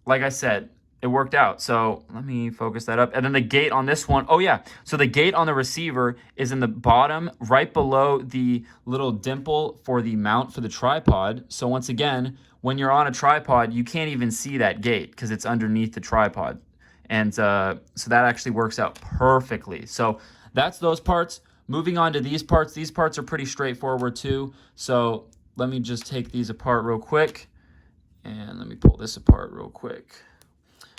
Speaker 1: like I said, it worked out. So let me focus that up. And then the gate on this one, oh yeah, so the gate on the receiver is in the bottom, right below the little dimple for the mount for the tripod. So once again, when you're on a tripod, you can't even see that gate because it's underneath the tripod. And so that actually works out perfectly. So that's those parts. Moving on to these parts. These parts are pretty straightforward too. So let me just take these apart real quick. And let me pull this apart real quick.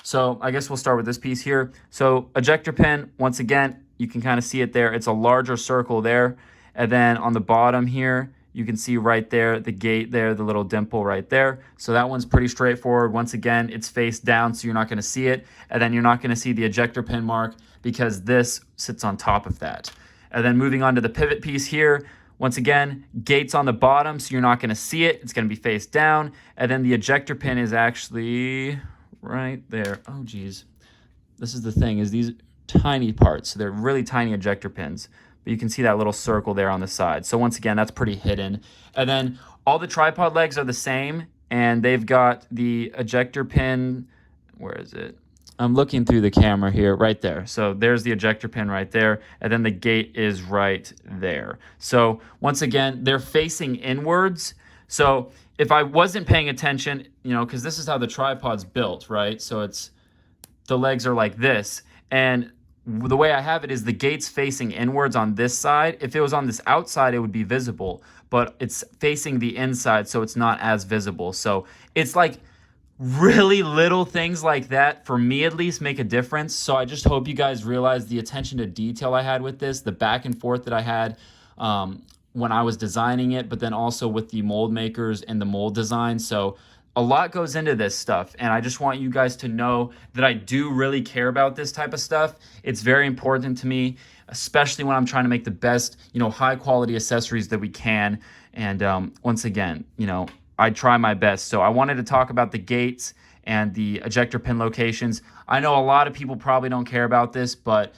Speaker 1: So I guess we'll start with this piece here. So ejector pin, once again, you can kind of see it there. It's a larger circle there. And then on the bottom here, you can see right there, the gate there, the little dimple right there. So that one's pretty straightforward. Once again, it's face down, so you're not gonna see it. And then you're not gonna see the ejector pin mark because this sits on top of that. And then moving on to the pivot piece here, once again, gate's on the bottom, so you're not gonna see it. It's gonna be face down. And then the ejector pin is actually right there. Oh geez, this is the thing, is these tiny parts. So they're really tiny ejector pins, but you can see that little circle there on the side. So once again, that's pretty hidden. And then all the tripod legs are the same, and they've got the ejector pin, where is it? I'm looking through the camera here, right there. So there's the ejector pin right there, and then the gate is right there. So once again, they're facing inwards. So if I wasn't paying attention, because this is how the tripod's built, right? So it's, the legs are like this. And the way I have it is the gate's facing inwards on this side. If it was on this outside, it would be visible, but it's facing the inside, so it's not as visible. So it's like really little things like that, for me at least, make a difference. So I just hope you guys realize the attention to detail I had with this, the back and forth that I had when I was designing it, but then also with the mold makers and the mold design. So a lot goes into this stuff, and I just want you guys to know that I do really care about this type of stuff. It's very important to me, especially when I'm trying to make the best, high quality accessories that we can. And once again, I try my best. So I wanted to talk about the gates and the ejector pin locations. I know a lot of people probably don't care about this, but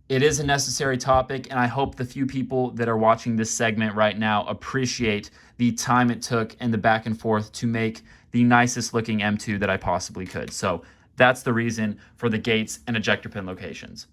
Speaker 1: it is a necessary topic, and I hope the few people that are watching this segment right now appreciate the time it took and the back and forth to make the nicest looking M2 that I possibly could. So That's the reason for the gates and ejector pin locations.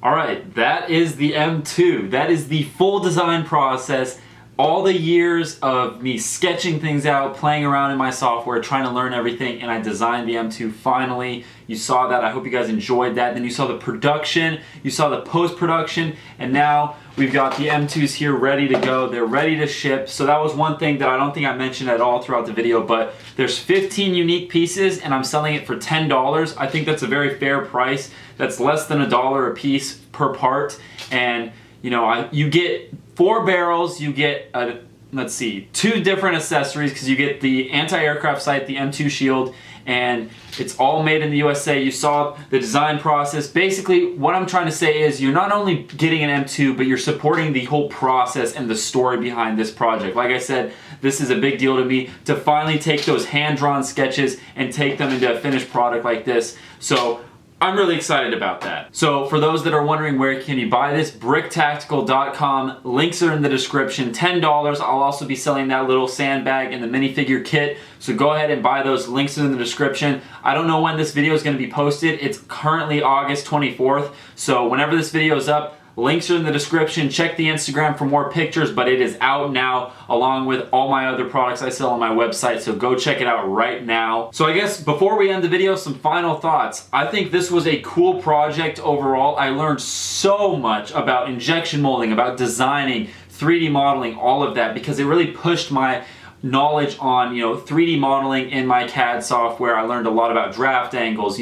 Speaker 1: All right, that is the M2. That is the full design process. All the years of me sketching things out, playing around in my software, trying to learn everything, and I designed the M2 finally. You saw that. I hope you guys enjoyed that. Then you saw the production, you saw the post-production, and now we've got the M2s here ready to go. They're ready to ship. So that was one thing that I don't think I mentioned at all throughout the video, but there's 15 unique pieces and I'm selling it for $10. I think that's a very fair price. That's less than $1 a piece per part. And you know, you get 4 barrels, you get, let's see, 2 different accessories because you get the anti-aircraft sight, the M2 shield, and it's all made in the USA. You saw the design process. Basically, what I'm trying to say is you're not only getting an M2, but you're supporting the whole process and the story behind this project. Like I said, this is a big deal to me to finally take those hand-drawn sketches and take them into a finished product like this. So I'm really excited about that. So for those that are wondering where can you buy this, BrickTactical.com. Links are in the description. $10. I'll also be selling that little sandbag and the minifigure kit. So go ahead and buy those. Links are in the description. I don't know when this video is going to be posted. It's currently August 24th. So whenever this video is up, links are in the description. Check the Instagram for more pictures, but it is out now along with all my other products I sell on my website, so go check it out right now. So I guess before we end the video, some final thoughts. I think this was a cool project overall. I learned so much about injection molding, about designing, 3D modeling, all of that, because it really pushed my knowledge on, 3D modeling in my CAD software. I learned a lot about draft angles,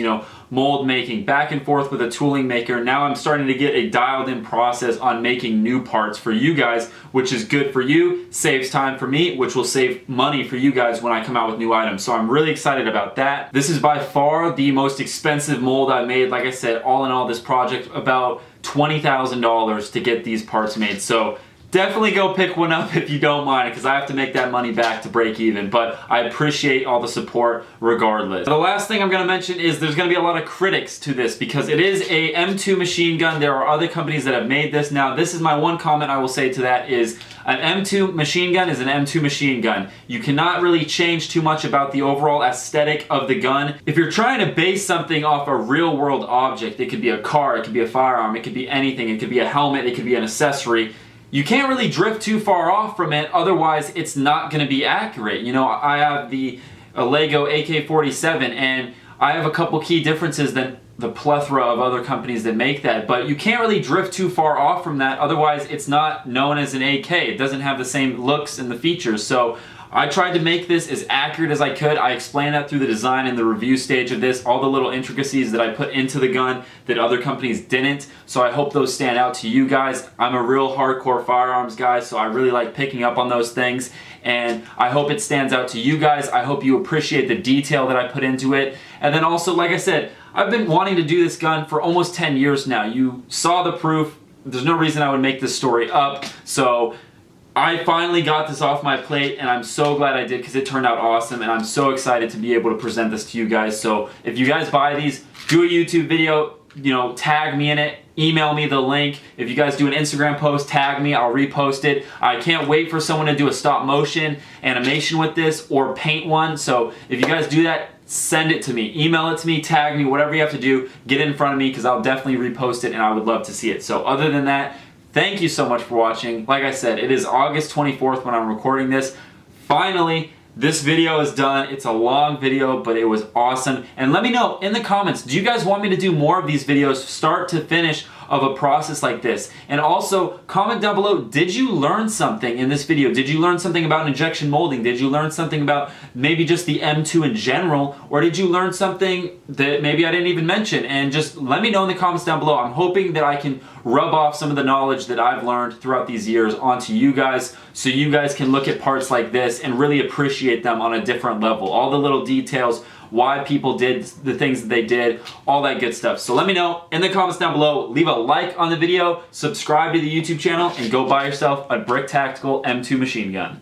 Speaker 1: mold making, back and forth with a tooling maker. Now I'm starting to get a dialed in process on making new parts for you guys, which is good for you, saves time for me, which will save money for you guys when I come out with new items. So I'm really excited about that. This is by far the most expensive mold I made. Like I said, all in all, this project about $20,000 to get these parts made. So definitely go pick one up if you don't mind, because I have to make that money back to break even, but I appreciate all the support regardless. The last thing I'm going to mention is there's going to be a lot of critics to this because it is a M2 machine gun. There are other companies that have made this. Now, this is my one comment I will say to that is an M2 machine gun is an M2 machine gun. You cannot really change too much about the overall aesthetic of the gun. If you're trying to base something off a real world object, it could be a car, it could be a firearm, it could be anything, it could be a helmet, it could be an accessory. You can't really drift too far off from it, otherwise it's not going to be accurate. I have the Lego AK-47 and I have a couple key differences than the plethora of other companies that make that, but you can't really drift too far off from that, otherwise it's not known as an AK. It doesn't have the same looks and the features. So I tried to make this as accurate as I could. I explained that through the design and the review stage of this, all the little intricacies that I put into the gun that other companies didn't. So I hope those stand out to you guys. I'm a real hardcore firearms guy, so I really like picking up on those things. And I hope it stands out to you guys. I hope you appreciate the detail that I put into it. And then also, like I said, I've been wanting to do this gun for almost 10 years now. You saw the proof. There's no reason I would make this story up. So I finally got this off my plate and I'm so glad I did because it turned out awesome and I'm so excited to be able to present this to you guys. So if you guys buy these, do a YouTube video, tag me in it, email me the link. If you guys do an Instagram post, tag me, I'll repost it. I can't wait for someone to do a stop motion animation with this or paint one. So if you guys do that, send it to me, email it to me, tag me, whatever you have to do, get it in front of me because I'll definitely repost it and I would love to see it. So other than that, thank you so much for watching. Like I said, it is August 24th when I'm recording this. Finally, this video is done. It's a long video, but it was awesome. And let me know in the comments, do you guys want me to do more of these videos, start to finish, of a process like this? And also, comment down below, did you learn something in this video? Did you learn something about injection molding? Did you learn something about maybe just the M2 in general? Or did you learn something that maybe I didn't even mention? And just let me know in the comments down below. I'm hoping that I can rub off some of the knowledge that I've learned throughout these years onto you guys, so you guys can look at parts like this and really appreciate them on a different level. All the little details, why people did the things that they did, all that good stuff. So let me know in the comments down below. Leave a like on the video, subscribe to the YouTube channel, and go buy yourself a BrickTactical M2 machine gun.